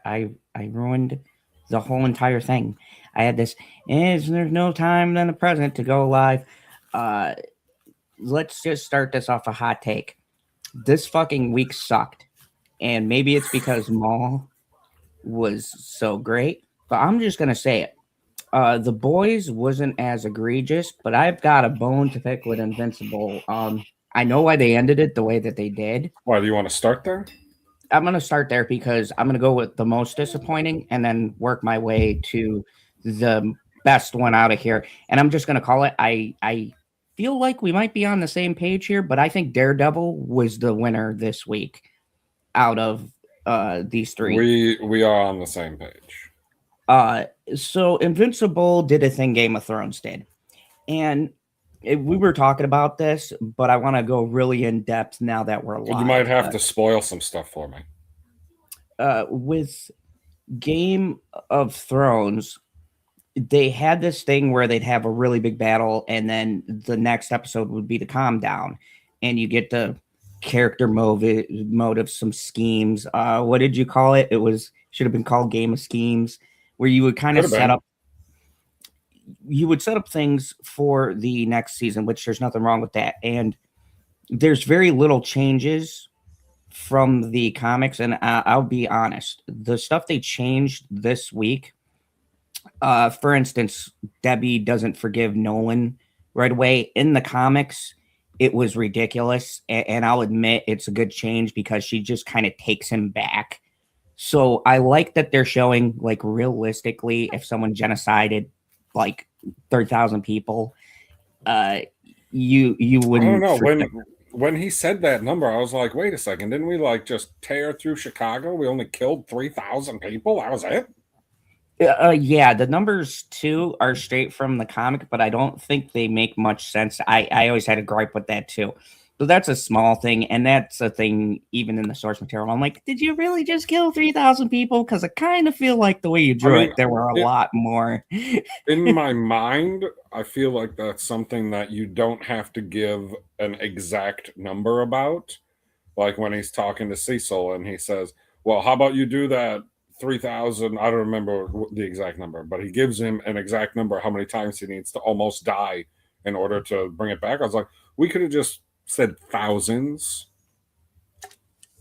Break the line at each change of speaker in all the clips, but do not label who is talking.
I ruined the whole entire thing. I had this. There's no time than the present to go live. Uh, let's just start this off a hot take. This fucking week sucked, and maybe it's because Maul was so great, but I'm just gonna say it. The boys wasn't as egregious, but I've got a bone to pick with Invincible. I know why they ended it the way that they did.
Why do you want to start there?
I'm going to start there because I'm going to go with the most disappointing and then work my way to the best one out of here. And I'm just going to call it. I feel like we might be on the same page here, but I think Daredevil was the winner this week out of these three.
We are on the same page.
So Invincible did a thing Game of Thrones did, and we were talking about this, but I want to go really in depth now that we're live.
You might have to spoil some stuff for me.
With Game of Thrones, they had this thing where they'd have a really big battle, and then the next episode would be the calm down, and you get the character motive, some schemes. What did you call it? Should have been called Game of Schemes, where you would kind of set up. You would set up things for the next season, which there's nothing wrong with that. And there's very little changes from the comics. And I'll be honest, the stuff they changed this week, for instance, Debbie doesn't forgive Nolan right away. In the comics, it was ridiculous. And I'll admit it's a good change because she just kind of takes him back. So I like that they're showing, like, realistically, if someone genocided like 30,000 people, you wouldn't.
I don't know. When he said that number, I was like, wait a second, didn't we like just tear through Chicago? We only killed 3,000 people. That was it.
Yeah, the numbers too are straight from the comic, but I don't think they make much sense. I always had a gripe with that too. So that's a small thing, and that's a thing even in the source material. I'm like, did you really just kill 3,000 people? Because I kind of feel like the way you drew it, there were a lot more.
In my mind, I feel like that's something that you don't have to give an exact number about. Like when he's talking to Cecil and he says, well, how about you do that 3,000? I don't remember the exact number, but he gives him an exact number how many times he needs to almost die in order to bring it back. I was like, we could have just said thousands.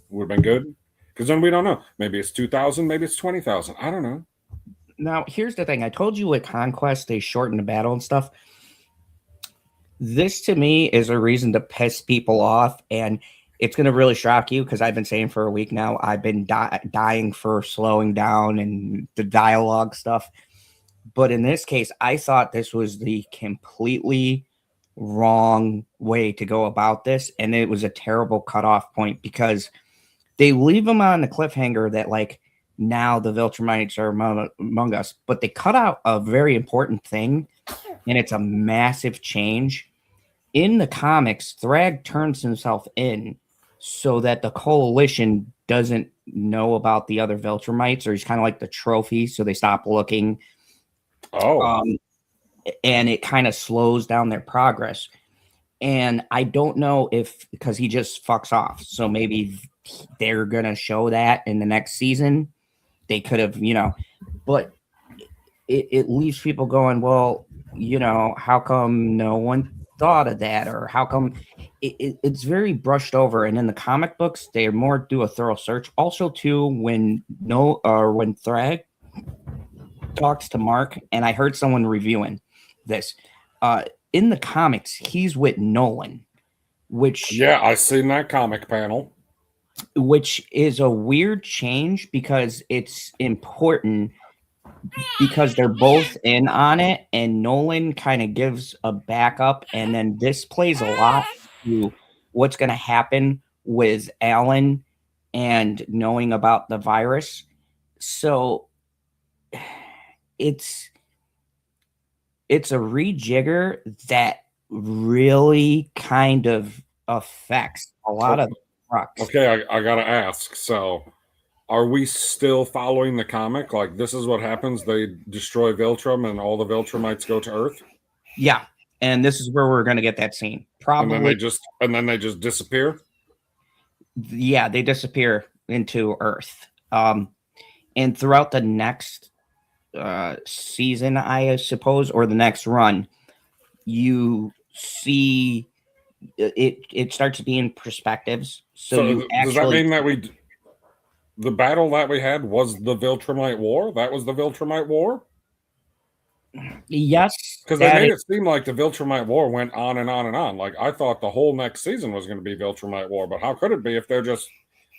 Would have been good. Because then we don't know. Maybe it's 2,000, maybe it's 20,000. I don't know.
Now, here's the thing. I told you with Conquest, they shorten the battle and stuff. This, to me, is a reason to piss people off, and it's going to really shock you because I've been saying for a week now, I've been dying for slowing down and the dialogue stuff. But in this case, I thought this was the completely wrong way to go about this, and it was a terrible cutoff point because they leave them on the cliffhanger that, like, now the Viltrumites are among us, but they cut out a very important thing, and it's a massive change. In the comics, Thragg turns himself in so that the coalition doesn't know about the other Viltrumites, or he's kind of like the trophy, so they stop looking. And it kind of slows down their progress. And I don't know if, because he just fucks off. So maybe they're going to show that in the next season. They could have, but it leaves people going, well, how come no one thought of that? Or how come it's very brushed over. And in the comic books, they more do a thorough search. Also, too, when Thragg talks to Mark, and I heard someone reviewing this, in the comics, he's with Nolan, which...
Yeah, I've seen that comic panel.
Which is a weird change because it's important because they're both in on it, and Nolan kind of gives a backup, and then this plays a lot to what's going to happen with Alan and knowing about the virus. So it's a rejigger that really kind of affects a lot of rocks.
Okay, I gotta ask. So, are we still following the comic? Like, this is what happens: they destroy Viltrum, and all the Viltrumites go to Earth.
Yeah, and this is where we're going to get that scene. Probably,
and then they just disappear.
Yeah, they disappear into Earth. And throughout the next season, I suppose, or the next run, you see it starts being perspectives. So you
does that
actually
mean that the battle that we had was the Viltrumite War? That was the Viltrumite War?
yes,
Because they made it seem like the Viltrumite War went on and on and on. Like, I thought the whole next season was going to be Viltrumite War, but how could it be if they're just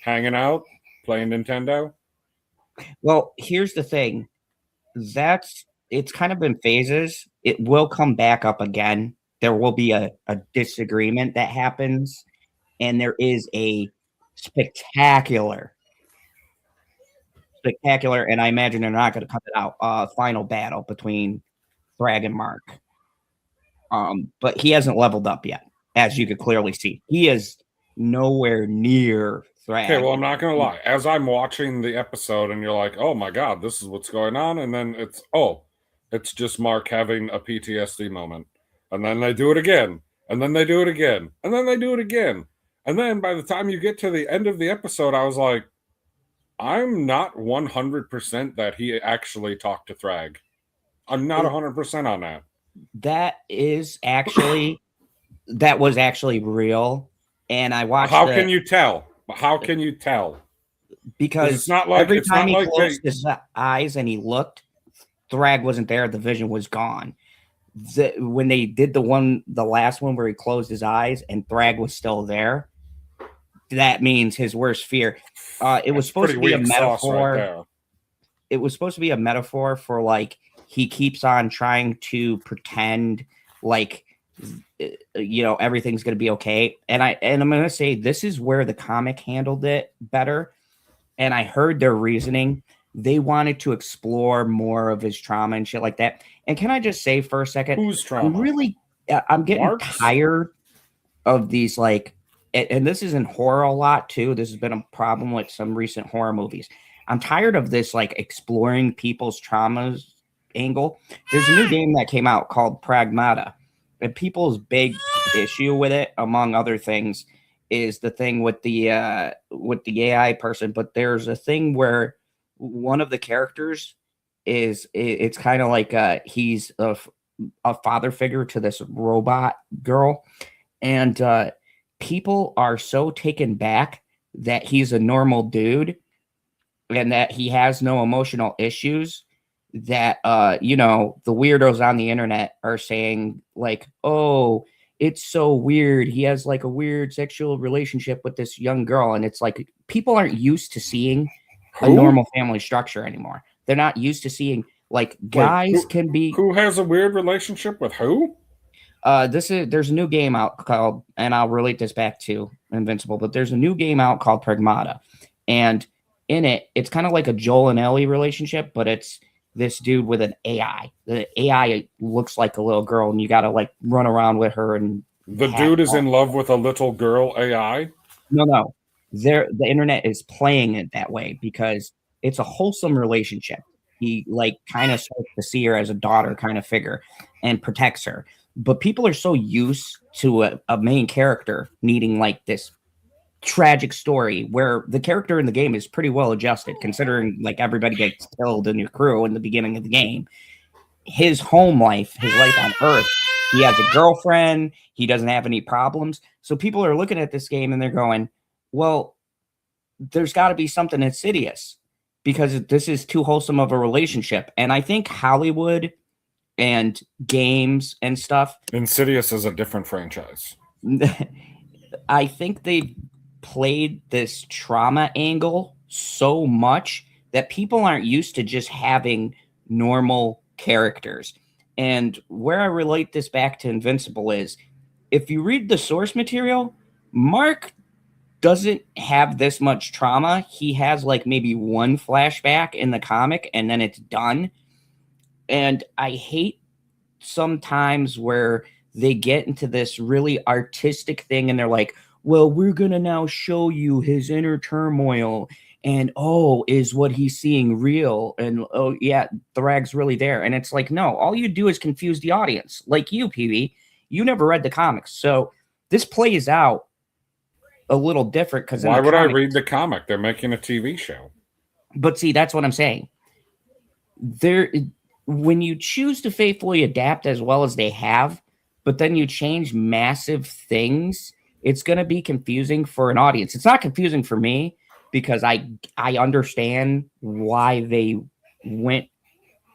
hanging out, playing Nintendo?
Well, here's the thing. It's kind of in phases. It will come back up again. There will be a disagreement that happens, and there is a spectacular, and I imagine they're not going to cut it out. Final battle between Thragg and Mark. But he hasn't leveled up yet, as you could clearly see. He is nowhere near Thragg.
Okay, well, I'm not going to lie. As I'm watching the episode and you're like, oh my God, this is what's going on. And then it's just Mark having a PTSD moment. And then they do it again. And then they do it again. And then they do it again. And then by the time you get to the end of the episode, I was like, I'm not 100% that he actually talked to Thragg. I'm not 100% on that.
That was actually real. And I watched
How can you tell? How can you tell?
Because
it's not like
every time he closed his eyes and he looked, Thragg wasn't there. The vision was gone. When they did the last one where he closed his eyes and Thragg was still there, that means his worst fear. It was supposed to be a metaphor. Right, it was supposed to be a metaphor for like he keeps on trying to pretend like everything's going to be okay. And I'm going to say this is where the comic handled it better. And I heard their reasoning. They wanted to explore more of his trauma and shit like that. And can I just say for a second,
whose trauma?
I'm getting tired of these, like, and this is in horror a lot too. This has been a problem with some recent horror movies. I'm tired of this, like, exploring people's traumas angle. There's a new game that came out called Pragmata. And people's big issue with it, among other things, is the thing with the AI person. But there's a thing where one of the characters it's kind of like he's a father figure to this robot girl, and people are so taken back that he's a normal dude and that he has no emotional issues that the weirdos on the internet are saying, like, oh, it's so weird, he has like a weird sexual relationship with this young girl. And it's like people aren't used to seing a normal family structure anymore. They're not used to seeing, like, guys can be.
Who has a weird relationship with who?
There's a new game out called, and I'll relate this back to Invincible, but there's a new game out called Pragmata, and in it, it's kind of like a Joel and Ellie relationship, but it's this dude with an AI. The AI looks like a little girl, and you got to, like, run around with her. And
the dude is in love with a little girl AI?
No. The internet is playing it that way because it's a wholesome relationship. He, like, kind of starts to see her as a daughter kind of figure and protects her. But people are so used to a main character needing, like, this tragic story where the character in the game is pretty well adjusted, considering, like, everybody gets killed in your crew in the beginning of the game. His home life, his life on Earth, he has a girlfriend, he doesn't have any problems. So people are looking at this game and they're going, well, there's got to be something insidious because this is too wholesome of a relationship. And I think Hollywood and games and stuff.
Insidious is a different franchise.
I think they played this trauma angle so much that people aren't used to just having normal characters. And where I relate this back to Invincible is, if you read the source material, Mark doesn't have this much trauma. He has, like, maybe one flashback in the comic and then it's done. And I hate sometimes where they get into this really artistic thing and they're like, well, we're going to now show you his inner turmoil. And, oh, is what he's seeing real? And, oh, yeah, Thragg's really there. And it's like, no, all you do is confuse the audience. Like you, PB, you never read the comics. So this plays out a little different because
why would I read the comic? They're making a TV show.
But see, that's what I'm saying. When you choose to faithfully adapt as well as they have, but then you change massive things, it's going to be confusing for an audience. It's not confusing for me because I understand why they went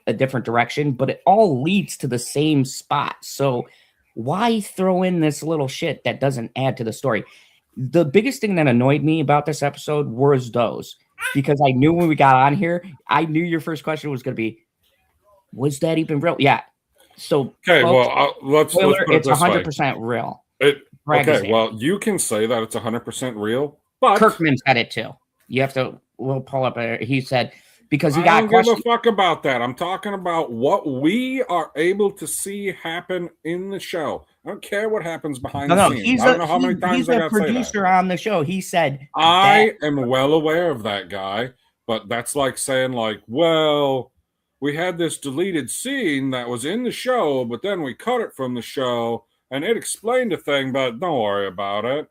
a different direction, but it all leads to the same spot. So why throw in this little shit that doesn't add to the story? The biggest thing that annoyed me about this episode was those, because I knew when we got on here, I knew your first question was going to be, was that even real? Yeah. So
Okay,
folks,
well, let's
spoiler,
put it
it's
this way.
100% real.
Okay, well, you can say that it's 100% real, but
Kirkman said it too. You have to. We'll pull up. He said because he
I
got
don't give a fuck about that. I'm talking about what we are able to see happen in the show. I don't care what happens behind the scenes. I don't know how many times I got to say that.
He's a producer on the show. He said
I am well aware of that, guy, but that's like saying, like, well, we had this deleted scene that was in the show, but then we cut it from the show, and it explained a thing, but don't worry about it.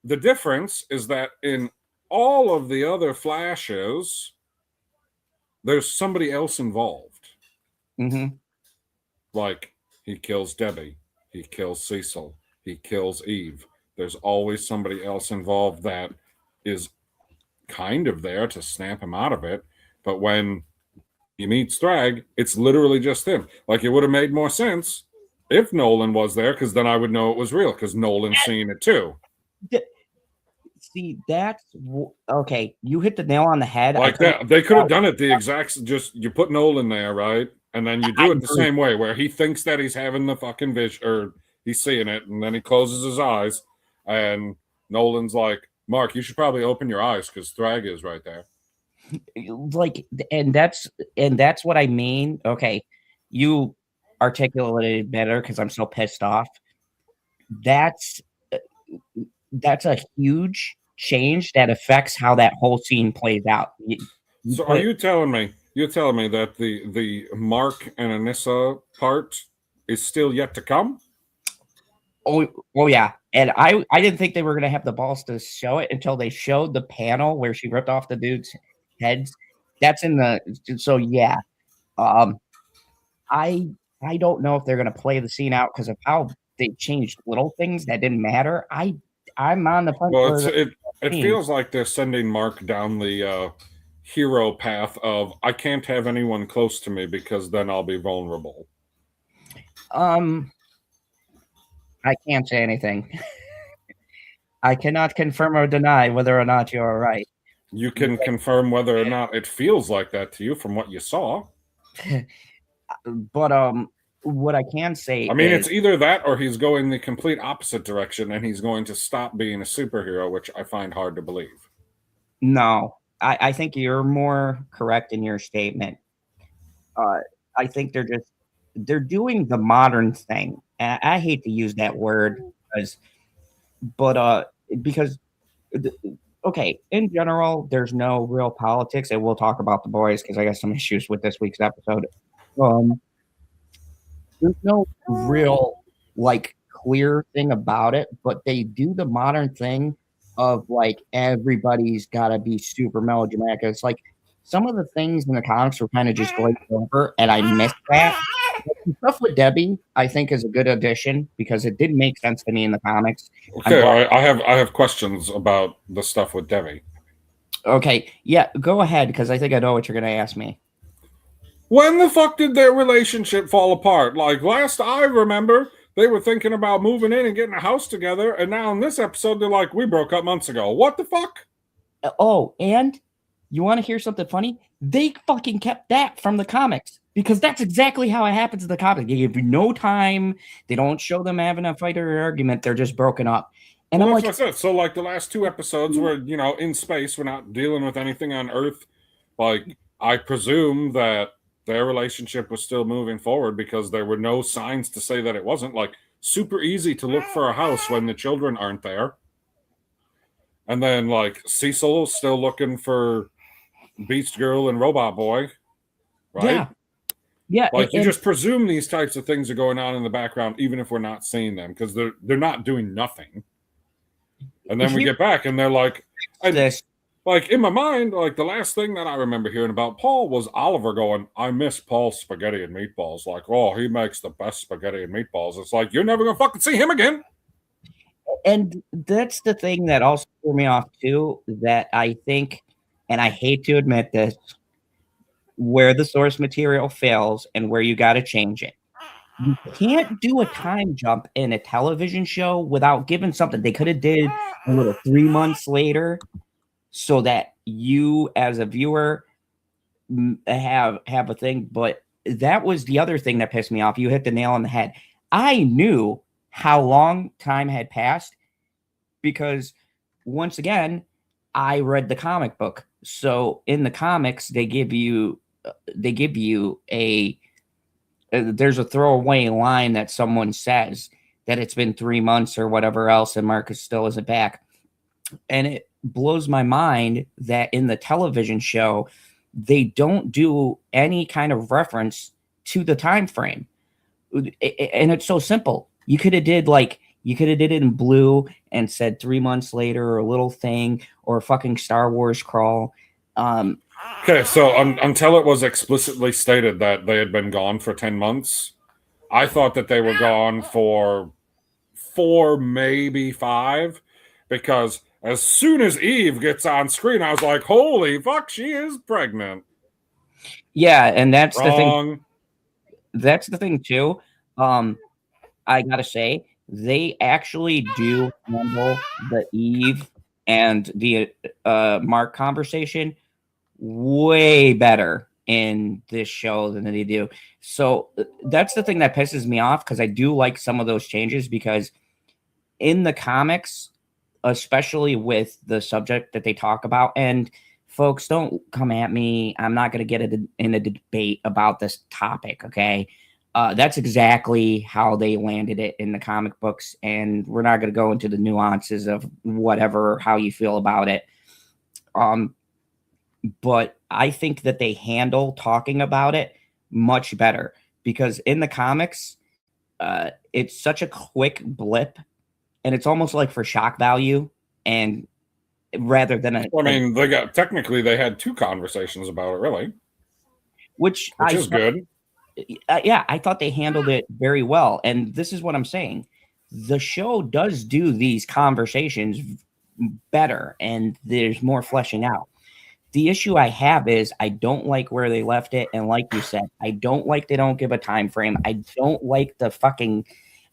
The difference is that in all of the other flashes, there's somebody else involved.
Mm-hmm.
Like, he kills Debbie, he kills Cecil, he kills Eve. There's always somebody else involved that is kind of there to snap him out of it. But when he meets Thragg, it's literally just him. Like, it would have made more sense if Nolan was there, because then I would know it was real, because Nolan's seen it too.
See, that's okay. You hit the nail on the head.
Like that, they could have done it the exact. Just you put Nolan there, right, and then you do it the same way, where he thinks that he's having the fucking vision, or he's seeing it, and then he closes his eyes, and Nolan's like, "Mark, you should probably open your eyes because Thragg is right there."
Like, and that's what I mean. Okay, you articulated better because I'm so pissed off. That's a huge change that affects how that whole scene plays out.
So are you telling me that the Mark and Anissa part is still yet to come?
Oh yeah. And I didn't think they were gonna have the balls to show it until they showed the panel where she ripped off the dude's heads. That's in the so yeah. I don't know if they're gonna play the scene out because of how they changed little things that didn't matter. I'm on the fence.
Well, it feels like they're sending Mark down the hero path of I can't have anyone close to me because then I'll be vulnerable.
I can't say anything. I cannot confirm or deny whether or not you're right.
You can confirm whether or not it feels like that to you from what you saw.
But what I can say,
I mean, it's either that or he's going the complete opposite direction and he's going to stop being a superhero, which I find hard to believe.
No, I think you're more correct in your statement. I think they're doing the modern thing. And I hate to use that word because okay, in general, there's no real politics, and we'll talk about the boys because I got some issues with this week's episode. There's no real like clear thing about it, but they do the modern thing of like everybody's got to be super melodramatic. It's like some of the things in the comics were kind of just glazed over, and I missed that. The stuff with Debbie, I think, is a good addition because it didn't make sense to me in the comics.
Okay, I have questions about the stuff with Debbie.
Okay, yeah, go ahead because I think I know what you're going to ask me.
When the fuck did their relationship fall apart? Like last I remember, they were thinking about moving in and getting a house together, and now in this episode, they're like, we broke up months ago. What the fuck?
Oh, and you want to hear something funny? They fucking kept that from the comics because that's exactly how it happens in the comics. They give you no time. They don't show them having a fight or an argument. They're just broken up. And
well,
I'm
that's what I said. So, like the last two episodes were, in space. We're not dealing with anything on Earth. Like, I presume that their relationship was still moving forward because there were no signs to say that it wasn't. Like, super easy to look for a house when the children aren't there. And then, like, Cecil's still looking for Beast Girl and Robot Boy, right?
Yeah.
Like, you just presume these types of things are going on in the background, even if we're not seeing them, because they're not doing nothing. And then we get back, and they're like, like in my mind, like the last thing that I remember hearing about Paul was Oliver going, I miss Paul's spaghetti and meatballs. Like, oh, he makes the best spaghetti and meatballs. It's like, you're never going to fucking see him again.
And that's the thing that also threw me off too, that I think, and I hate to admit this, where the source material fails and where you got to change it. You can't do a time jump in a television show without giving something. They could have did a little 3 months later so that you as a viewer have a thing. But that was the other thing that pissed me off. You hit the nail on the head. I knew how long time had passed because once again, I read the comic book. So in the comics, they give you a there's a throwaway line that someone says that it's been 3 months or whatever else, and Marcus still isn't back. And it blows my mind that in the television show, they don't do any kind of reference to the time frame. And it's so simple. You could have did it in blue and said 3 months later, or a little thing, or a fucking Star Wars crawl.
Okay, so until it was explicitly stated that they had been gone for 10 months, I thought that they were gone for 4, maybe 5, because as soon as Eve gets on screen, I was like, holy fuck, she is pregnant.
Yeah, and that's
Wrong.
the thing. That's the thing too. I gotta say, they actually do handle the Eve and the Mark conversation way better in this show than they do. So that's the thing that pisses me off, because I do like some of those changes, because in the comics, especially with the subject that they talk about, and folks, don't come at me, I'm not going to get in a debate about this topic, okay? That's exactly how they landed it in the comic books, and we're not going to go into the nuances of whatever, how you feel about it. But I think that they handle talking about it much better, because in the comics, it's such a quick blip, and it's almost like for shock value, and rather than
I mean, they had 2 conversations about it, really,
which
is good.
Yeah, I thought they handled it very well. And this is what I'm saying. The show does do these conversations better, and there's more fleshing out. The issue I have is I don't like where they left it. And like you said, I don't like they don't give a time frame. I don't like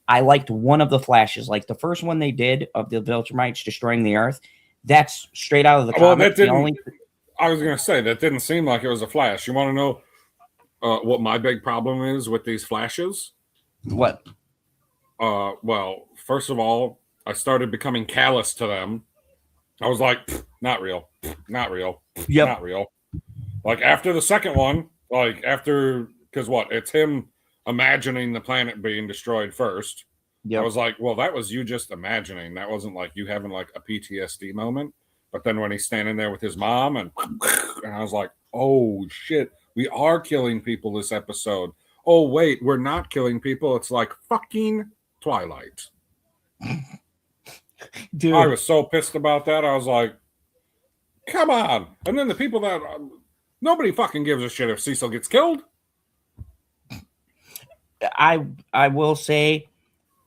I liked one of the flashes, like the first one they did of the Viltrumites destroying the Earth. That's straight out of the comic.
I was going to say, that didn't seem like it was a flash. You want to know what my big problem is with these flashes?
What?
Well, first of all, I started becoming callous to them. I was like, not real, not real, not real. Like after the second one, because it's him imagining the planet being destroyed first. Yep. I was like, well, that was you just imagining. That wasn't like you having like a PTSD moment. But then when he's standing there with his mom and I was like, oh shit, we are killing people this episode. Oh wait, we're not killing people. It's like fucking Twilight. Dude, I was so pissed about that. I was like, come on. And then the people that nobody fucking gives a shit if Cecil gets killed.
I will say,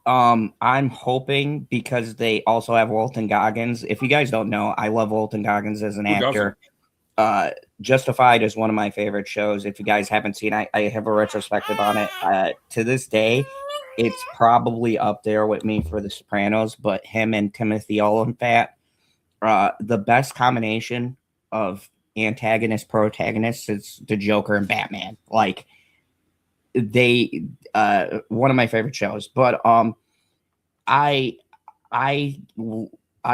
I'm hoping, because they also have Walton Goggins. If you guys don't know, I love Walton Goggins as an actor. Justified is one of my favorite shows. If you guys haven't seen, I have a retrospective on it. To this day, it's probably up there with me for The Sopranos, but him and Timothy Olyphant, the best combination of antagonist protagonists is the Joker and Batman. Like, they one of my favorite shows. But I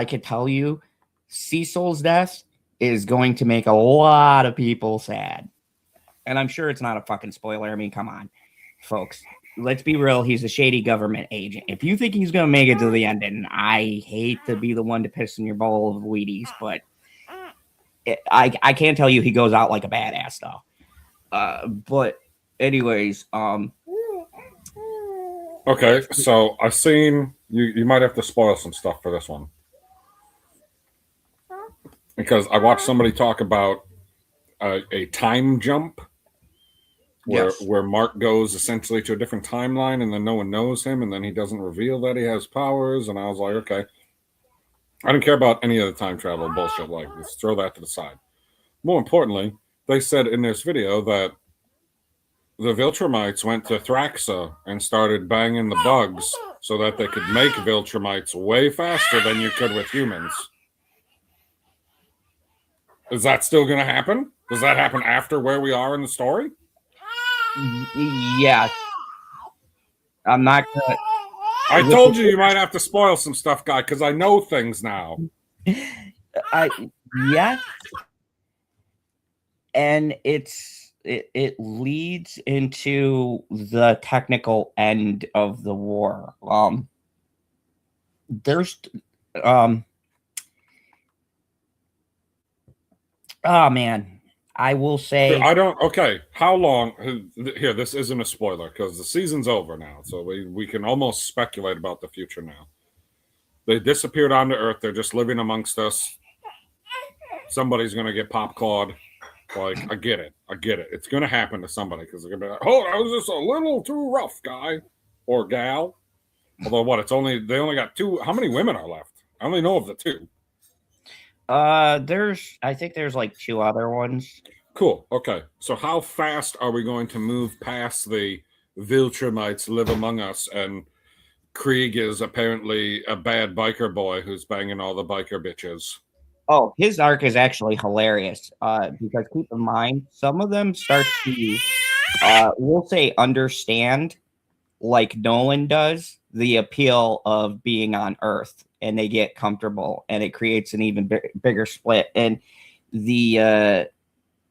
could tell you, Cecil's death is going to make a lot of people sad, and I'm sure it's not a fucking spoiler. I mean, come on, folks, let's be real. He's a shady government agent. If you think he's gonna make it to the end, and I hate to be the one to piss in your bowl of Wheaties, but I can't tell you he goes out like a badass though. But anyways,
okay, so I've seen you might have to spoil some stuff for this one. because I watched somebody talk about a time jump where Mark goes essentially to a different timeline, and then no one knows him, and then he doesn't reveal that he has powers. And I was like, okay, I don't care about any of the time travel bullshit. Like, let's throw that to the side. More importantly, they said in this video that the Viltrumites went to Thraxa and started banging the bugs so that they could make Viltrumites way faster than you could with humans. Is that still going to happen? Does that happen after where we are in the story?
Yeah. I'm not gonna.
I told you might have to spoil some stuff, guy, because I know things now.
Yes. And it leads into the technical end of the war. There's oh man, I will say
I don't. Okay, how long? Here, this isn't a spoiler because the season's over now, so we can almost speculate about the future now. They disappeared onto Earth. They're just living amongst us. Somebody's gonna get pop-clawed. Like, I get it. It's gonna happen to somebody because they're gonna be like, "Oh, that was just a little too rough, guy or gal." Although, what? They only got two. How many women are left? I only know of the two.
I think there's like two other ones.
Cool. Okay. So how fast are we going to move past the Viltrumites live among us and Krieg is apparently a bad biker boy who's banging all the biker bitches?
Oh, his arc is actually hilarious. Because keep in mind, some of them start to we'll say understand, like Nolan does, the appeal of being on Earth, and they get comfortable, and it creates an even bigger split. And the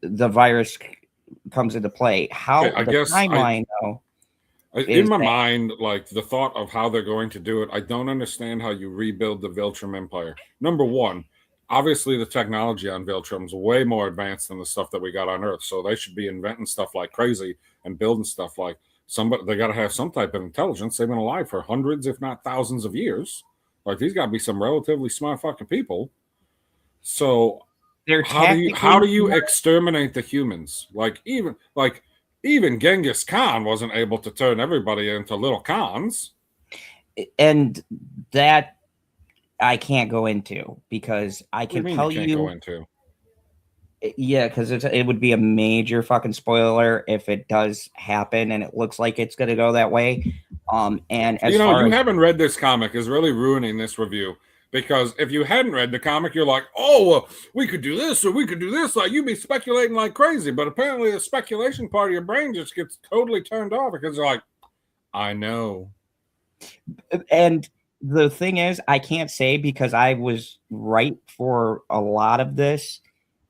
virus comes into play. How
I guess
timeline though?
In my mind, like the thought of how they're going to do it, I don't understand how you rebuild the Viltrum Empire. Number one, obviously the technology on Viltrum's way more advanced than the stuff that we got on Earth, so they should be inventing stuff like crazy and building stuff like somebody. They got to have some type of intelligence. They've been alive for hundreds, if not thousands, of years. Like, these got to be some relatively smart fucking people. So how do you exterminate the humans? Like even Genghis Khan wasn't able to turn everybody into little Khans.
And that I can't go into because I can tell you.
Go into?
Yeah, because it would be a major fucking spoiler if it does happen, and it looks like it's going to go that way. And as
you haven't read this comic is really ruining this review, because if you hadn't read the comic, you're like, oh, we could do this or we could do this. Like, you'd be speculating like crazy. But apparently the speculation part of your brain just gets totally turned off because you're like, I know.
And the thing is, I can't say because I was right for a lot of this,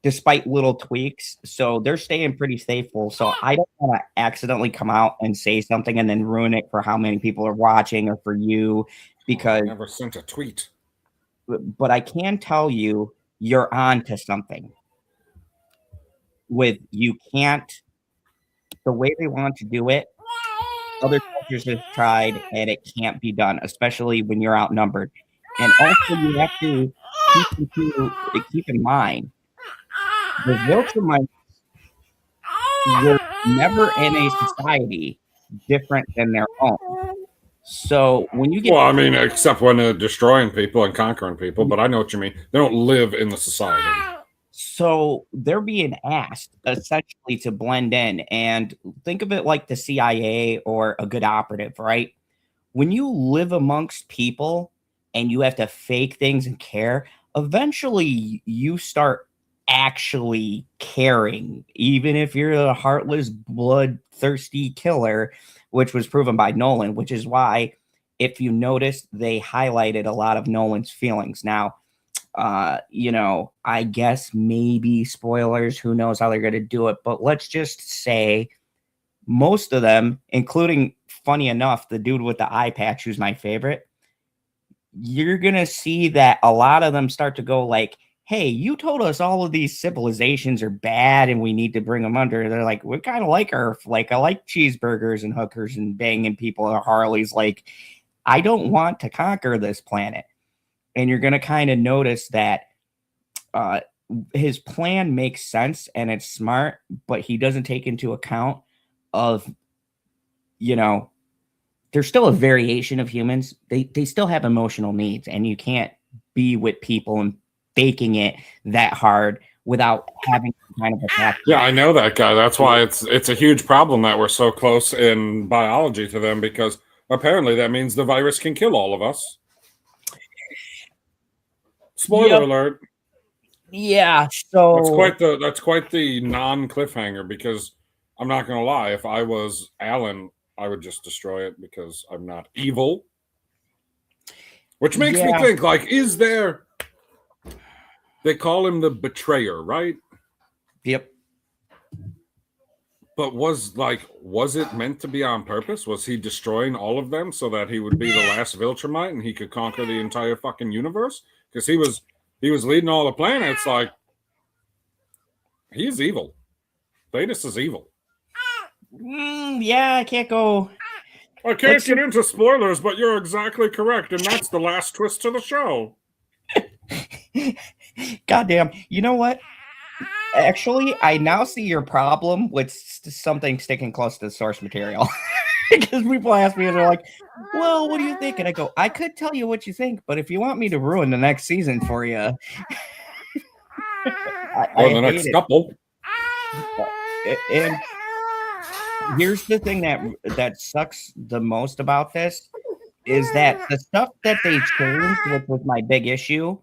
despite little tweaks. So they're staying pretty faithful. So I don't want to accidentally come out and say something and then ruin it for how many people are watching or for you, because
I never sent a tweet.
But I can tell you, you're on to something. You can't, the way they want to do it, other cultures have tried and it can't be done, especially when you're outnumbered. And also you have to keep in mind, the Viltrumites were never in a society different than their own. So when you get,
well, I mean, except when they're destroying people and conquering people, but I know what you mean. They don't live in the society.
So they're being asked essentially to blend in, and think of it like the CIA or a good operative, right? When you live amongst people and you have to fake things and care, eventually you start actually caring, even if you're a heartless, bloodthirsty killer, which was proven by Nolan, which is why, if you notice, they highlighted a lot of Nolan's feelings. Now, I guess maybe spoilers, who knows how they're going to do it, but let's just say most of them, including, funny enough, the dude with the eye patch, who's my favorite, you're going to see that a lot of them start to go like, hey, you told us all of these civilizations are bad and we need to bring them under. They're like, we kind of like Earth. Like, I like cheeseburgers and hookers and banging people on Harleys. Like, I don't want to conquer this planet. And you're going to kind of notice that his plan makes sense and it's smart, but he doesn't take into account of, there's still a variation of humans. They still have emotional needs, and you can't be with people and faking it that hard without having kind of a
Yeah, I know that guy. That's why it's a huge problem that we're so close in biology to them, because apparently that means the virus can kill all of us. Spoiler alert.
Yeah, so
that's quite the non-cliffhanger, because I'm not gonna lie, if I was Alan, I would just destroy it because I'm not evil. Which makes me think, like, is there, they call him the betrayer, right?
Yep.
But was it meant to be on purpose? Was he destroying all of them so that he would be the last Viltrumite and he could conquer the entire fucking universe? Because he was leading all the planets. Like, he's evil. Thetis is evil.
Yeah, I can't go.
I can't get into spoilers, but you're exactly correct, and that's the last twist to the show.
Goddamn. You know what? Actually, I now see your problem with something sticking close to the source material. Because people ask me and they're like, well, what do you think? And I go, I could tell you what you think, but if you want me to ruin the next season for you,
or the next couple.
And here's the thing that sucks the most about this is that the stuff that they changed, which was my big issue,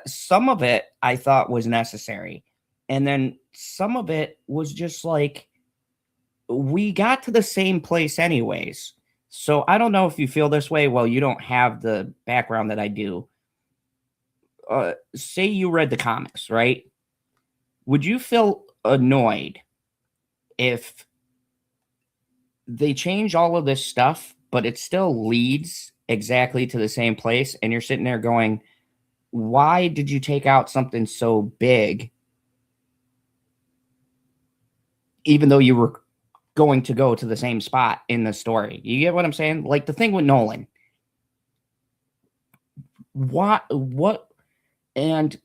some of it I thought was necessary. And then some of it was just like, we got to the same place anyways. So I don't know if you feel this way. Well, you don't have the background that I do. Say you read the comics, right? Would you feel annoyed if they change all of this stuff, but it still leads exactly to the same place, and you're sitting there going, why did you take out something so big, even though you were going to go to the same spot in the story? You get what I'm saying? Like the thing with Nolan. What? And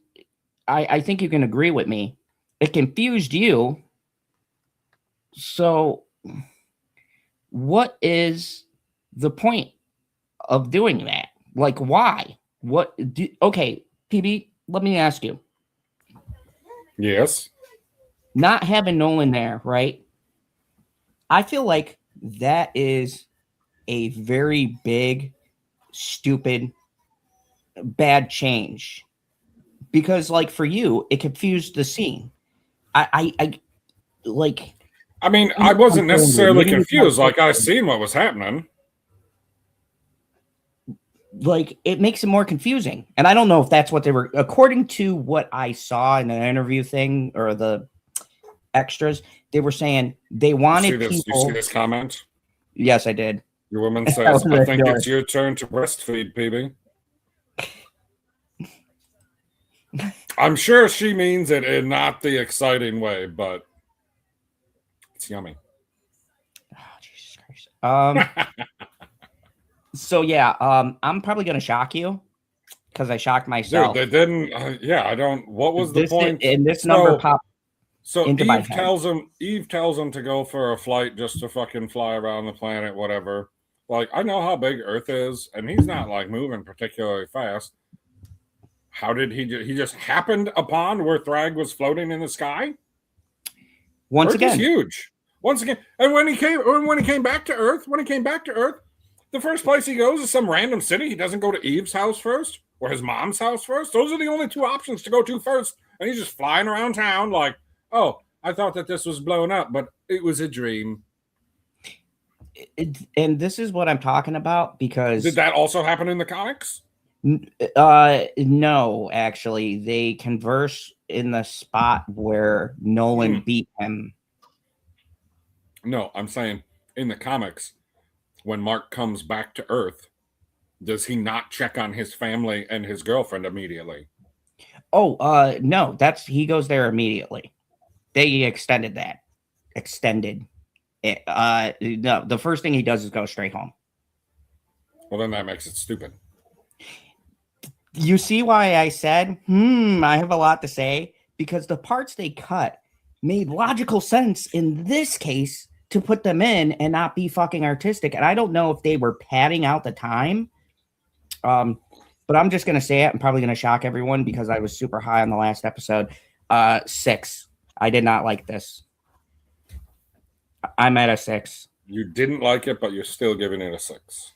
I think you can agree with me. It confused you. So what is the point of doing that? Like, why? Okay, PB, let me ask you.
Yes.
Not having Nolan there, right? I feel like that is a very big, stupid, bad change. Because, like, for you, it confused the scene. I
mean, I wasn't necessarily confused. Like, I seen what was happening.
Like, it makes it more confusing. And I don't know if that's what they were, according to what I saw in an interview thing or the extras, they were saying they wanted people.
You see this comment?
Yes, I did.
Your woman says, I think it's your turn to breastfeed, PB. I'm sure she means it in not the exciting way, but it's yummy.
Oh, Jesus Christ. So yeah, I'm probably gonna shock you because I shocked myself.
Dude, they didn't. I don't. What was the point?
And this number popped.
So Eve tells him to go for a flight just to fucking fly around the planet, whatever. Like, I know how big Earth is, and he's not like moving particularly fast. How did he just happened upon where Thragg was floating in the sky?
Once again,
huge. Once again, and when he came back to Earth, the first place he goes is some random city. He doesn't go to Eve's house first or his mom's house first. Those are the only two options to go to first, and he's just flying around town like, oh, I thought that this was blown up, but it was a dream.
And this is what I'm talking about, because
did that also happen in the comics?
No, actually, they converse in the spot where Nolan beat him.
No, I'm saying in the comics, when Mark comes back to Earth, does he not check on his family and his girlfriend immediately?
Oh, no, he goes there immediately. They extended it. No, the first thing he does is go straight home.
Well, then that makes it stupid.
You see why I said, I have a lot to say? Because the parts they cut made logical sense in this case to put them in and not be fucking artistic. And I don't know if they were padding out the time. But I'm just gonna say it. I'm probably gonna shock everyone because I was super high on the last episode. 6. I did not like this. I'm at a 6.
You didn't like it, but you're still giving it a 6.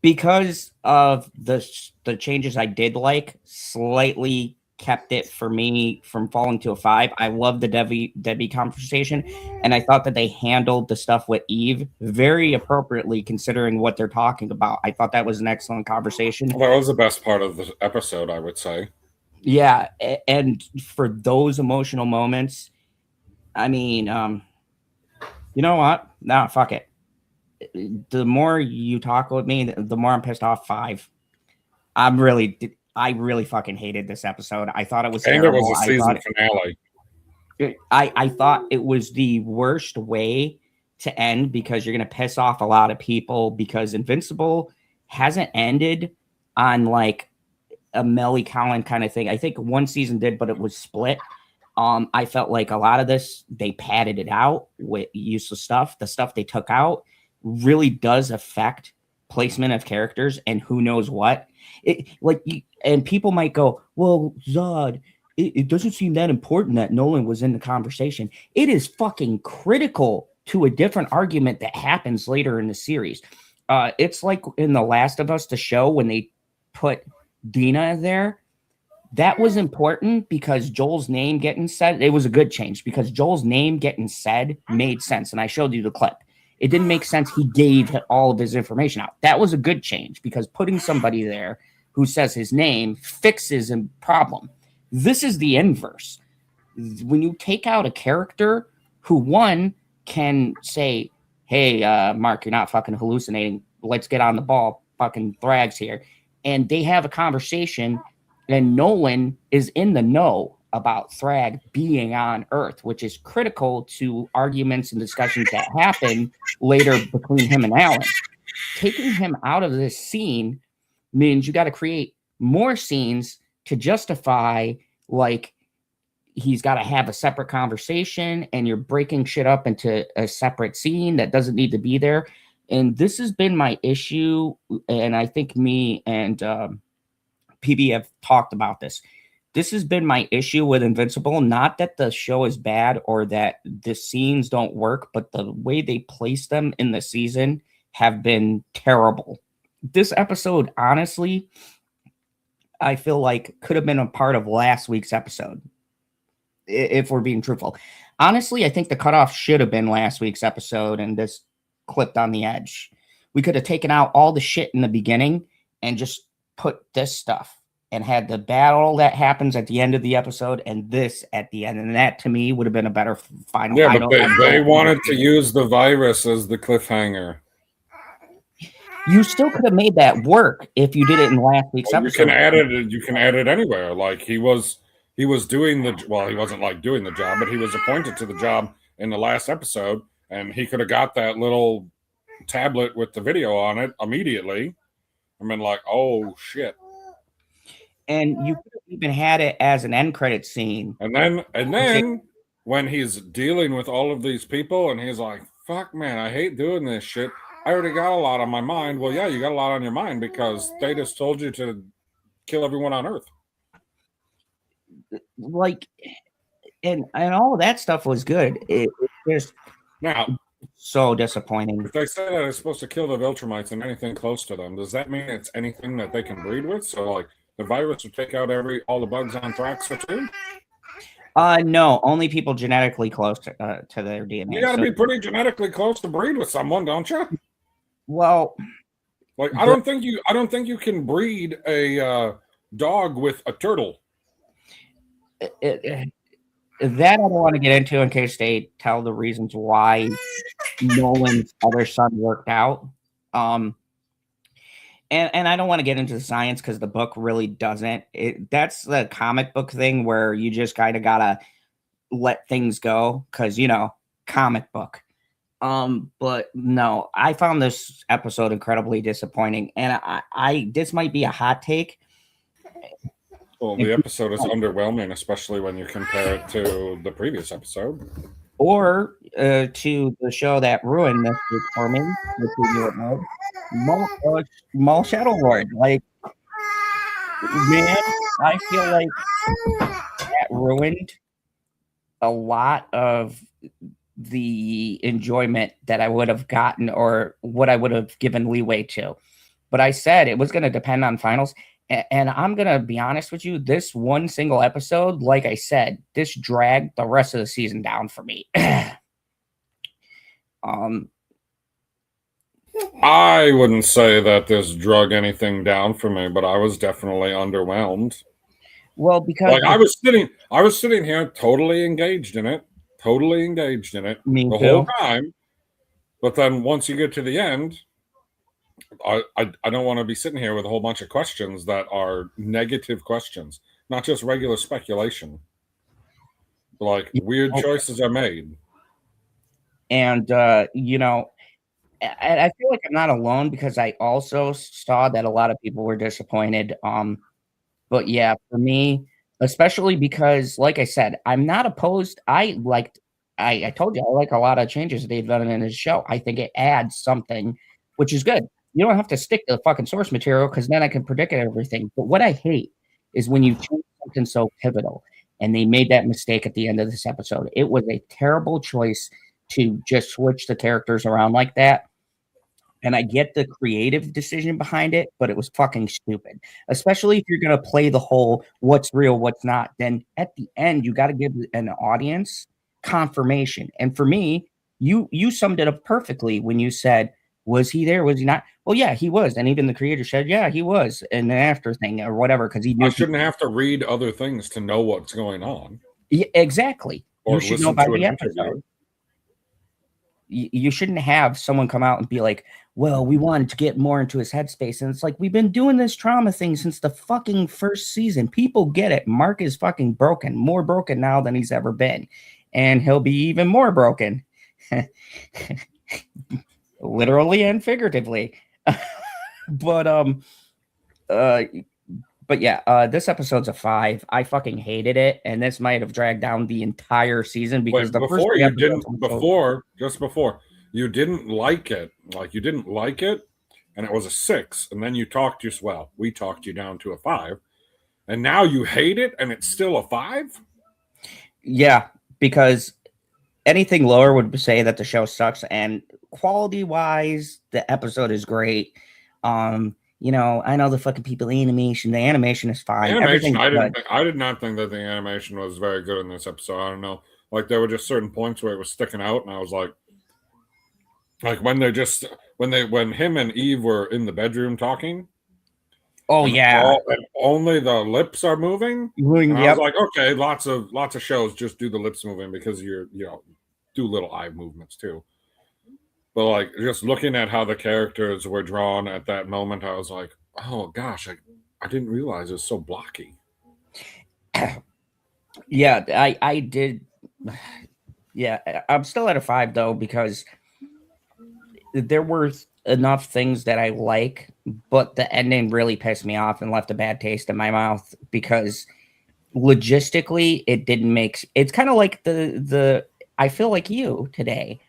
Because of the changes I did like, slightly kept it for me from falling to a 5. I love the Debbie conversation, and I thought that they handled the stuff with Eve very appropriately considering what they're talking about. I thought that was an excellent conversation.
Well, that was the best part of the episode, I would say.
Yeah, and for those emotional moments, I mean, you know what? Nah, fuck it. The more you talk with me, the more I'm pissed off. 5. I really fucking hated this episode. I thought it was
and
terrible.
It was a season finale.
I thought it was the worst way to end because you're going to piss off a lot of people because Invincible hasn't ended on like a Melly Collin kind of thing. I think one season did, but it was split. I felt like a lot of this, they padded it out with useless stuff. The stuff they took out really does affect placement of characters and who knows what. And people might go, well, Zod, it doesn't seem that important that Nolan was in the conversation. It is fucking critical to a different argument that happens later in the series. It's like in The Last of Us, the show, when they put Dina there. That was important because Joel's name getting said, it was a good change because Joel's name getting said made sense. And I showed you the clip. It didn't make sense. He gave all of his information out. That was a good change because putting somebody there who says his name fixes a problem. This is the inverse. When you take out a character who, one, can say, hey, Mark, you're not fucking hallucinating. Let's get on the ball. Fucking Thragg's here. And they have a conversation, and Nolan is in the know about Thragg being on Earth, which is critical to arguments and discussions that happen later between him and Alan. Taking him out of this scene means you got to create more scenes to justify, like, he's got to have a separate conversation and you're breaking shit up into a separate scene that doesn't need to be there. And this has been my issue. And I think me and PB have talked about this. This has been my issue with Invincible. Not that the show is bad or that the scenes don't work, but the way they place them in the season have been terrible. This episode, honestly, I feel like could have been a part of last week's episode, if we're being truthful. Honestly, I think the cutoff should have been last week's episode and this clipped on the edge. We could have taken out all the shit in the beginning and just put this stuff and had the battle that happens at the end of the episode and this at the end. And that, to me, would have been a better final.
Yeah, but they wanted to use the virus as the cliffhanger.
You still could have made that work if you did it in last week's episode.
You can add it anywhere. Like he was doing he wasn't like doing the job, but he was appointed to the job in the last episode, and he could have got that little tablet with the video on it immediately. I mean, like, oh shit.
And you could have even had it as an end credit scene.
And then when he's dealing with all of these people and he's like, fuck man, I hate doing this shit. I already got a lot on my mind. Well, yeah, you got a lot on your mind because they just told you to kill everyone on Earth.
Like, and all of that stuff was good. It's just
now
so disappointing.
If they say that it's supposed to kill the Viltrumites and anything close to them, does that mean it's anything that they can breed with? So, like, the virus would take out all the bugs on Thrax too?
No, only people genetically close to their DNA.
You got to be pretty genetically close to breed with someone, don't you?
Well,
like I don't think you can breed a dog with a turtle.
That I don't want to get into in case they tell the reasons why Nolan's other son worked out. And I don't want to get into the science because the book really doesn't. That's the comic book thing where you just kind of gotta let things go because comic book. But no, I found this episode incredibly disappointing, and I this might be a hot take.
Well, the episode is underwhelming, especially when you compare it to the previous episode.
Or to the show that ruined this week for me, which we knew it would, Mall Shadow Lord. Like, man, I feel like that ruined a lot of the enjoyment that I would have gotten or what I would have given leeway to. But I said it was going to depend on finals. And I'm going to be honest with you, this one single episode, like I said, this dragged the rest of the season down for me.
I wouldn't say that this drug anything down for me, but I was definitely underwhelmed.
Well, because
like I was sitting here totally engaged in it the whole time. But then once you get to the end, I don't want to be sitting here with a whole bunch of questions that are negative questions, not just regular speculation. Like weird choices are made.
And you know, I feel like I'm not alone because I also saw that a lot of people were disappointed. But yeah, for me, especially because, like I said, I'm not opposed. I told you I like a lot of changes they've done in this show. I think it adds something, which is good. You don't have to stick to the fucking source material because then I can predict everything. But what I hate is when you change something so pivotal, and they made that mistake at the end of this episode. It was a terrible choice to just switch the characters around like that. And I get the creative decision behind it, but it was fucking stupid. Especially if you're going to play the whole what's real, what's not. Then at the end, you got to give an audience confirmation. And for me, you summed it up perfectly when you said, was he there? Was he not? Well, yeah, he was. And even the creator said, yeah, he was. And the after thing or whatever, because he knew.
I shouldn't have to read other things to know what's going on.
Yeah, exactly.
Or
you should know by the episode. You shouldn't have someone come out and be like, well, we wanted to get more into his headspace. And it's like, we've been doing this trauma thing since the fucking first season. People get it. Mark is fucking broken, more broken now than he's ever been. And he'll be even more broken. Literally and figuratively. But yeah, this episode's a 5. I fucking hated it, and this might have dragged down the entire season because
just before you didn't like it, and it was a 6, and then you talked we talked you down to a 5, and now you hate it, and it's still a 5.
Yeah, because anything lower would say that the show sucks, and quality-wise, the episode is great. You know, I know the fucking people the animation is fine.
I did not think that the animation was very good in this episode. I don't know. Like there were just certain points where it was sticking out, and I was like when him and Eve were in the bedroom talking.
Oh yeah.
Only the lips are moving.
Yep.
I was like, okay, lots of shows just do the lips moving because do little eye movements too. But like just looking at how the characters were drawn at that moment, I was like, oh gosh, I didn't realize it was so blocky.
Yeah, I did. Yeah, I'm still at a 5 though, because there were enough things that I like, but the ending really pissed me off and left a bad taste in my mouth because logistically it didn't make. It's kind of like the I feel like you today.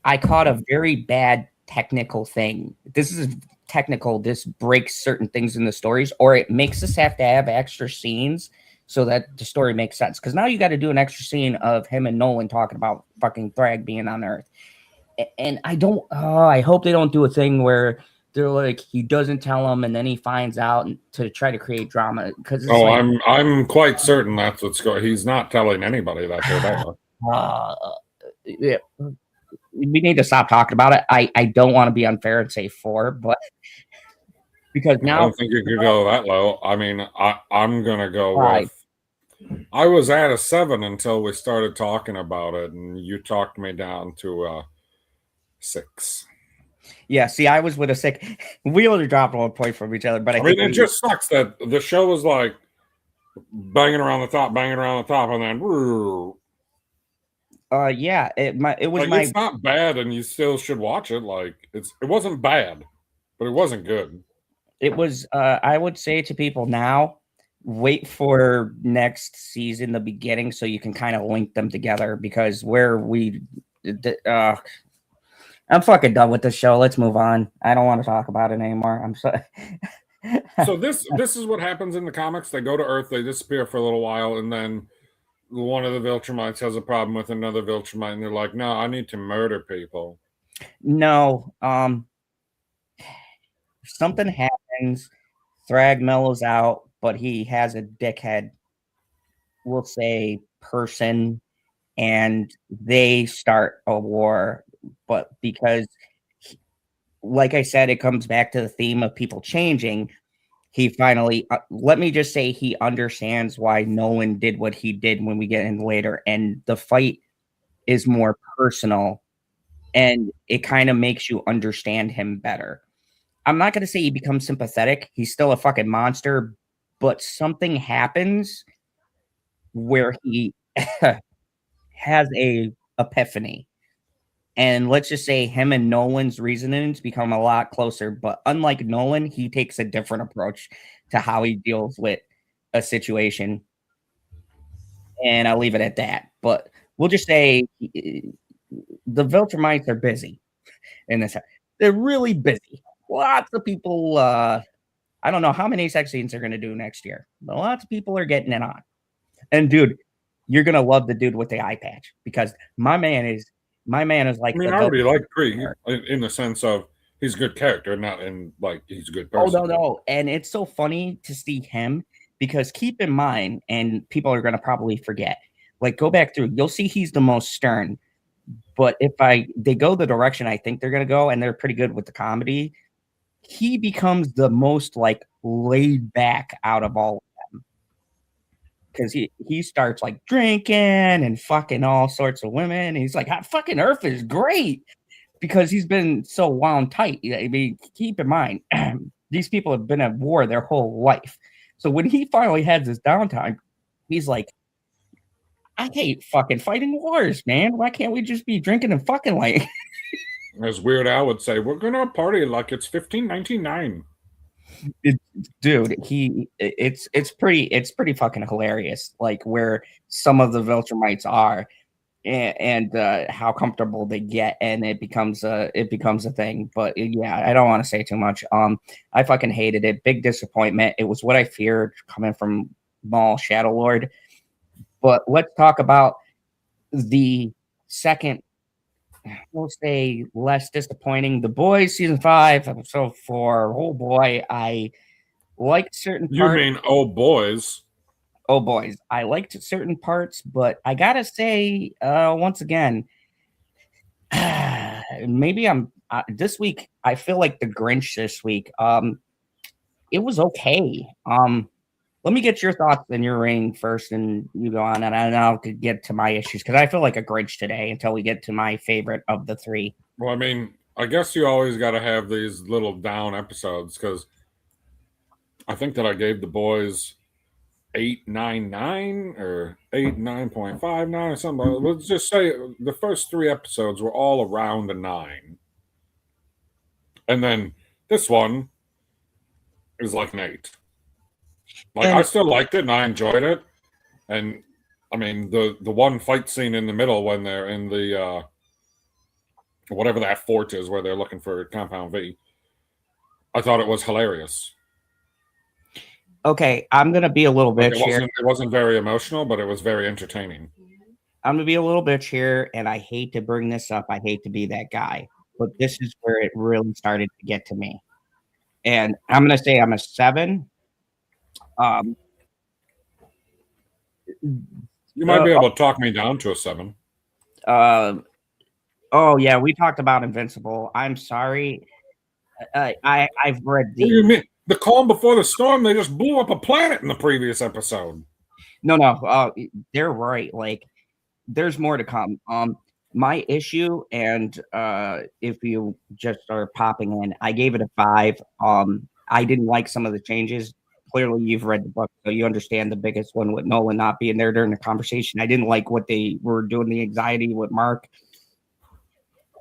I caught a very bad technical thing. This is technical. This breaks certain things in the stories, or it makes us have to have extra scenes so that the story makes sense. Because now you got to do an extra scene of him and Nolan talking about fucking Thragg being on Earth. And I hope they don't do a thing where they're like, he doesn't tell him and then he finds out to try to create drama. Because
I'm quite certain that's what's going. He's not telling anybody that they're there.
Yeah. We need to stop talking about it. I don't want to be unfair and say 4, but because now
I don't think you could go that low. I mean, I'm gonna go 5. I was at a 7 until we started talking about it, and you talked me down to 6.
Yeah, see, I was with a 6. We only dropped 1 point from each other, but I
mean, it just sucks that the show was like banging around the top, and then.
Yeah, it was
it's not bad, and you still should watch it. Like it wasn't bad, but it wasn't good.
It was. I would say to people now, wait for next season, the beginning, so you can kind of link them together, because I'm fucking done with the show. Let's move on. I don't want to talk about it anymore. I'm sorry.
So this is what happens in the comics. They go to Earth, they disappear for a little while, and then one of the Viltrumites has a problem with another Viltrumite, and they're like, "No, I need to murder people."
No, something happens. Thragg mellows out, but he has a dickhead, we'll say, person, and they start a war. But because, like I said, it comes back to the theme of people changing. He finally, let me just say, he understands why Nolan did what he did when we get in later, and the fight is more personal, and it kind of makes you understand him better. I'm not going to say he becomes sympathetic. He's still a fucking monster, but something happens where he has a epiphany. And let's just say him and Nolan's reasonings become a lot closer. But unlike Nolan, he takes a different approach to how he deals with a situation. And I'll leave it at that. But we'll just say the Viltrumites are busy in this. They're really busy. Lots of people. I don't know how many sex scenes they're going to do next year, but lots of people are getting it on. And dude, you're going to love the dude with the eye patch, because my man is like.
I mean, I already like Kree in the sense of he's a good character, not in like he's a good person.
Oh no. And it's so funny to see him, because keep in mind, and people are going to probably forget, like go back through, you'll see he's the most stern. But if they go the direction I think they're going to go, and they're pretty good with the comedy, he becomes the most like laid back out of all of them, because he starts like drinking and fucking all sorts of women. He's like, fucking Earth is great, because he's been so wound tight. I mean, keep in mind, these people have been at war their whole life. So when he finally has this downtime, he's like, I hate fucking fighting wars, man. Why can't we just be drinking and fucking like?
As Weird Al would say, we're gonna party like it's 1599.
Dude, it's pretty fucking hilarious, like where some of the Viltrumites are, and how comfortable they get, and it becomes a thing. But yeah, I don't want to say too much. I fucking hated it. Big disappointment. It was what I feared coming from Maul Shadow Lord. But let's talk about the second, we'll say, less disappointing. The Boys season 5, episode 4. Oh boy, I liked certain parts.
You mean Oh Boys?
Oh boys, I liked certain parts, but I gotta say, once again, maybe I'm this week. I feel like the Grinch this week. It was okay. Let me get your thoughts and your ring first, and you go on, and I'll get to my issues, because I feel like a Grinch today until we get to my favorite of the three.
Well, I mean, I guess you always got to have these little down episodes, because I think that I gave The Boys 8.99 or 8.9.59 or something. Let's just say the first 3 episodes were all around a 9, and then this one is like an 8. Like, I still liked it and I enjoyed it. And I mean, the one fight scene in the middle when they're in the whatever that fort is where they're looking for Compound V, I thought it was hilarious.
Okay, I'm gonna be a little bitch here.
It wasn't very emotional, but it was very entertaining.
I'm gonna be a little bitch here, and I hate to bring this up. I hate to be that guy, but this is where it really started to get to me. And I'm gonna say I'm a 7.
You might be able to talk me down to a 7.
Oh yeah, we talked about Invincible. I'm sorry. I've read the.
What do you mean? The calm before the storm? They just blew up a planet in the previous episode.
No. They're right. Like, there's more to come. My issue, and if you just are popping in, I gave it a 5. I didn't like some of the changes. Clearly, you've read the book, so you understand the biggest one with Nolan not being there during the conversation. I didn't like what they were doing, the anxiety with Mark.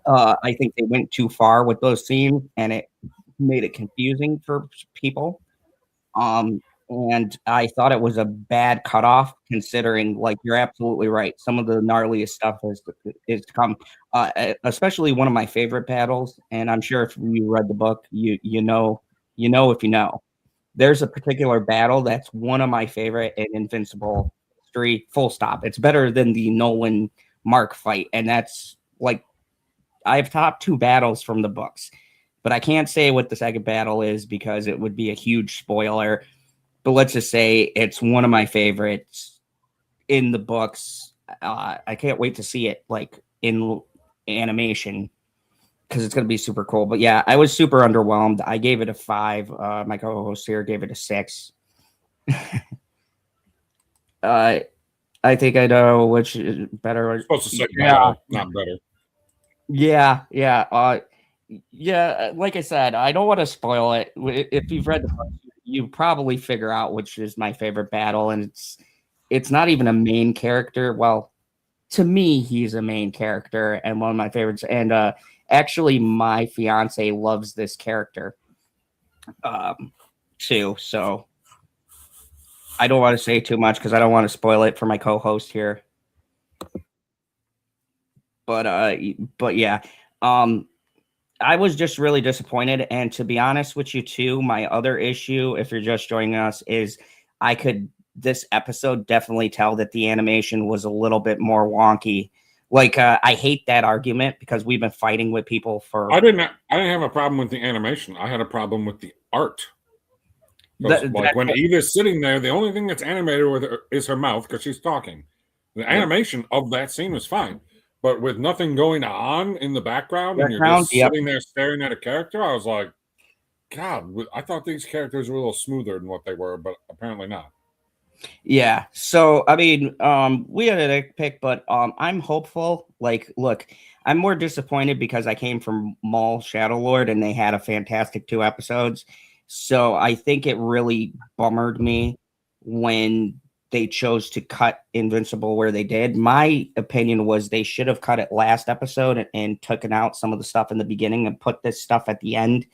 I think they went too far with those scenes, and it made it confusing for people. and I thought it was a bad cutoff considering, like, you're absolutely right. Some of the gnarliest stuff is to come, especially one of my favorite battles, and I'm sure if you read the book, you know if you know. There's a particular battle that's one of my favorite in Invincible history, full stop. It's better than the Nolan Mark fight, and that's, like, I have top 2 battles from the books, but I can't say what the second battle is because it would be a huge spoiler. But let's just say it's one of my favorites in the books. I can't wait to see it like in animation because it's going to be super cool. But yeah, I was super underwhelmed. I gave it a 5. My co-host here gave it a 6. I think I know which is better.
You're supposed to say battle, not better.
Yeah. Like I said, I don't want to spoil it. If you've read the book, you probably figure out which is my favorite battle, and it's not even a main character. Well, to me, he's a main character and one of my favorites. And actually, my fiance loves this character too. So I don't want to say too much because I don't want to spoil it for my co-host here. But yeah, I was just really disappointed. And to be honest with you too, my other issue, if you're just joining us, is I could this episode definitely tell that the animation was a little bit more wonky. Like I hate that argument because we've been fighting with people for.
I didn't have a problem with the animation. I had a problem with the art. When Eva's sitting there, the only thing that's animated with her is her mouth because she's talking. The animation of that scene was fine. But with nothing going on in the background and you're just sitting there staring at a character, I was like, God, I thought these characters were a little smoother than what they were, but apparently not.
Yeah. So, I mean, we had a pick, but I'm hopeful. Like, look, I'm more disappointed because I came from Maul Shadow Lord and they had a fantastic 2 episodes. So I think it really bummered me when they chose to cut Invincible where they did. My opinion was they should have cut it last episode and taken out some of the stuff in the beginning and put this stuff at the end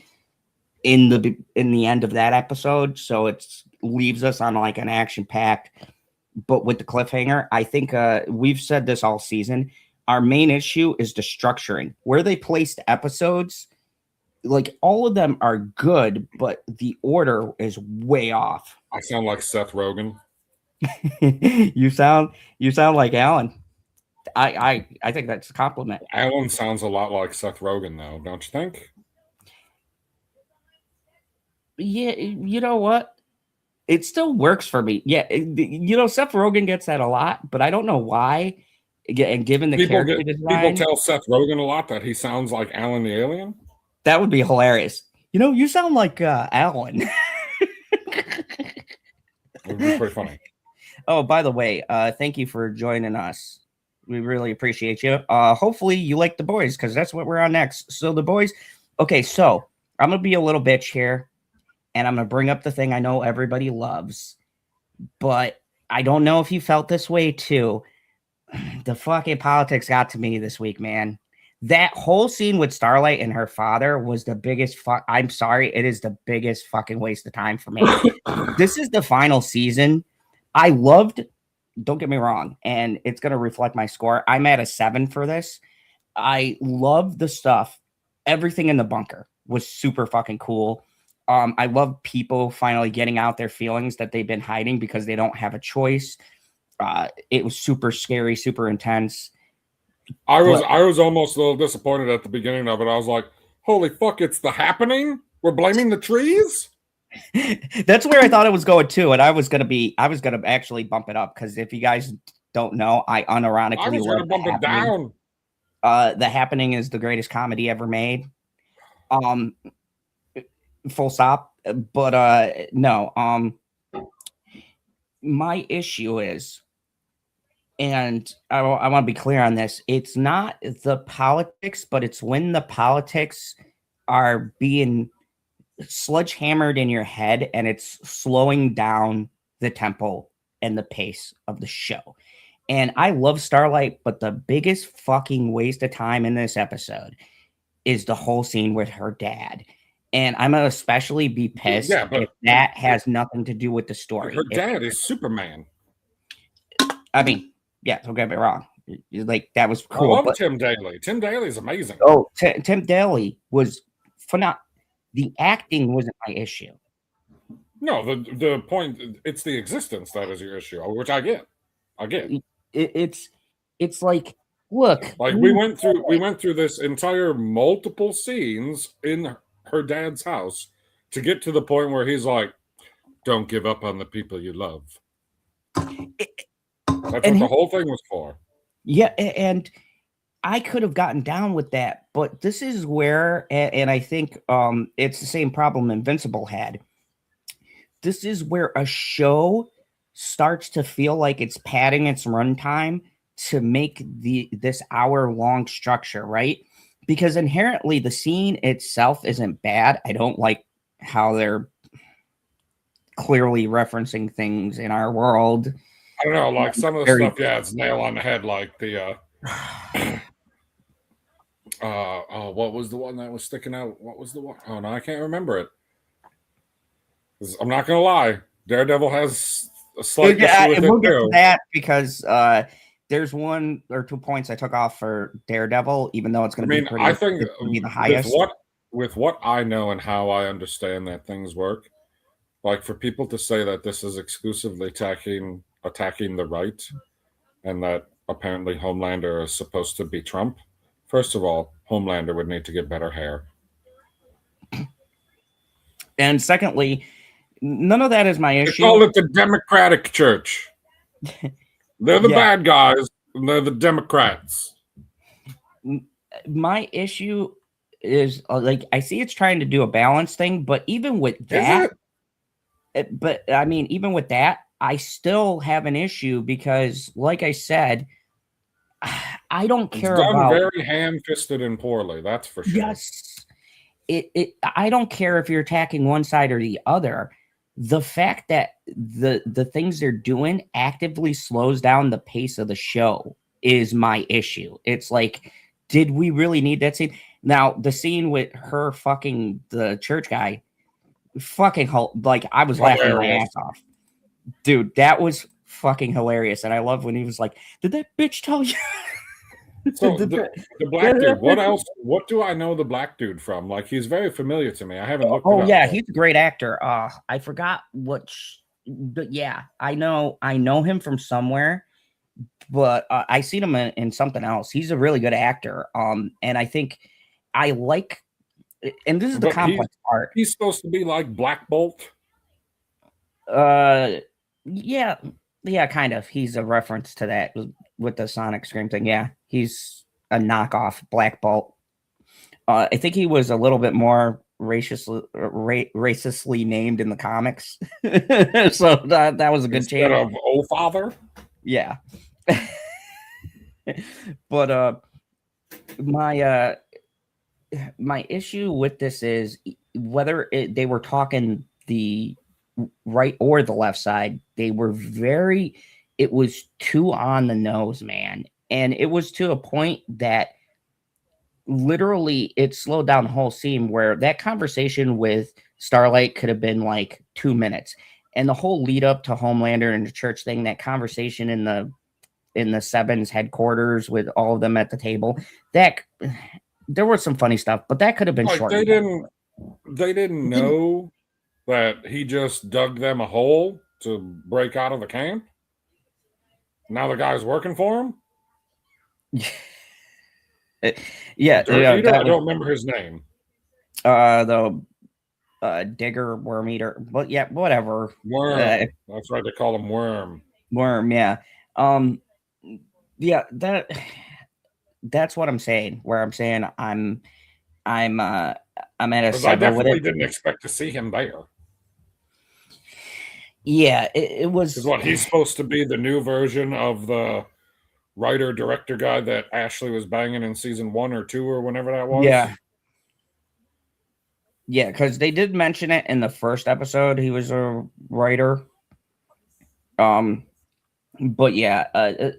in the end of that episode. So it leaves us on like an action packed, but with the cliffhanger. I think we've said this all season. Our main issue is the structuring where they placed episodes. Like all of them are good, but the order is way off.
I sound like Seth Rogen.
you sound like Alan. I think that's a compliment.
Alan sounds a lot like Seth Rogen, though, don't you think?
Yeah, you know what? It still works for me. Yeah, Seth Rogen gets that a lot, but I don't know why. And given the character design,
people tell Seth Rogen a lot that he sounds like Alan the Alien.
That would be hilarious. You sound like Alan.
It would be pretty funny.
Oh, by the way, thank you for joining us. We really appreciate you. Hopefully you like The Boys because that's what we're on next. So The Boys. Okay, so I'm going to be a little bitch here and I'm going to bring up the thing I know everybody loves, but I don't know if you felt this way too. The fucking politics got to me this week, man. That whole scene with Starlight and her father was the biggest I'm sorry. It is the biggest fucking waste of time for me. This is the final season. I loved, don't get me wrong, and it's going to reflect my score. I'm at a 7 for this. I love the stuff. Everything in the bunker was super fucking cool. I love people finally getting out their feelings that they've been hiding because they don't have a choice. It was super scary, super intense.
I was almost a little disappointed at the beginning of it. I was like, holy fuck, it's The Happening? We're blaming the trees?
That's where I thought it was going too. And I was gonna actually bump it up because if you guys don't know, I unironically
was gonna bump it down.
The Happening is the greatest comedy ever made. Full stop. But no, my issue is, and I want to be clear on this, it's not the politics, but it's when the politics are being sledgehammered in your head and it's slowing down the tempo and the pace of the show. And I love Starlight, but the biggest fucking waste of time in this episode is the whole scene with her dad. And I'm gonna especially be pissed if that has nothing to do with the story.
Her dad is Superman.
I mean, yeah, don't get me wrong. Like, that was cool.
I love Tim Daly. Tim Daly is amazing.
Oh, Tim Daly was phenomenal. The acting wasn't my issue.
No, the point, it's the existence that is your issue, which I get.
It's like, look,
like we went through this entire multiple scenes in her dad's house to get to the point where he's like, don't give up on the people you love. That's what the whole thing was for.
Yeah, and I could have gotten down with that, but this is where, and I think it's the same problem Invincible had. This is where a show starts to feel like it's padding its runtime to make this hour-long structure, right? Because inherently the scene itself isn't bad. I don't like how they're clearly referencing things in our world.
I don't know, like some of the stuff, yeah, it's nail on the head, like the what was the one that was sticking out? What was the one? Oh no, I can't remember it. I'm not gonna lie, Daredevil has a slight issue with
we'll
it
get
too.
to that because there's 1 or 2 points I took off for Daredevil, even though it's going to be
I think
be the highest.
With what I know and how I understand that things work, like for people to say that this is exclusively attacking the right, and that apparently Homelander is supposed to be Trump. First of all, Homelander would need to get better hair.
And secondly, none of that is my issue.
They call it the Democratic Church. They're the bad guys, and they're the Democrats.
My issue is like, I see it's trying to do a balance thing, but even with that, but I mean, even with that, I still have an issue because, like I said, I don't care about
very ham-fisted and poorly. That's for sure.
Yes, I don't care if you're attacking one side or the other. The fact that the things they're doing actively slows down the pace of the show is my issue. It's like, did we really need that scene? Now, the scene with her fucking the church guy, fucking like, I was laughing my ass off. Dude, that was fucking hilarious. And I love when he was like, did that bitch tell you?
So the black dude, what else? What do I know the black dude from? Like, he's very familiar to me. I haven't looked it up.
Yeah, he's a great actor. I forgot but yeah, I know him from somewhere, but I seen him in something else. He's a really good actor. And I think I like, and this is the complex part.
He's supposed to be like Black Bolt.
Yeah, kind of. He's a reference to that with the Sonic Scream thing. Yeah, he's a knockoff Black Bolt. I think he was a little bit more racistly named in the comics, so that was a good chance.
Of Oh Father.
Yeah, but my issue with this is whether they were talking the right or the left side, they were it was too on the nose, man. And it was to a point that literally it slowed down the whole scene, where that conversation with Starlight could have been like 2 minutes. And the whole lead up to Homelander and the church thing, that conversation in the Seven's headquarters with all of them at the table, that there was some funny stuff, but that could have been short.
They didn't know that he just dug them a hole to break out of the camp. Now the guy's working for him.
Yeah,
I don't remember his name.
The Digger, Worm Eater, but yeah, whatever.
Worm. That's right. They call him Worm.
Worm. Yeah. Yeah. That's what I'm saying. Where I'm saying I'm at a.
I definitely didn't expect to see him there.
Yeah, it was.
Because what, he's supposed to be the new version of the writer-director guy that Ashley was banging in season 1 or 2 or whenever that was.
Yeah. Yeah, because they did mention it in the first episode. He was a writer. But yeah,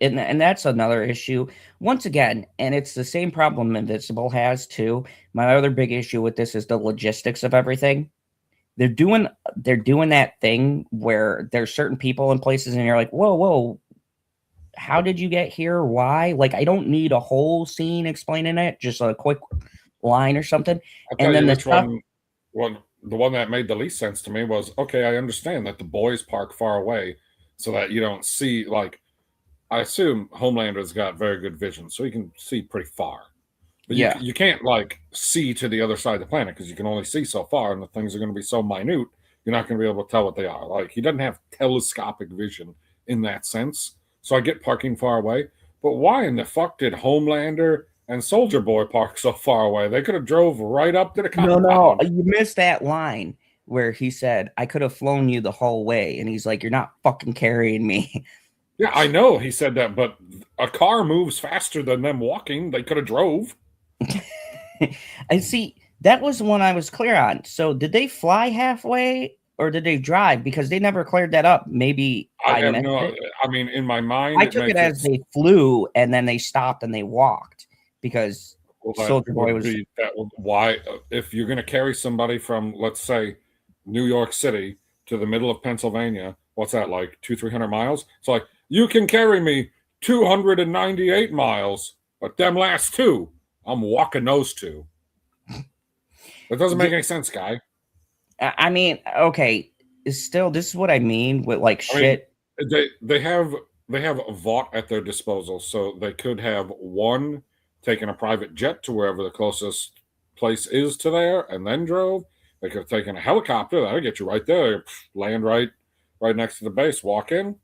and that's another issue once again, and it's the same problem Invincible has too. My other big issue with this is the logistics of everything. They're doing that thing where there's certain people in places and you're like, whoa, how did you get here? Why? Like, I don't need a whole scene explaining it, just a quick line or something.
I'll
And
tell
then
you
the
which
stuff,
one the one that made the least sense to me was, okay, I understand that the boys park far away so that you don't see, like, I assume Homelander's got very good vision, so he can see pretty far. But
yeah,
you can't like see to the other side of the planet because you can only see so far, and the things are going to be so minute, you're not going to be able to tell what they are. Like he doesn't have telescopic vision in that sense. So I get parking far away, but why in the fuck did Homelander and Soldier Boy park so far away? They could have drove right up to the
no,
compound.
you missed that line where he said, "I could have flown you the whole way," and he's like, "You're not fucking carrying me."
Yeah, I know he said that, but a car moves faster than them walking. They could have drove.
And see, that was the one I was clear on. So did they fly halfway or did they drive? Because they never cleared that up. Maybe
I
I
have
missed
no.
it.
I mean, in my mind,
I
it
took it
makes it
as they flew and then they stopped and they walked because
well, that
Soldier Boy
would
was.
be that would why if you're going to carry somebody from, let's say, New York City to the middle of Pennsylvania, what's that like 200-300 miles? It's like you can carry me 298 miles, but them last two, I'm walking those two. That doesn't make any sense, guy.
I mean, okay, still, this is what I mean with like
I mean,
shit.
they have a vault at their disposal, so they could have one taken a private jet to wherever the closest place is to there, and then drove. They could have taken a helicopter that'll get you right there, land right next to the base, walk in.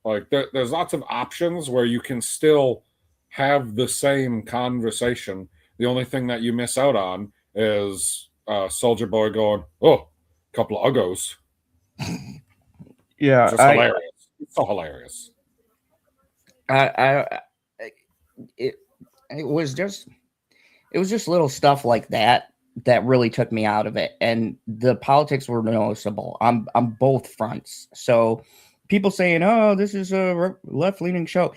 Like there's lots of options where you can still have the same conversation. The only thing that you miss out on is Soldier Boy going, "Oh, a couple of uggos."
Yeah,
Just hilarious. It's so hilarious.
I, it, it was just, it was just little stuff like that that really took me out of it, and the politics were noticeable on both fronts. So, people saying, "Oh, this is a left leaning show,"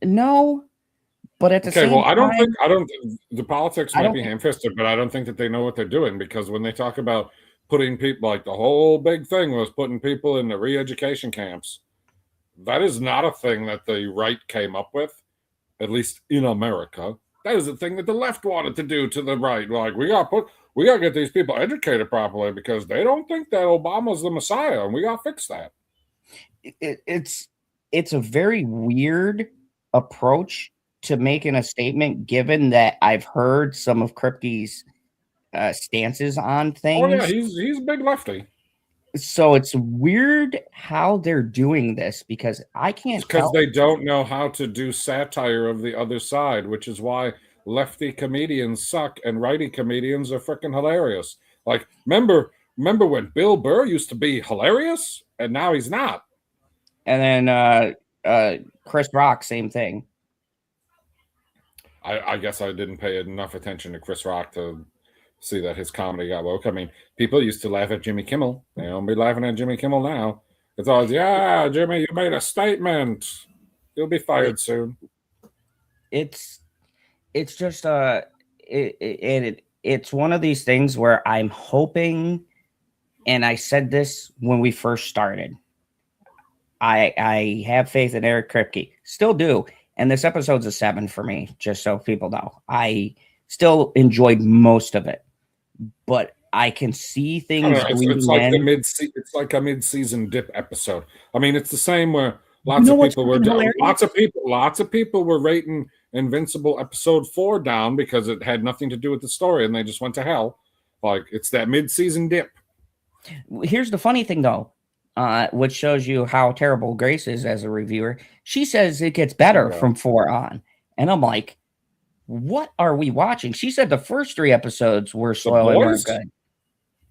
no, but at the
Okay, well,
same time,
I don't. The politics
I
might
don't
be
think.
ham-fisted, but I don't think that they know what they're doing because when they talk about putting people, like the whole big thing was putting people in the re-education camps. That is not a thing that the right came up with, at least in America. That is a thing that the left wanted to do to the right. Like we got to get these people educated properly because they don't think that Obama's the Messiah, and we got to fix that.
It's a very weird approach to making a statement, given that I've heard some of Kripke's stances on
Oh yeah,
things.
he's a big lefty.
So it's weird how they're doing this because I
It's
can't
because
tell.
they don't know how to do satire of the other side, which is why lefty comedians suck and righty comedians are freaking hilarious. Like, remember when Bill Burr used to be hilarious and now he's not.
And then Chris Rock, same thing.
I guess I didn't pay enough attention to Chris Rock to see that his comedy got woke. I mean, people used to laugh at Jimmy Kimmel. They don't be laughing at Jimmy Kimmel now. It's always, yeah, Jimmy, you made a statement. You'll be
It,
fired soon.
it's it's just it's one of these things where I'm hoping, and I said this when we first started. I have faith in Eric Kripke, still do, and this episode's a 7 for me. Just so people know, I still enjoyed most of it, but I can see
I don't
things
know. It's
bleeding
like
in.
it's like a mid-season dip episode. I mean, it's the same where
You know what's fucking
lots
hilarious?
of people were rating Invincible episode 4 down because it had nothing to do with the story and they just went to hell. Like it's that mid-season dip.
Here's the funny thing, though, which shows you how terrible Grace is as a reviewer. She says it gets better
Yeah.
from 4 on, and I'm like, what are we watching? She said the first 3 episodes were
The
slow and weren't
boys?
good.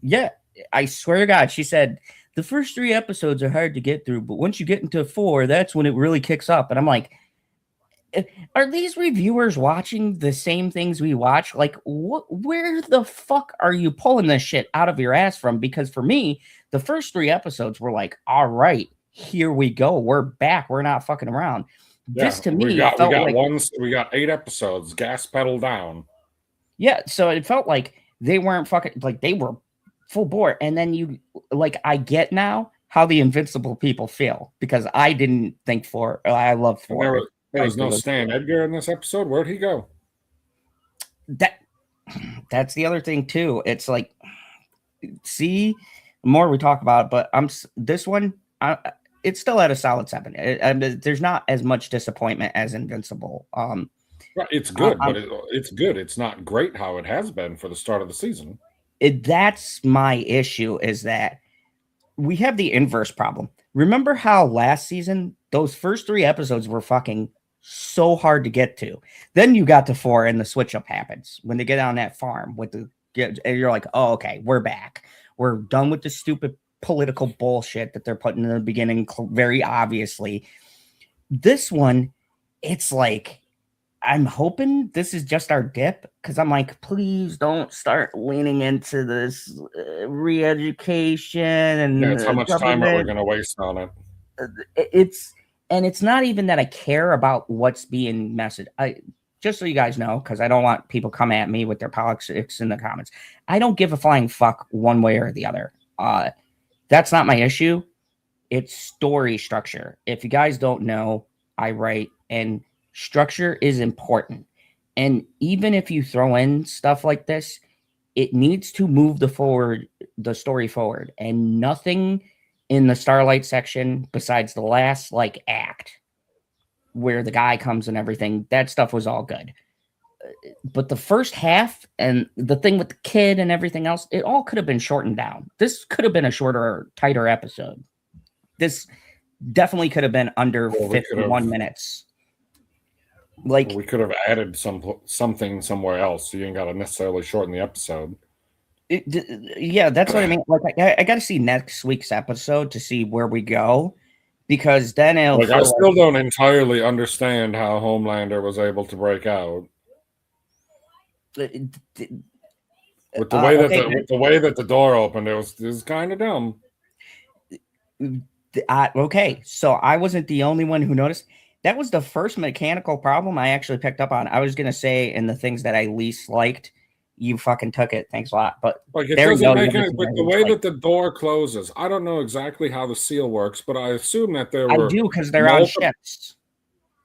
Yeah, I swear to God, she said the first 3 episodes are hard to get through, but once you get into 4, that's when it really kicks up. And I'm like, are these reviewers watching the same things we watch? Like, where the fuck are you pulling this shit out of your ass from? Because for me, the first 3 episodes were like, all right, here we go. We're back. We're not fucking around. This to me
we got
felt like
8 episodes, gas pedal down.
yeah. So it felt like they weren't fucking like they were full bore. And then you like I get now how the Invincible people feel because I didn't think for I love
And
for
there was no Stan Edgar in this episode. Where'd he go?
That's the other thing too. It's like see the more we talk about it, but this one it's still at a solid 7. There's not as much disappointment as Invincible.
Right, it's good, but it's good. It's not great how it has been for the start of the season.
That's my issue is that we have the inverse problem. Remember how last season those first 3 episodes were fucking so hard to get to. Then you got to 4 and the switch up happens when they get on that farm with the and you're like, oh, okay, we're back. We're done with the stupid political bullshit that they're putting in the beginning very obviously. This one, it's like I'm hoping this is just our dip because I'm like, please don't start leaning into this re-education and
it's how much time are we going to waste on it?
It's not even that I care about what's being messaged. Just so you guys know, because I don't want people come at me with their politics in the comments. I don't give a flying fuck one way or the other. That's not my issue. It's story structure. If you guys don't know, I write, and structure is important. And even if you throw in stuff like this, it needs to move the story forward. And nothing in the Starlight section besides the last act where the guy comes and everything, that stuff was all good. But the first half and the thing with the kid and everything else, it all could have been shortened down. This could have been a shorter, tighter episode. This definitely could have been under 51 minutes. Like
we could have added something somewhere else, so you ain't got to necessarily shorten the episode.
Yeah, that's what I mean. Like I got to see next week's episode to see where we go. Because then I
still don't entirely understand how Homelander was able to break out. With the way that the door opened, it was kind of dumb.
Okay, so I wasn't the only one who noticed. That was the first mechanical problem I actually picked up on. I was gonna say in the things that I least liked. You fucking took it. Thanks a lot. But
it doesn't make any. But the way that the door closes, I don't know exactly how the seal works, but I assume that there were.
I do because they're on ships.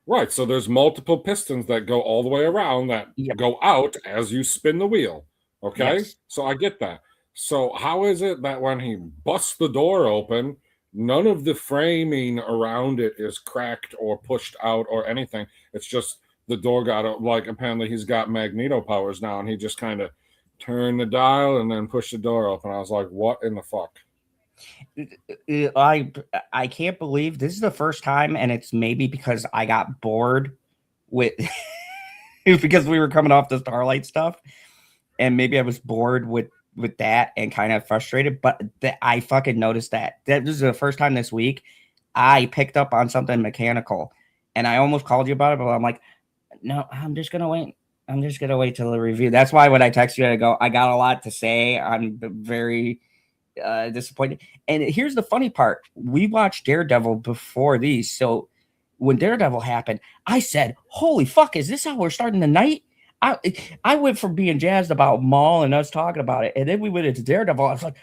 Right. So there's multiple pistons that go all the way around that go out as you spin the wheel. Okay. Yes. So I get that. So how is it that when he busts the door open, none of the framing around it is cracked or pushed out or anything? It's just. The door got apparently he's got Magneto powers now, and he just kind of turned the dial and then pushed the door open. I was like, "What in the fuck?"
I can't believe this is the first time, and it's maybe because I got bored with because we were coming off the Starlight stuff, and maybe I was bored with that and kind of frustrated. But I fucking noticed that this is the first time this week I picked up on something mechanical, and I almost called you about it, but I'm like. No, I'm just gonna wait. I'm just gonna wait till the review. That's why when I text you, I go, I got a lot to say. I'm very disappointed. And here's the funny part: we watched Daredevil before these, so when Daredevil happened, I said, "Holy fuck, is this how we're starting the night?" I went from being jazzed about Maul and us talking about it, and then we went into Daredevil. I was like,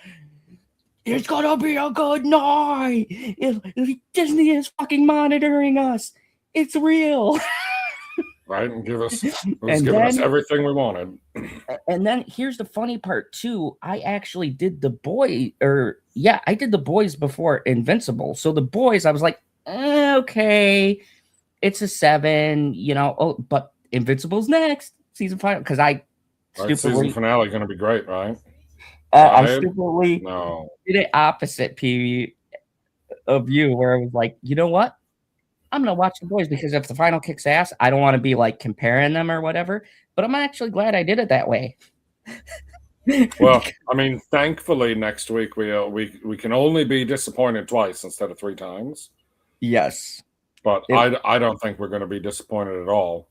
"It's gonna be a good night. Disney is fucking monitoring us. It's real."
Right, and give us everything we wanted.
And then here's the funny part too. I actually did the I did the boys before Invincible. So the boys, I was like, okay, it's a 7, but Invincible's next season 5 because
season finale going to be great, right?
I stupidly did it opposite PV of you, where I was like, you know what? I'm going to watch the boys because if the final kicks ass, I don't want to be comparing them or whatever. But I'm actually glad I did it that way.
Well, I mean, thankfully, next week we can only be disappointed twice instead of 3 times.
Yes.
But I don't think we're going to be disappointed at all.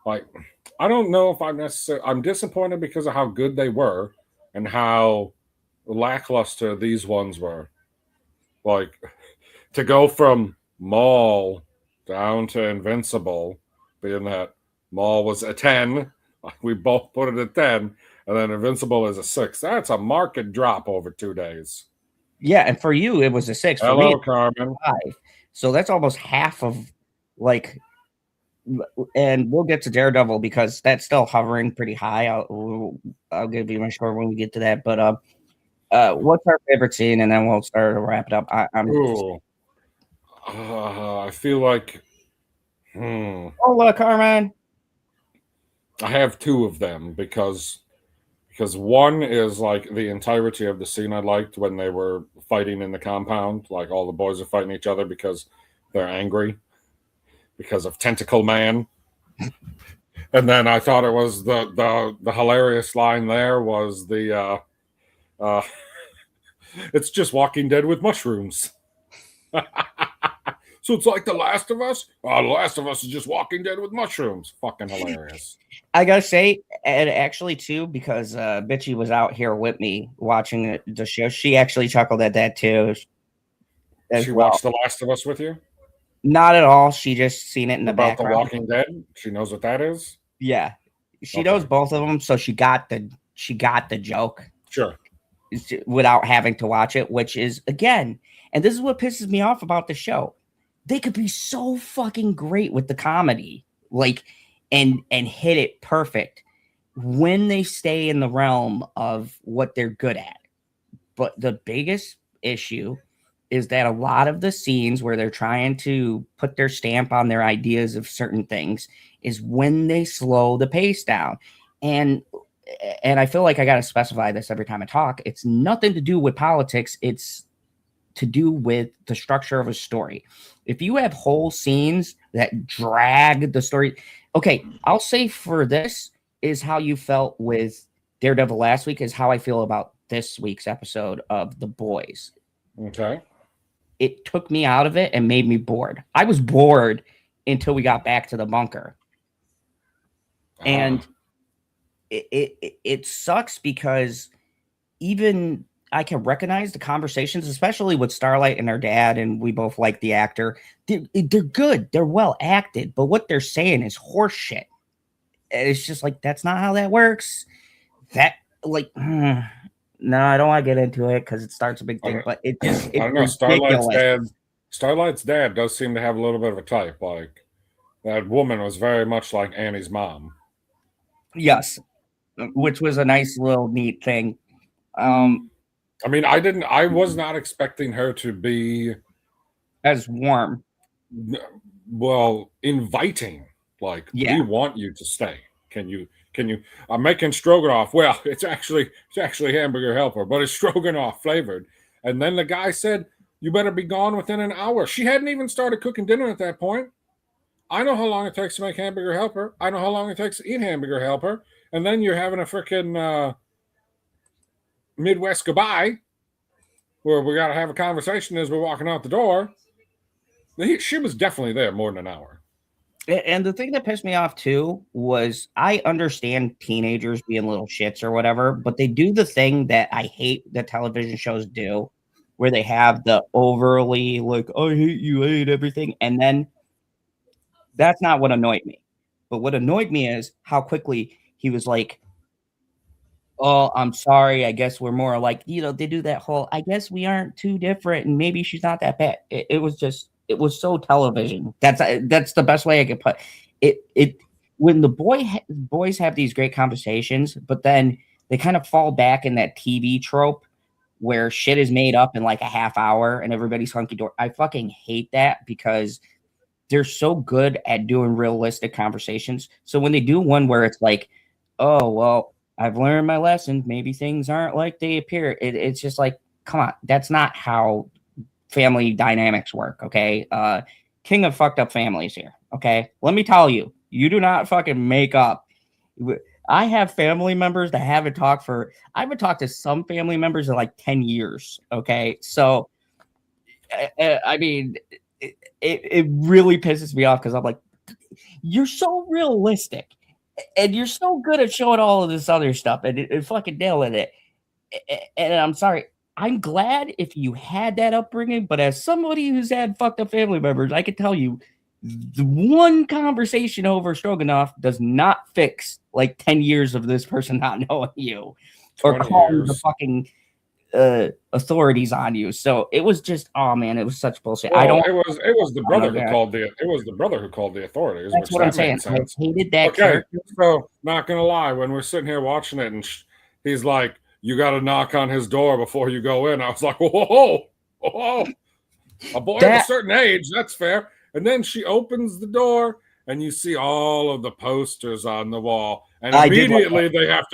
I don't know if I'm disappointed because of how good they were and how lackluster these ones were. to go from Maul down to Invincible, being that Maul was a 10, we both put it at 10, and then Invincible is a 6. That's a marked drop over 2 days.
Yeah, and for you, it was a 6. For
Hello,
me,
Carmen.
5. So that's almost half of like, and we'll get to Daredevil because that's still hovering pretty high. I'll give you my score when we get to that. But what's our favorite scene, and then we'll start to wrap it up.
Ooh. I feel like
Hola, Carmen.
I have 2 of them because one is like the entirety of the scene I liked when they were fighting in the compound, like all the boys are fighting each other because they're angry because of Tentacle Man. And then I thought it was the hilarious line there was the it's just Walking Dead with mushrooms. So it's like The Last of Us? Oh, The Last of Us is just Walking Dead with mushrooms. Fucking hilarious.
I gotta say, and actually too, because Bitchy was out here with me watching the show, she actually chuckled at that too.
She watched The Last of Us with you?
Not at all. She just seen it in the
About
background.
The Walking Dead? She knows what that is?
Yeah, she knows both of them, so she got the joke.
Sure.
Without having to watch it, which is, again, and this is what pisses me off about the show. They could be so fucking great with the comedy, like, and hit it perfect when they stay in the realm of what they're good at. But the biggest issue is that a lot of the scenes where they're trying to put their stamp on their ideas of certain things is when they slow the pace down. And I feel like I got to specify this every time I talk. It's nothing to do with politics. It's to do with the structure of a story. If you have whole scenes that drag the story, okay, I'll say for this is how you felt with Daredevil last week is how I feel about this week's episode of The Boys.
Okay.
It took me out of it and made me bored. I was bored until we got back to the bunker. And it sucks because even I can recognize the conversations, especially with Starlight and her dad, and we both like the actor. They're good. They're well acted, but what they're saying is horse shit. It's just like, that's not how that works. That, like, no, I don't want to get into it because it starts a big thing, but it just,
I don't know. Starlight's dad does seem to have a little bit of a type. Like, that woman was very much like Annie's mom.
Yes, which was a nice little neat thing.
I mean, I was not expecting her to be
as warm.
Well, inviting. Like,
yeah.
We want you to stay. Can you, I'm making stroganoff. Well, it's actually hamburger helper, but it's stroganoff flavored. And then the guy said, you better be gone within an hour. She hadn't even started cooking dinner at that point. I know how long it takes to make hamburger helper. I know how long it takes to eat hamburger helper. And then you're having a freaking Midwest goodbye where we got to have a conversation as we're walking out the door. She was definitely there more than an hour.
And the thing that pissed me off too was I understand teenagers being little shits or whatever, but they do the thing that I hate that television shows do, where they have the overly like, I hate you, I hate everything. And then that's not what annoyed me. But what annoyed me is how quickly he was like, oh, I'm sorry. I guess we're more like, they do that whole, I guess we aren't too different and maybe she's not that bad. It was just, it was so television. That's the best way I could put it. When the boys have these great conversations, but then they kind of fall back in that TV trope where shit is made up in like a half hour and everybody's hunky-dory. I fucking hate that because they're so good at doing realistic conversations. So when they do one where it's like, oh, well, I've learned my lesson. Maybe things aren't like they appear. It's just like, come on. That's not how family dynamics work, okay? King of fucked up families here, okay? Let me tell you, you do not fucking make up. I have family members that I haven't talked to some family members in like 10 years, okay? So, I mean, it really pisses me off because I'm like, you're so realistic and you're so good at showing all of this other stuff and fucking nailing it. And I'm sorry, I'm glad if you had that upbringing, but as somebody who's had fucked up family members, I can tell you the one conversation over stroganoff does not fix like 10 years of this person not knowing you or
20
calling the
years.
fucking authorities on you. So it was just, oh man, it was such bullshit.
Well,
I don't.
it was the brother who
that.
called the authorities,
That's
which
what I'm
that
saying.
made sense.
I hated that
Okay,
character.
so not gonna lie, when we're sitting here watching it, and he's like, "You got to knock on his door before you go in." I was like, "Whoa, whoa, a boy of a certain age, that's fair." And then she opens the door, and you see all of the posters on the wall, and immediately they have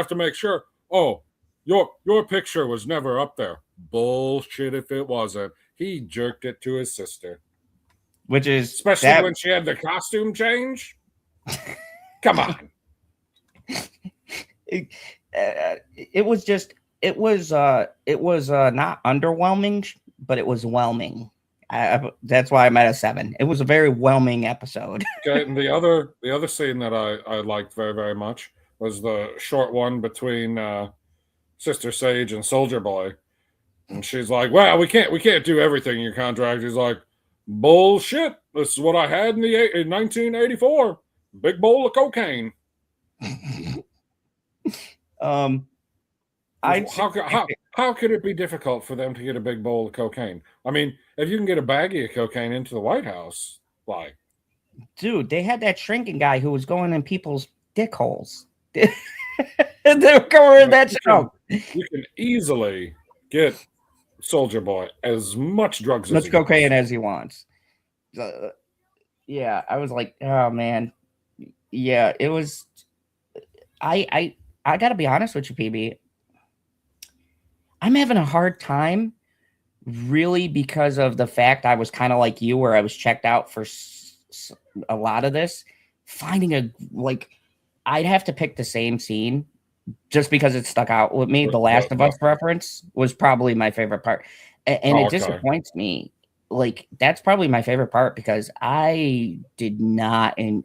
to make sure. Oh, your picture was never up there. Bullshit if it wasn't. He jerked it to his sister.
Which is
especially when she had the costume change. Come on.
It was not underwhelming, but it was whelming. That's why I'm at a 7. It was a very whelming episode.
Okay, and the other scene that I liked very, very much was the short one between Sister Sage and Soldier Boy. And she's like, "Well, we can't do everything in your contract." He's like, "Bullshit. This is what I had in 1984. Big bowl of cocaine." How could it be difficult for them to get a big bowl of cocaine? I mean, if you can get a baggie of cocaine into the White House, like,
dude, they had that shrinking guy who was going in people's dick holes. They were covering that show.
You can easily get Soldier Boy as much drugs
as cocaine as he wants. Yeah, I was like, oh man, yeah, it was. I gotta be honest with you, PB. I'm having a hard time, really, because of the fact I was kind of like you, where I was checked out for a lot of this. Finding I'd have to pick the same scene just because it stuck out with me. The Last of Us reference was probably my favorite part, and it disappoints me. Like, that's probably my favorite part because I did not and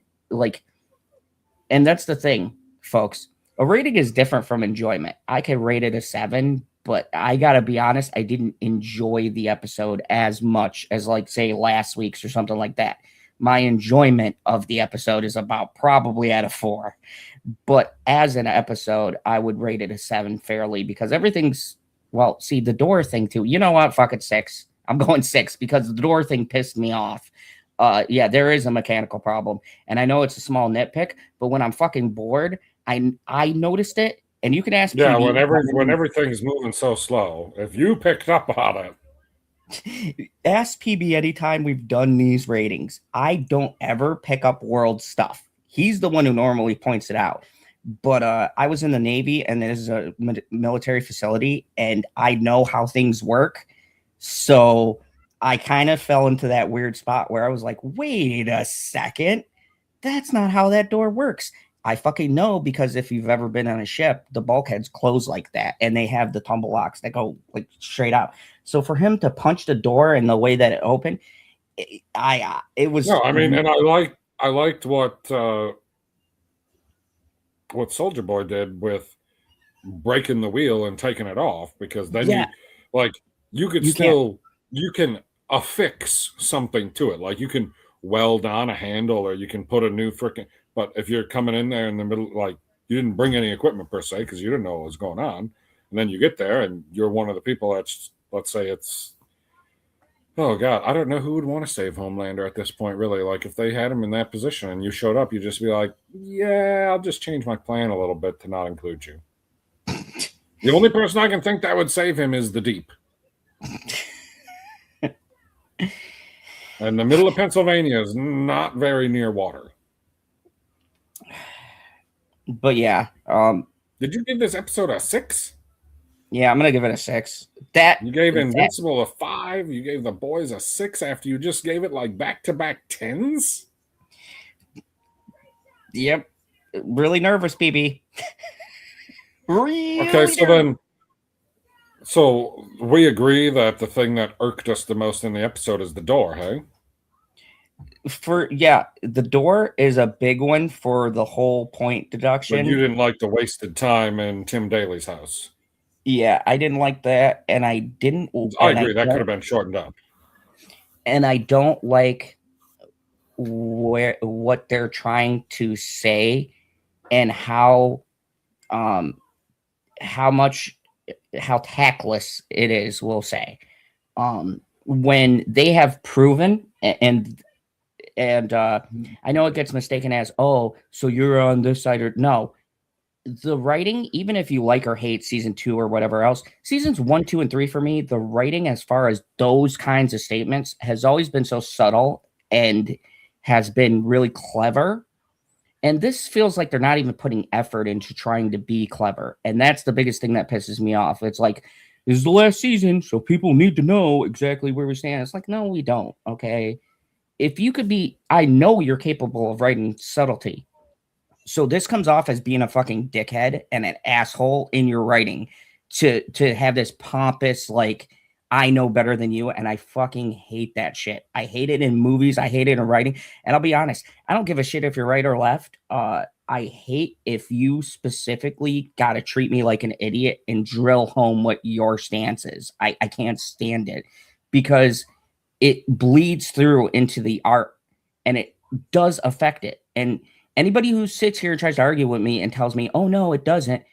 that's the thing, folks. A rating is different from enjoyment. I could rate it a 7, but I gotta be honest, I didn't enjoy the episode as much as, like, say, last week's or something like that. My enjoyment of the episode is about probably at a 4. But as an episode, I would rate it a 7 fairly because everything's, well, see, the door thing too. You know what? Fuck it, 6. I'm going 6 because the door thing pissed me off. Yeah, there is a mechanical problem. And I know it's a small nitpick, but when I'm fucking bored, I noticed it. And you can ask
yeah,
PB,
when everything's moving so slow, if you picked up on
it. Ask PB anytime we've done these ratings. I don't ever pick up world stuff. He's the one who normally points it out. But I was in the Navy, and this is a military facility, and I know how things work. So I kind of fell into that weird spot where I was like, wait a second. That's not how that door works. I fucking know, because if you've ever been on a ship, the bulkheads close like that, and they have the tumble locks that go like straight out. So for him to punch the door in the way that it opened, it was.
No, I mean, and I liked what Soldier Boy did with breaking the wheel and taking it off, because then you can affix something to it, like you can weld on a handle, or you can put a new freaking. But if you're coming in there in the middle, like, you didn't bring any equipment per se because you didn't know what was going on, and then you get there and you're one of the people that's, let's say it's, oh God, I don't know who would want to save Homelander at this point, really. Like, if they had him in that position and you showed up, you'd just be like, yeah, I'll just change my plan a little bit to not include you. The only person I can think that would save him is the Deep. And the middle of Pennsylvania is not very near water.
But yeah.
Did you give this episode a 6?
Yeah, I'm gonna give it a 6.
You gave Invincible a 5. You gave The Boys a 6 after you just gave it like back-to-back 10s.
Yep, really nervous, BB. Really
okay, so nervous. So we agree that the thing that irked us the most in the episode is the door, hey?
The door is a big one for the whole point deduction.
But you didn't like the wasted time in Tim Daly's house.
Yeah, I didn't like that, and I didn't.
I
And
agree. That could have been shortened up.
And I don't like what they're trying to say and how much how tactless it is. We'll say when they have proven and I know it gets mistaken as, oh, so you're on this side, or no. The writing, even if you like or hate season 2 or whatever else, seasons 1, 2, and 3 for me, the writing as far as those kinds of statements has always been so subtle and has been really clever. And this feels like they're not even putting effort into trying to be clever. And that's the biggest thing that pisses me off. It's like, this is the last season, so people need to know exactly where we stand. It's like, no, we don't. Okay. If you could be, I know you're capable of writing subtlety. So this comes off as being a fucking dickhead and an asshole in your writing to have this pompous, like, I know better than you, and I fucking hate that shit. I hate it in movies. I hate it in writing. And I'll be honest, I don't give a shit if you're right or left. I hate if you specifically got to treat me like an idiot and drill home what your stance is. I can't stand it because it bleeds through into the art and it does affect it. And anybody who sits here and tries to argue with me and tells me, oh, no, it doesn't,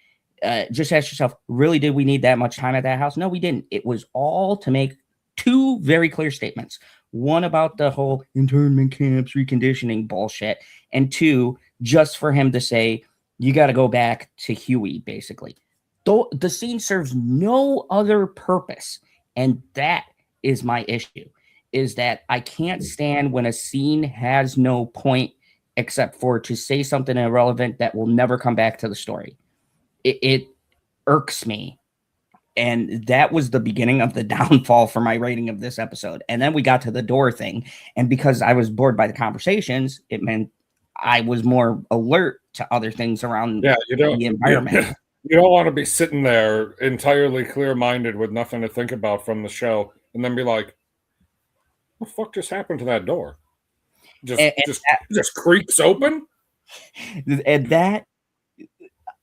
just ask yourself, really, did we need that much time at that house? No, we didn't. It was all to make two very clear statements. One about the whole internment camps, reconditioning bullshit. And two, just for him to say, you got to go back to Huey, basically. Though the scene serves no other purpose. And that is my issue, is that I can't stand when a scene has no point except for to say something irrelevant that will never come back to the story. It irks me. And that was the beginning of the downfall for my rating of this episode. And then we got to the door thing. And because I was bored by the conversations, it meant I was more alert to other things around the environment.
You don't want to be sitting there entirely clear-minded with nothing to think about from the show and then be like, what the fuck just happened to that door? Just creaks open?
And that,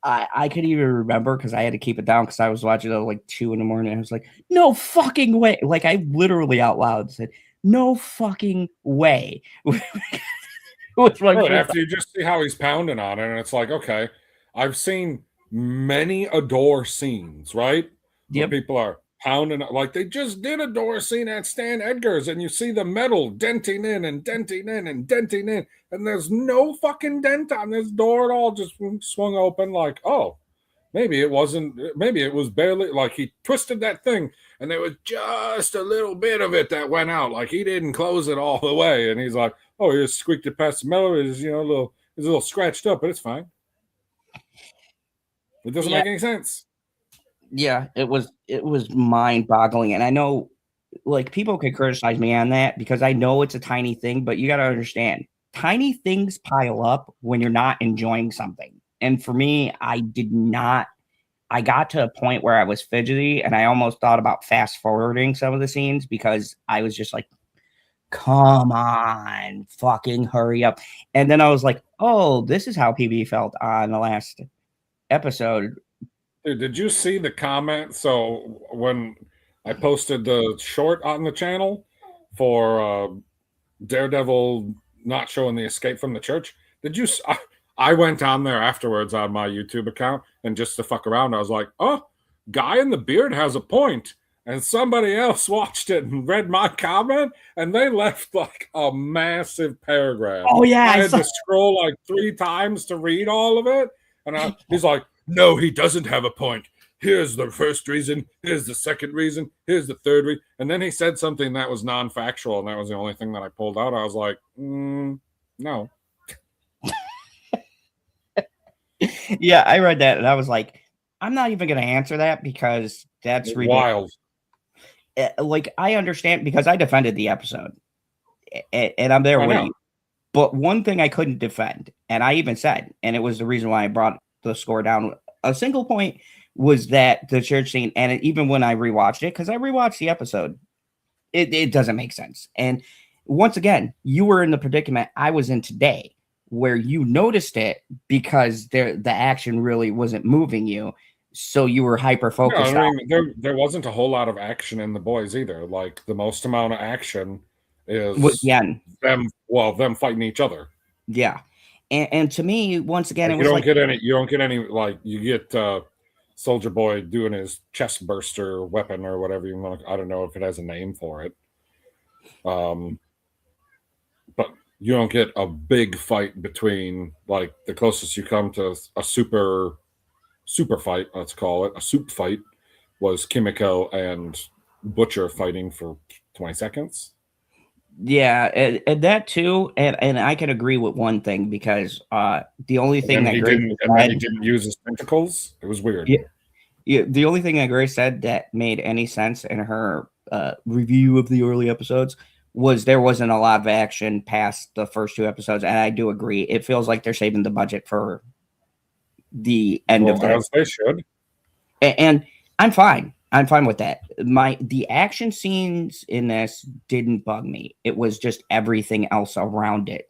I could even remember because I had to keep it down because I was watching it at like 2 a.m. I was like, no fucking way. Like, I literally out loud said, no fucking way.
Right, after you just see how he's pounding on it, and it's like, okay, I've seen many a door scenes, right? Where people are pounding, like they just did a door scene at Stan Edgar's, and you see the metal denting in and denting in and denting in, and there's no fucking dent on this door at all, just swung open. Like, oh, maybe it wasn't, maybe it was barely, like he twisted that thing, and there was just a little bit of it that went out, like he didn't close it all the way, and he's like, oh, he just squeaked it past the metal. It's, you know, it's a little scratched up, but it's fine. It doesn't make any sense.
Yeah, it was mind-boggling. And I know, like, people could criticize me on that because I know it's a tiny thing, but you got to understand, tiny things pile up when you're not enjoying something. And for me, I got to a point where I was fidgety and I almost thought about fast forwarding some of the scenes because I was just like, come on, fucking hurry up. And then I was like, oh, this is how PB felt on the last episode.
Dude, did you see the comment? So when I posted the short on the channel for Daredevil not showing the escape from the church, did you? I went on there afterwards on my YouTube account and just to fuck around, I was like, oh, guy in the beard has a point. And somebody else watched it and read my comment, and they left like a massive paragraph.
Oh, yeah.
I had to scroll like 3 times to read all of it. And he's like, no, he doesn't have a point. Here's the first reason. Here's the second reason. Here's the third reason. And then he said something that was non-factual, and that was the only thing that I pulled out. I was like, no.
Yeah, I read that, and I was like, I'm not even going to answer that because that's
wild.
Like, I understand because I defended the episode, and I'm there with you. But one thing I couldn't defend, and I even said, and it was the reason why I brought the score down a single point, was that the church scene, and even when I rewatched it, because I rewatched the episode, it doesn't make sense. And once again, you were in the predicament I was in today, where you noticed it because the action really wasn't moving you. So you were hyper
Yeah,
focused
I
on.
mean, there wasn't a whole lot of action in the boys either. Like the most amount of action
With
is
Yen.
them fighting each other.
Yeah. And to me, once again,
Like
it was like,
you don't get any like you get Soldier Boy doing his chest burster weapon or whatever you want. I don't know if it has a name for it. But you don't get a big fight between like the closest you come to a super fight, let's call it a soup fight, was Kimiko and Butcher fighting for 20 seconds.
yeah, and that too, and I can agree with one thing because the only thing that Grace
And then
said,
he didn't use his tentacles. It was weird.
yeah, yeah, the only thing that Grace said that made any sense in her review of the early episodes was there wasn't a lot of action past the first two episodes, and I do agree. It feels like they're saving the budget for the end of the,
as they should.
and I'm fine. I'm fine with that. The action scenes in this didn't bug me. It was just everything else around it.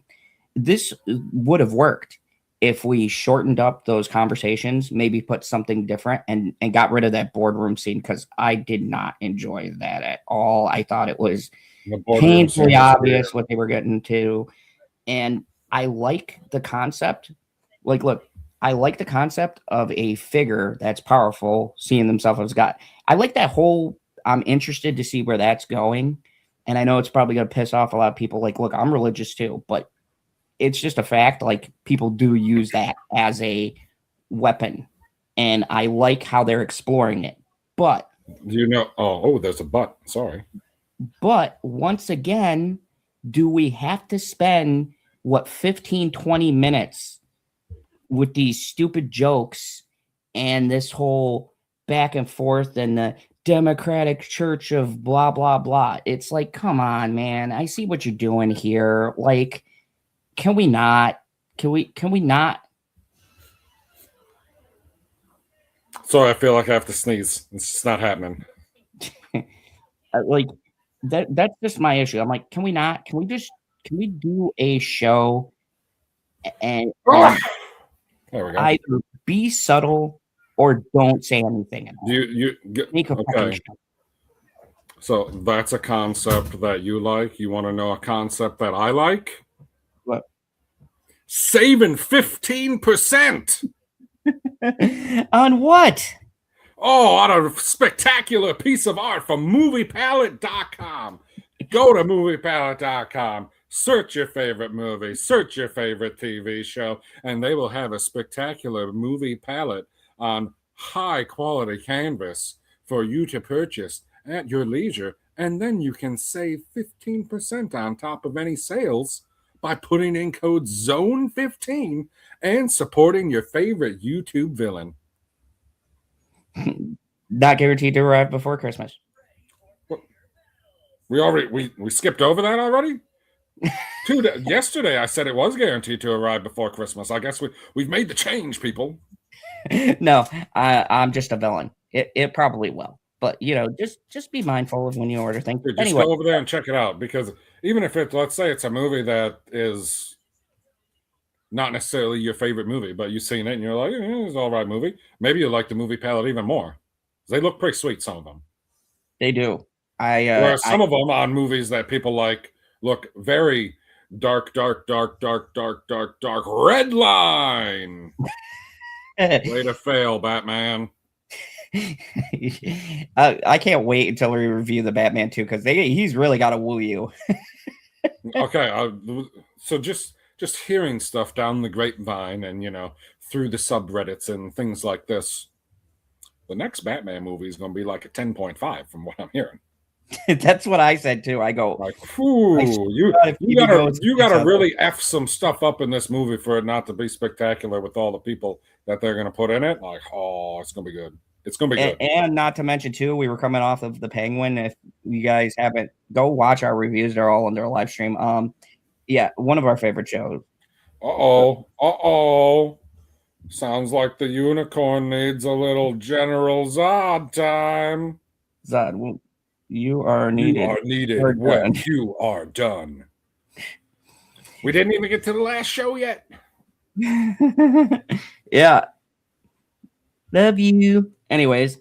This would have worked if we shortened up those conversations, maybe put something different and got rid of that boardroom scene, because I did not enjoy that at all. I thought it was painfully obvious what they were getting to. And I like the concept. Like, look, I like the concept of a figure that's powerful seeing themselves as God. I like that whole, I'm interested to see where that's going. And I know it's probably going to piss off a lot of people. Like, look, I'm religious too, but it's just a fact. Like, people do use that as a weapon. And I like how they're exploring it. But,
there's a but. Sorry.
But once again, do we have to spend 15, 20 minutes with these stupid jokes and this whole back and forth and the Democratic Church of blah, blah, blah? It's like, come on, man. I see what you're doing here. Like, can we not? Can we not?
Sorry, I feel like I have to sneeze. It's just not happening.
Like, that's just my issue. I'm like, can we not? Can we do a show and
there we go.
either be subtle or don't say anything at all?
Make a fucking show. So that's a concept that you like. You want to know a concept that I like?
What?
Saving 15%.
On what?
Oh, on a spectacular piece of art from moviepalette.com. Go to moviepalette.com, search your favorite movie, search your favorite TV show, and they will have a spectacular movie palette on high quality canvas for you to purchase at your leisure. And then you can save 15% on top of any sales by putting in code ZONE15 and supporting your favorite YouTube villain.
Not guaranteed to arrive before Christmas.
We skipped over that already? Yesterday I said it was guaranteed to arrive before Christmas. I guess we've made the change, people.
No, I'm just a villain. It probably will, but just be mindful of when you order things.
Just go over there and check it out, because even if let's say it's a movie that is not necessarily your favorite movie, but you've seen it and you're like, it's an all right movie. Maybe you'll like the movie palette even more. They look pretty sweet, some of them.
They do.
Whereas some of them on movies that people like look very dark, red line. Way to fail, Batman.
I can't wait until we review the Batman 2, because he's really got to woo you.
Okay, so just hearing stuff down the grapevine and through the subreddits and things like this, the next Batman movie is going to be like a 10.5 from what I'm hearing.
That's what I said too. I go,
like, you gotta really F some stuff up in this movie for it not to be spectacular with all the people that they're gonna put in it. Like, it's gonna be good. It's gonna be good.
And not to mention too, we were coming off of The Penguin. If you guys haven't, go watch our reviews. They're all on their live stream. Yeah, one of our favorite shows.
Sounds like the unicorn needs a little General Zod time.
Zod, you are needed.
You are needed when you are done. We didn't even get to the last show yet.
Yeah. Love you. Anyways,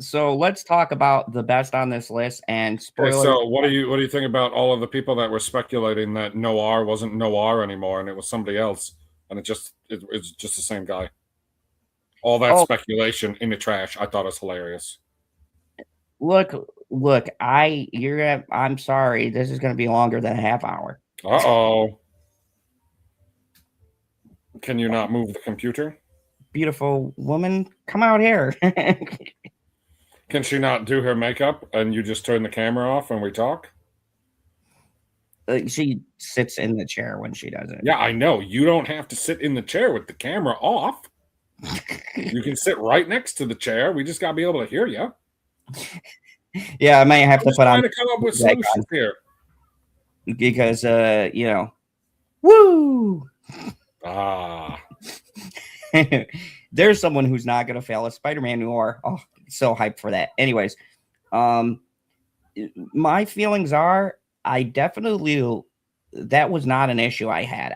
so let's talk about the best on this list and
Okay,
spoilers.
so what do you think about all of the people that were speculating that Noir wasn't Noir anymore and it was somebody else, and it's just the same guy? All that speculation in the trash, I thought was hilarious.
Look, I'm sorry. This is gonna be longer than a half hour.
Uh-oh. Can you not move the computer?
Beautiful woman, come out here.
Can she not do her makeup and you just turn the camera off when we talk?
She sits in the chair when she does it.
Yeah, I know. You don't have to sit in the chair with the camera off. You can sit right next to the chair. We just got to be able to hear you.
Yeah, I might have to put on.
Trying to come up with solutions here.
Because, woo!
Ah.
There's someone who's not going to fail a Spider-Man Noir. Oh, so hyped for that. Anyways, my feelings are, that was not an issue I had.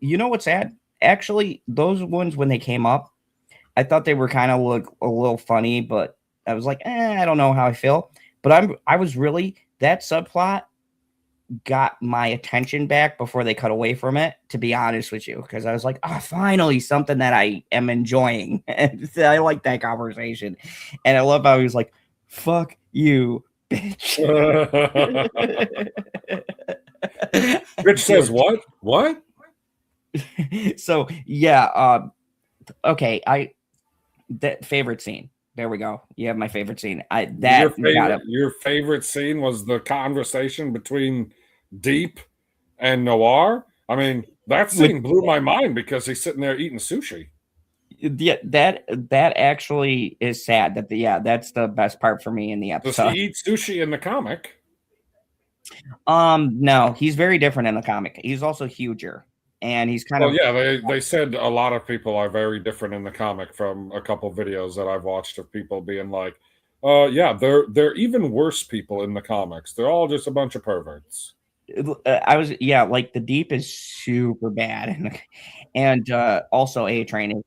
You know what's sad? Actually, those ones, when they came up, I thought they were kind of a little funny, but I was like, I don't know how I feel. But I was really, that subplot got my attention back before they cut away from it, to be honest with you, because I was like, finally something that I am enjoying. And I like that conversation. And I love how he was like, fuck you, bitch.
Bitch says what? What?
So yeah, okay, that favorite scene. There we go. You have my favorite scene.
Your favorite scene was the conversation between Deep and Noir. I mean, that scene blew my mind because he's sitting there eating sushi.
Yeah, that actually is sad. That's the best part for me in the episode.
Does he eat sushi in the comic?
No, he's very different in the comic. He's also huger. And he's kind of...
yeah, they said a lot of people are very different in the comic from a couple videos that I've watched of people being like, yeah, they're even worse people in the comics. They're all just a bunch of perverts.
Like the Deep is super bad. And also A-Train.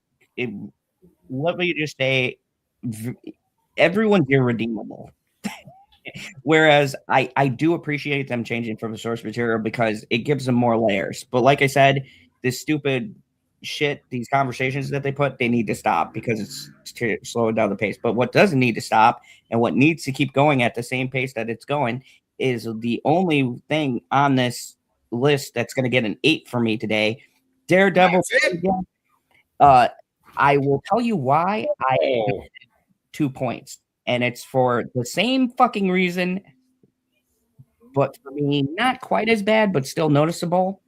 Let me just say, everyone's irredeemable. Whereas I do appreciate them changing from the source material because it gives them more layers. But like I said, this stupid shit, these conversations that they need to stop because it's slowing down the pace. But what doesn't need to stop and what needs to keep going at the same pace that it's going is the only thing on this list that's going to get an 8 for me today. Daredevil. I will tell you why I 2 points. And it's for the same fucking reason, but for me, not quite as bad, but still noticeable.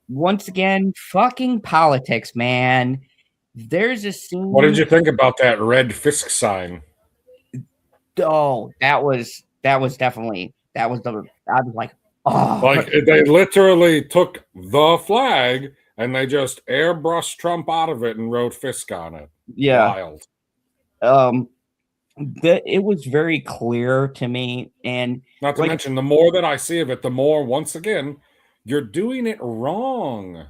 Once again, fucking politics, man. There's a scene.
What did you think about that red Fisk sign?
Oh, I was like, oh.
Like, they literally took the flag and they just airbrushed Trump out of it and wrote Fisk on it.
Yeah. Wild. It was very clear to me, and
not to mention, the more that I see of it, the more, once again, you're doing it wrong.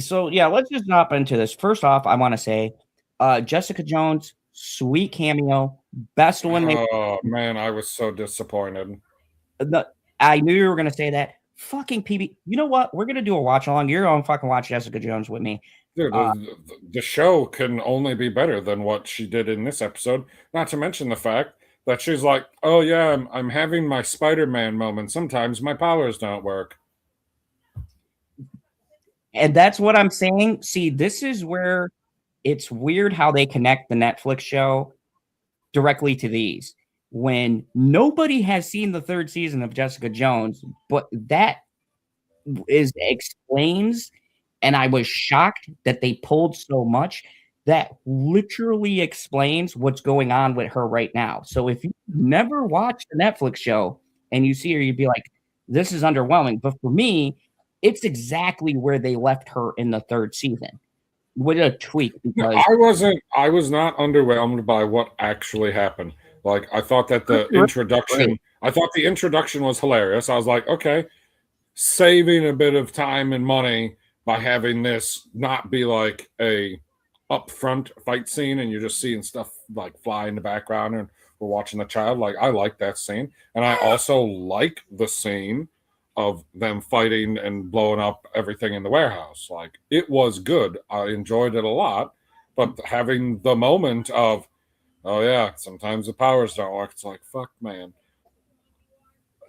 So yeah, let's just hop into this. First off, I want to say, Jessica Jones, sweet cameo, best one.
Oh man, I was so disappointed.
I knew you were gonna say that. Fucking PB. You know what? We're gonna do a watch along. You're gonna fucking watch Jessica Jones with me.
Dude, the show can only be better than what she did in this episode. Not to mention the fact that she's like, oh yeah, I'm having my Spider-Man moment. Sometimes my powers don't work.
And that's what I'm saying. See, this is where it's weird how they connect the Netflix show directly to these. When nobody has seen the 3rd season of Jessica Jones, but that explains... And I was shocked that they pulled so much that literally explains what's going on with her right now. So if you never watched the Netflix show and you see her, you'd be like, this is underwhelming. But for me, it's exactly where they left her in the 3rd season with a tweak. Because
I was not underwhelmed by what actually happened. Like, I thought that the introduction was hilarious. I was like, okay, saving a bit of time and money by having this not be like a upfront fight scene and you're just seeing stuff like fly in the background and we're watching the child. Like, I like that scene. And I also like the scene of them fighting and blowing up everything in the warehouse. Like, it was good. I enjoyed it a lot. But having the moment of, oh yeah, sometimes the powers don't work. It's like, fuck, man.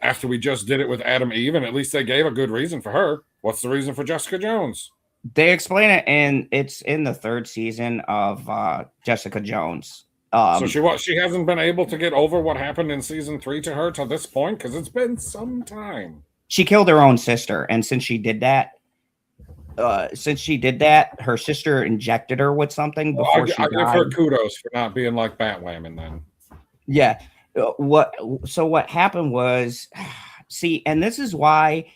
After we just did it with Adam Eve, and at least they gave a good reason for her. What's the reason for Jessica Jones?
They explain it, and it's in the 3rd season of Jessica Jones.
So she hasn't been able to get over what happened in season 3 to her to this point, because it's been some time.
She killed her own sister, and since she did that, her sister injected her with something before she died.
I give her kudos for not being like Batwoman then.
Yeah. What happened was, see, and this is why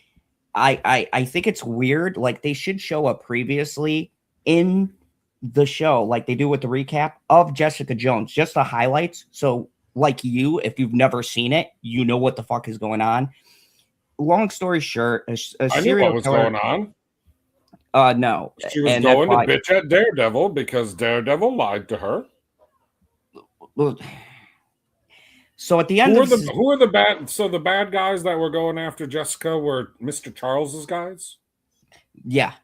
I think it's weird. Like, they should show up previously in the show, like they do with the recap of Jessica Jones, just the highlights. So, like you, if you've never seen it, you know what the fuck is going on. Long story short,
I knew what was going on.
No,
she was going to bitch at Daredevil because Daredevil lied to her.
So at the end,
who are the bad? So the bad guys that were going after Jessica were Mr. Charles's guys.
Yeah.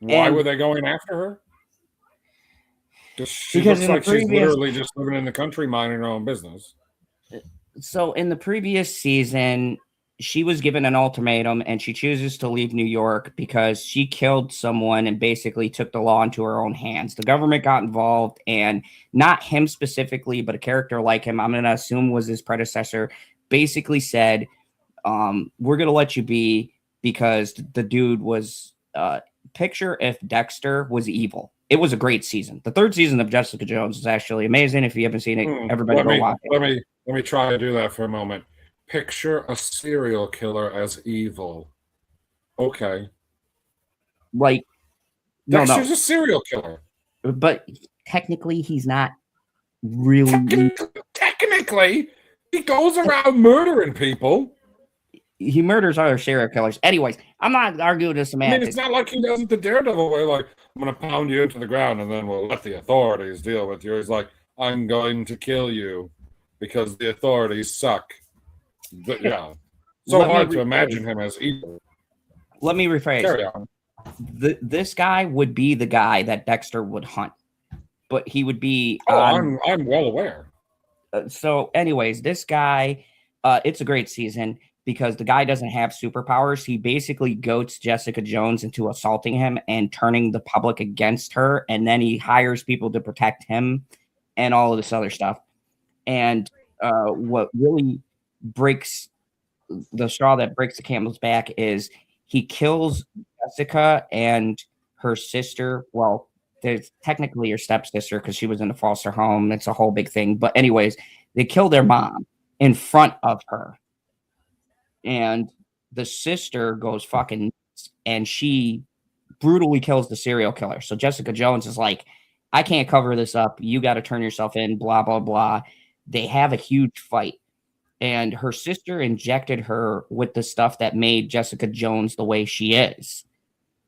Why were they going after her? She looks like she's literally just living in the country, minding her own business.
So in the previous season, she was given an ultimatum and she chooses to leave New York because she killed someone and basically took the law into her own hands. The government got involved, and not him specifically, but a character like him, I'm going to assume was his predecessor, basically said, we're going to let you be because the dude was, picture if Dexter was evil. It was a great season. The 3rd season of Jessica Jones is actually amazing. If you haven't seen it, everybody go watch it.
Let me try to do that for a moment. Picture a serial killer as evil. Okay.
Like,
Dexter's a serial killer.
But technically, he's not really.
Technically, he goes around murdering people.
He murders other serial killers. Anyways, I'm not arguing this semantics.
I mean, it's not like he does it the Daredevil way, like, I'm going to pound you into the ground and then we'll let the authorities deal with you. He's like, I'm going to kill you because the authorities suck. But, yeah. So hard to imagine him as evil.
Let me rephrase.
Carry on.
This guy would be the guy that Dexter would hunt. But he would be...
I'm well aware.
So anyways, this guy, it's a great season because the guy doesn't have superpowers. He basically goats Jessica Jones into assaulting him and turning the public against her. And then he hires people to protect him and all of this other stuff. And what really breaks the straw that breaks the camel's back is he kills Jessica and her sister. Well, there's technically her stepsister because she was in a foster home. It's a whole big thing. But anyways, they kill their mom in front of her. And the sister goes fucking nuts, and she brutally kills the serial killer. So Jessica Jones is like, I can't cover this up. You got to turn yourself in, blah, blah, blah. They have a huge fight. And her sister injected her with the stuff that made Jessica Jones the way she is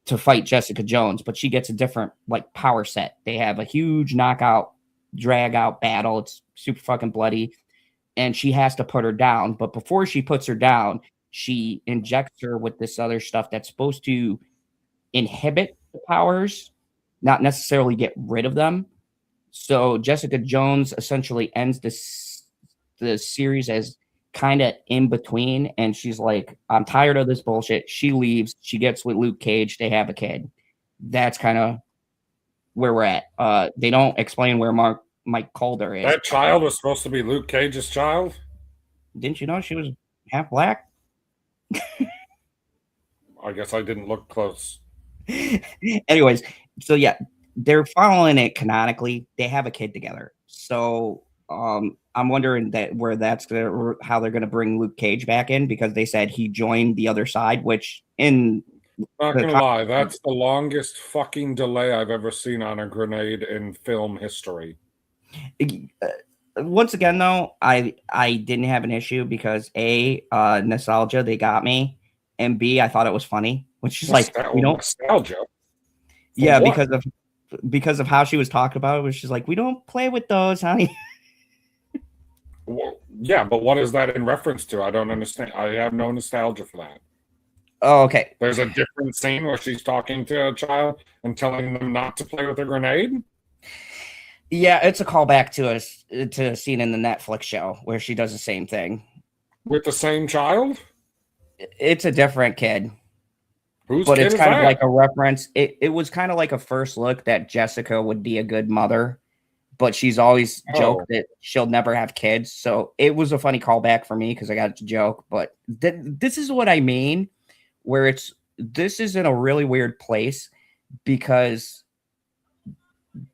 to fight Jessica Jones. But she gets a different like power set. They have a huge knockout, drag out battle. It's super fucking bloody. And she has to put her down. But before she puts her down, she injects her with this other stuff that's supposed to inhibit the powers, not necessarily get rid of them. So Jessica Jones essentially ends the series as kind of in between. And she's like, I'm tired of this bullshit. She leaves. She gets with Luke Cage. They have a kid. That's kind of where we're at. They don't explain where Mike Calder is.
That child was supposed to be Luke Cage's child?
Didn't you know she was half black?
I guess I didn't look close.
Anyways, so yeah, they're following it canonically. They have a kid together. So I'm wondering how they're going to bring Luke Cage back in, because they said he joined the other side, which in...
Not going to lie, that's the longest fucking delay I've ever seen on a grenade in film history.
Once again, though, I didn't have an issue because A, nostalgia, they got me, and B, I thought it was funny. When she's like, we don't
nostalgia.
Yeah,
what?
because of how she was talking about it, was she's like, we don't play with those, honey.
Well, yeah, but what is that in reference to? I don't understand. I have no nostalgia for that.
Oh, okay.
There's a different scene where she's talking to a child and telling them not to play with a grenade.
Yeah, it's a callback to a scene in the Netflix show where she does the same thing.
With the same child?
It's a different kid.
Whose
but
kid
it's
is
kind
that?
of like a reference. It was kind of like a first look that Jessica would be a good mother, but she's always joked that she'll never have kids. So it was a funny callback for me because I got to joke. But this is what I mean, where this is in a really weird place because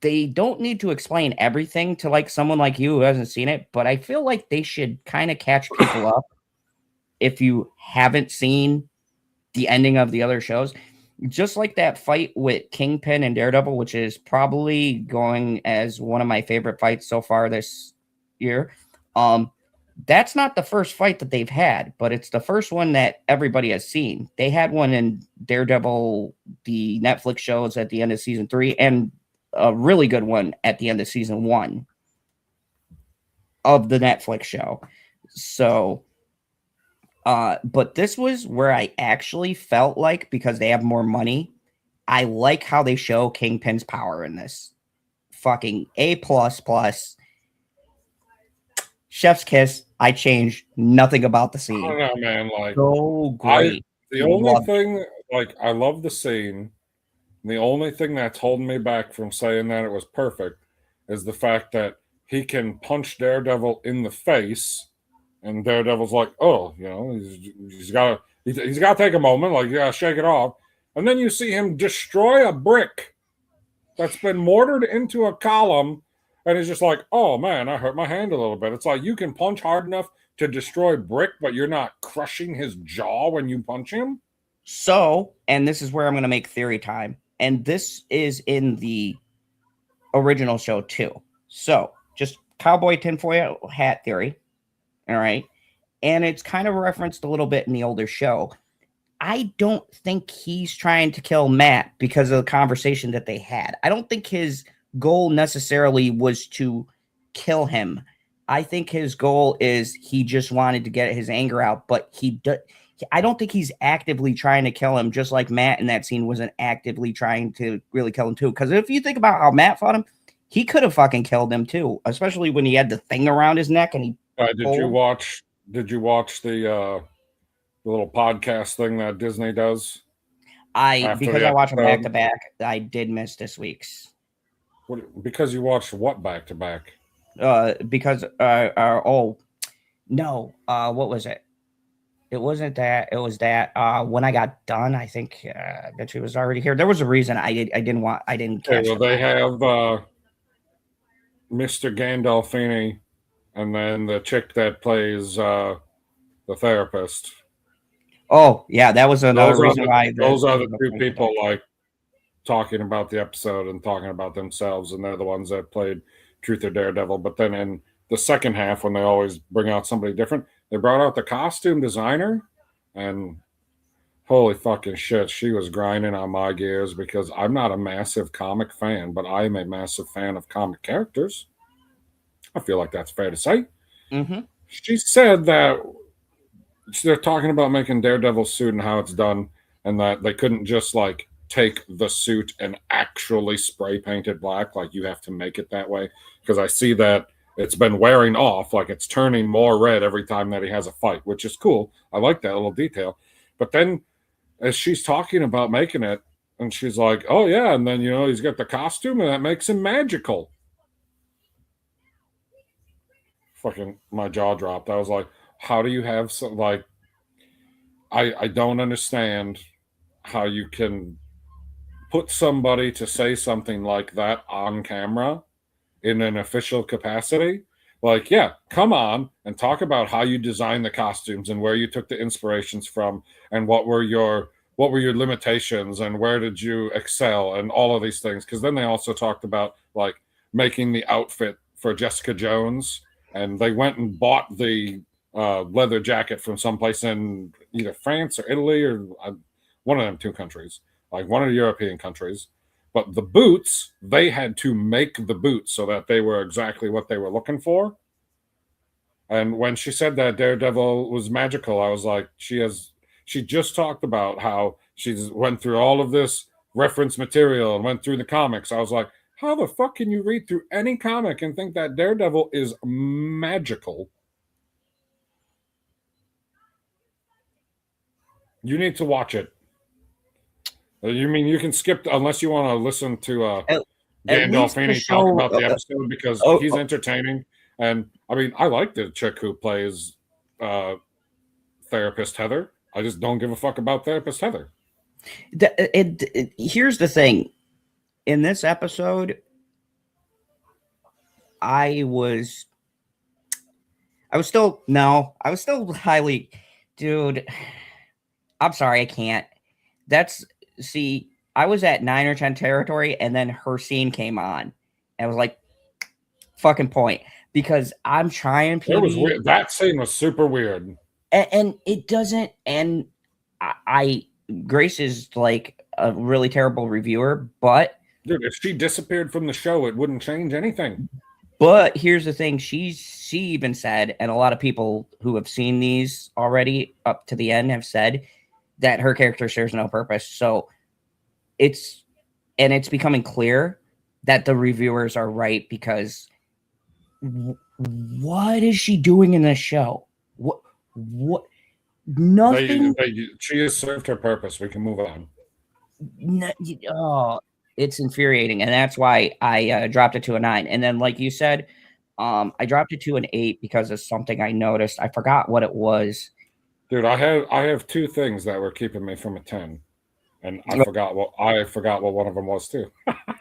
they don't need to explain everything to like someone like you who hasn't seen it. But I feel like they should kind of catch people up if you haven't seen the ending of the other shows. Just like that fight with Kingpin and Daredevil, which is probably going as one of my favorite fights so far this year. That's not the first fight that they've had, but it's the first one that everybody has seen. They had one in Daredevil, the Netflix shows at the end of season 3, and a really good one at the end of season 1 of the Netflix show. So, but this was where I actually felt like, because they have more money, I like how they show Kingpin's power in this. Fucking A++. Chef's kiss. I changed nothing about the scene.
I don't know, man. Like,
so great.
The only thing, like, I love the scene. The only thing that's holding me back from saying that it was perfect is the fact that he can punch Daredevil in the face, and Daredevil's like, oh, you know, he's got to take a moment, like, yeah, shake it off. And then you see him destroy a brick that's been mortared into a column, and he's just like, oh, man, I hurt my hand a little bit. It's like, you can punch hard enough to destroy brick, but you're not crushing his jaw when you punch him?
So, and this is where I'm going to make theory time. And this is in the original show too. So, just cowboy tinfoil hat theory. All right. And it's kind of referenced a little bit in the older show. I don't think he's trying to kill Matt because of the conversation that they had. I don't think his goal necessarily was to kill him. I think his goal is he just wanted to get his anger out, but I don't think he's actively trying to kill him, just like Matt in that scene wasn't actively trying to really kill him too. Because if you think about how Matt fought him, he could have fucking killed him too, especially when he had the thing around his neck and he.
Did you watch the little podcast thing that Disney does?
Because I watch them back to back, I did miss this week's.
Because you watched what back to back?
Because what was it? It wasn't that. It was that when I got done, I think that she was already here. There was a reason I didn't catch.
Well, they have Mr. Gandolfini, and then the chick that plays the therapist.
Oh yeah, that was another reason why.
Those are the two people like talking about the episode and talking about themselves, and they're the ones that played Truth or Daredevil. But then in the second half, when they always bring out somebody different, they brought out the costume designer, and holy fucking shit, she was grinding on my gears because I'm not a massive comic fan, but I am a massive fan of comic characters. I feel like that's fair to say.
Mm-hmm.
She said that they're talking about making Daredevil's suit and how it's done, and that they couldn't just like take the suit and actually spray paint it black. Like, you have to make it that way, because I see that it's been wearing off, like it's turning more red every time that he has a fight, which is cool. I like that little detail. But then as she's talking about making it, and she's like, oh yeah, and then, you know, he's got the costume and that makes him magical. Fucking my jaw dropped. I was like, how do you have some, like, I don't understand how you can put somebody to say something like that on camera in an official capacity. Like, yeah, come on and talk about how you designed the costumes and where you took the inspirations from and what were your limitations and where did you excel and all of these things. Because then they also talked about like making the outfit for Jessica Jones, and they went and bought the leather jacket from someplace in either France or Italy or one of them two countries, like one of the European countries. But the boots, they had to make the boots so that they were exactly what they were looking for. And when she said that Daredevil was magical, I was like, she just talked about how she's went through all of this reference material and went through the comics. I was like, how the fuck can you read through any comic and think that Daredevil is magical? You need to watch it. You mean you can skip unless you want to listen to Gandolfini talk about the episode because he's entertaining. And I mean, I like the chick who plays Therapist Heather. I just don't give a fuck about Therapist Heather.
Here's the thing. In this episode, I was still highly, dude. I'm sorry, I can't. I was at 9 or 10 territory, and then her scene came on. And I was like, fucking point. Because I'm trying,
PB. It was weird. That scene was super weird.
And it doesn't, and Grace is like a really terrible reviewer, but...
Dude, if she disappeared from the show, it wouldn't change anything.
But here's the thing. She even said, and a lot of people who have seen these already up to the end have said, that her character serves no purpose. So it's becoming clear that the reviewers are right, because what is she doing in this show? What? Nothing.
She has served her purpose. We can move on.
It's infuriating, and that's why I dropped it to a 9. And then, like you said, I dropped it to an 8 because of something I noticed. I forgot what it was.
Dude, I have two things that were keeping me from a 10, and I forgot what one of them was too.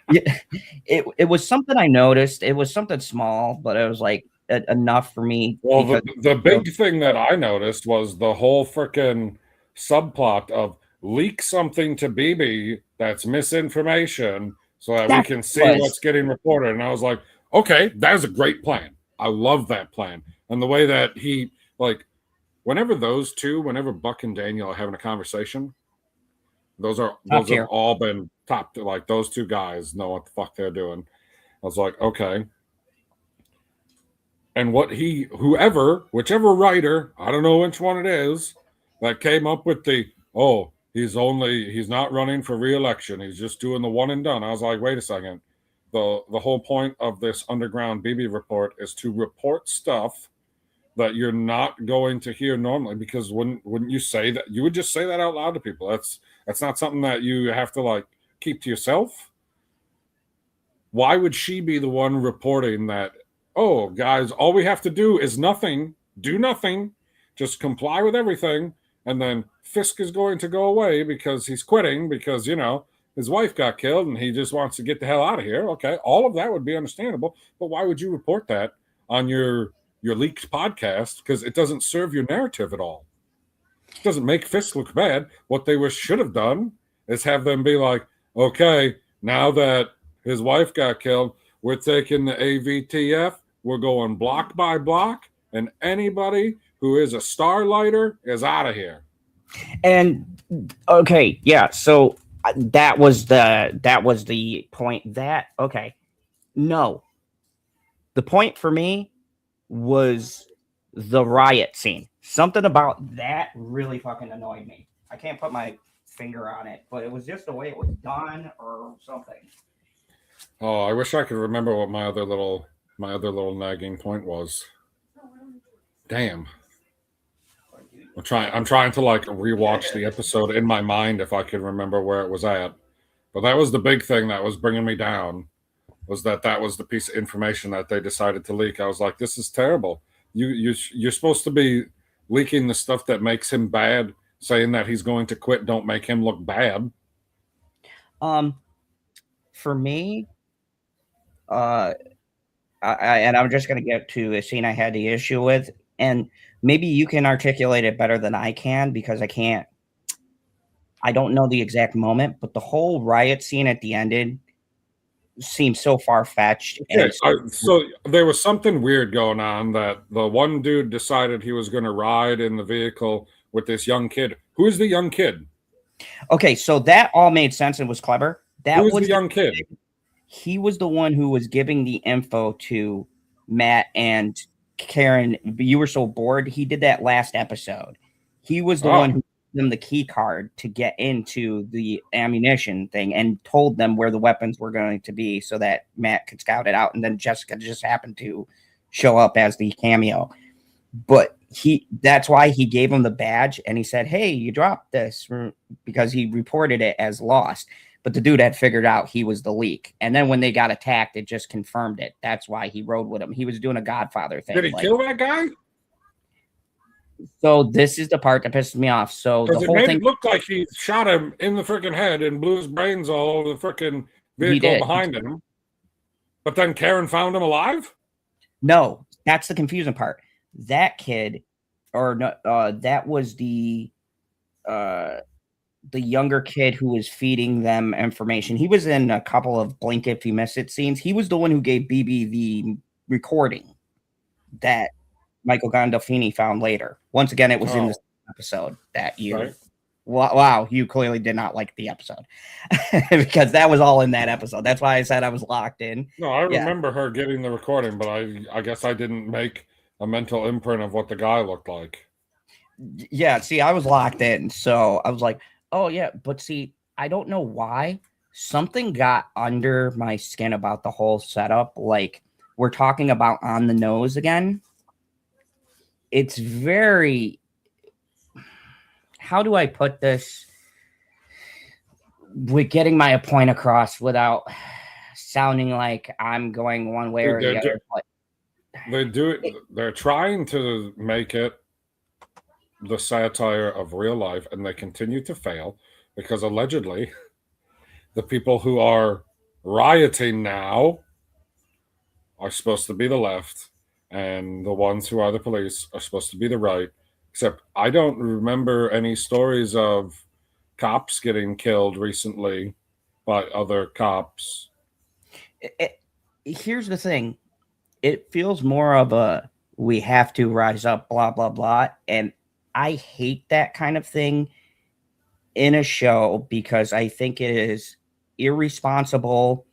Yeah, it was something I noticed. It was something small, but it was like enough for me.
Well, the big thing that I noticed was the whole freaking subplot of leak something to BB that's misinformation so that we can see what's getting reported. And I was like, okay, that is a great plan. I love that plan. And the way that he, like, whenever Buck and Danielle are having a conversation, those have all been top. Like, those two guys know what the fuck they're doing. I was like, okay. And whichever writer, I don't know which one it is, that came up with he's not running for re-election. He's just doing the one and done. I was like, wait a second. The whole point of this underground BB report is to report stuff that you're not going to hear normally, because wouldn't you say that? You would just say that out loud to people. That's not something that you have to like keep to yourself. Why would she be the one reporting that, oh, guys, all we have to do is do nothing, just comply with everything, and then Fisk is going to go away because he's quitting because, his wife got killed and he just wants to get the hell out of here. Okay, all of that would be understandable, but why would you report that on your leaked podcast? Because it doesn't serve your narrative at all. It doesn't make Fisk look bad. What they should have done is have them be like, okay, now that his wife got killed, we're taking the AVTF, we're going block by block, and anybody who is a starlighter is out of here.
And okay, yeah, so that was the point. No. The point for me was the riot scene. Something about that really fucking annoyed me. I can't put my finger on it, but it was just the way it was done or something.
Oh, I wish I could remember what my other little nagging point was. Damn. I'm trying to like rewatch the episode in my mind if I could remember where it was at. But that was the big thing that was bringing me down, was that was the piece of information that they decided to leak. I was like, this is terrible. You're supposed to be leaking the stuff that makes him bad, saying that he's going to quit. Don't make him look bad.
For me, I'm just going to get to a scene I had the issue with, and maybe you can articulate it better than I can, because I don't know the exact moment, but the whole riot scene at the end seems so far-fetched.
Okay, so there was something weird going on, that the one dude decided he was going to ride in the vehicle with this young kid. Who's the young kid?
Okay, so that all made sense and was clever. That
Who was
was
the young kid?
He was the one who was giving the info to Matt and Karen. You were so bored. He did that last episode. He was the one who gave them the key card to get into the ammunition thing and told them where the weapons were going to be so that Matt could scout it out. And then Jessica just happened to show up as the cameo. But that's why he gave him the badge and he said, hey, you dropped this, because he reported it as lost. But the dude had figured out he was the leak. And then when they got attacked, it just confirmed it. That's why he rode with him. He was doing a Godfather thing.
Did he kill that guy?
So this is the part that pisses me off. So the whole thing
looked like he shot him in the freaking head and blew his brains all over the freaking vehicle behind him. But then Karen found him alive?
No, that's the confusing part. That kid, or no, that was the younger kid who was feeding them information. He was in a couple of blink if you miss it scenes. He was the one who gave BB the recording that Michael Gandolfini found later. Once again, it was in this episode that you. Right. Wow, you clearly did not like the episode because that was all in that episode. That's why I said I was locked in.
No, I remember her getting the recording, but I guess I didn't make a mental imprint of what the guy looked like.
Yeah, see, I was locked in, so I was like, oh, yeah, but see, I don't know why. Something got under my skin about the whole setup. Like, we're talking about on the nose again. It's very... How do I put this with getting my point across without sounding like I'm going one way or the other?
They do it. They're trying to make it the satire of real life, and they continue to fail because allegedly the people who are rioting now are supposed to be the left, and the ones who are the police are supposed to be the right. Except I don't remember any stories of cops getting killed recently by other cops.
Here's the thing. It feels more of a we have to rise up, blah, blah, blah. And I hate that kind of thing in a show because I think it is irresponsible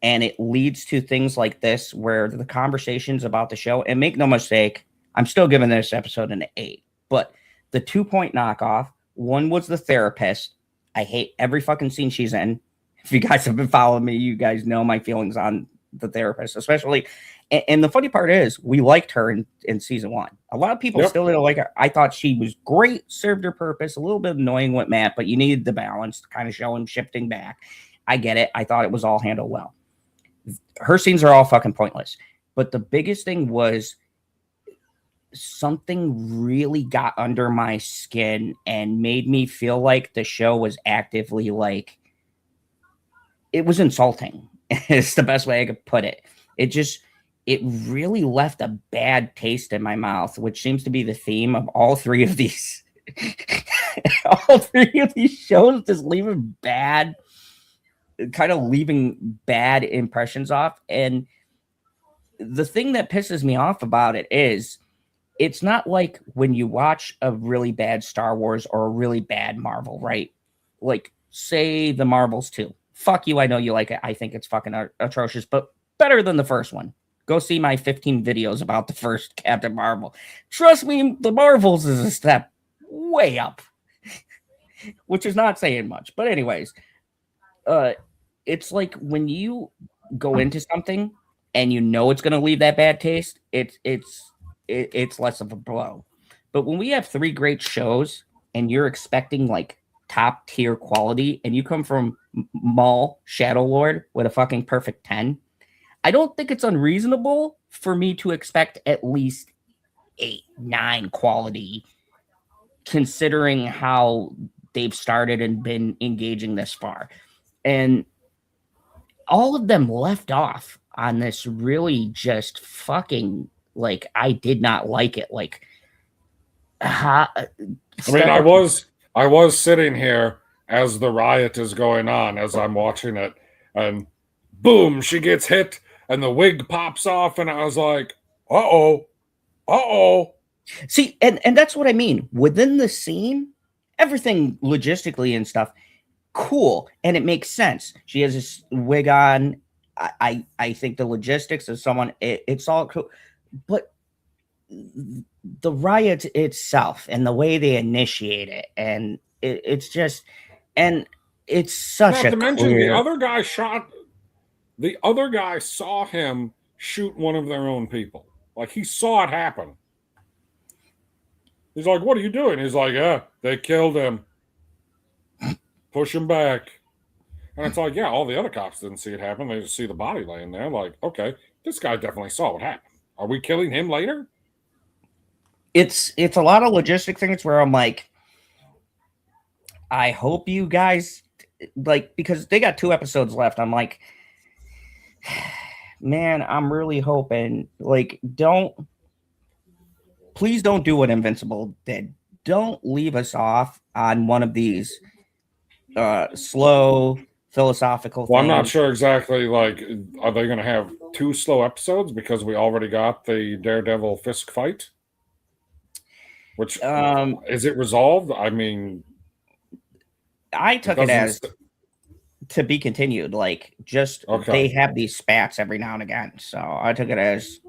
and it leads to things like this where the conversations about the show, and make no mistake, I'm still giving this episode an 8, but the 2-point knockoff, one was the therapist. I hate every fucking scene she's in. If you guys have been following me, you guys know my feelings on the therapist, especially. And the funny part is we liked her in season 1. A lot of people still didn't like her. I thought she was great, served her purpose, a little bit annoying with Matt, but you needed the balance to kind of show him shifting back. I get it. I thought it was all handled well. Her scenes are all fucking pointless. But the biggest thing was something really got under my skin and made me feel like the show was actively like, it was insulting. It's the best way I could put it. It really left a bad taste in my mouth, which seems to be the theme of all three of these. All three of these shows just leaving bad impressions off. And the thing that pisses me off about it is it's not like when you watch a really bad Star Wars or a really bad Marvel, right? Like, say the Marvels 2. Fuck you, I know you like it. I think it's fucking atrocious, but better than the first one. Go see my 15 videos about the first Captain Marvel. Trust me, the Marvels is a step way up, which is not saying much. But anyways, it's like when you go into something and you know it's going to leave that bad taste, it's less of a blow. But when we have 3 great shows and you're expecting like top tier quality and you come from Maul Shadow Lord with a fucking perfect 10, I don't think it's unreasonable for me to expect at least 8, 9 quality considering how they've started and been engaging this far. And all of them left off on this really just fucking, like, I did not like it. Like,
I mean, I was sitting here as the riot is going on, as I'm watching it, and boom, she gets hit, and the wig pops off, and I was like, uh-oh.
See, and that's what I mean. Within the scene, everything logistically and stuff, cool, and it makes sense. She has this wig on. I think the logistics of someone, it's all cool, but the riot itself and the way they initiate it, and it's just, and it's such
Not
a
to mention
clear.
the other guy saw him shoot one of their own people. Like, he saw it happen. He's like, "What are you doing?" He's like, "Yeah, they killed him. Push him back." And it's like, yeah, all the other cops didn't see it happen. They just see the body laying there. Like, okay, this guy definitely saw what happened. Are we killing him later?
It's a lot of logistic things where I'm like, I hope you guys, like, because they got 2 episodes left. I'm like, man, I'm really hoping, like, please don't do what Invincible did. Don't leave us off on one of these slow philosophical
Well,
things.
I'm not sure exactly, like, are they going to have 2 slow episodes because we already got the Daredevil Fisk fight? Which, is it resolved? I mean,
I took it as to be continued. Like, just they have these spats every now and again. So I took it as,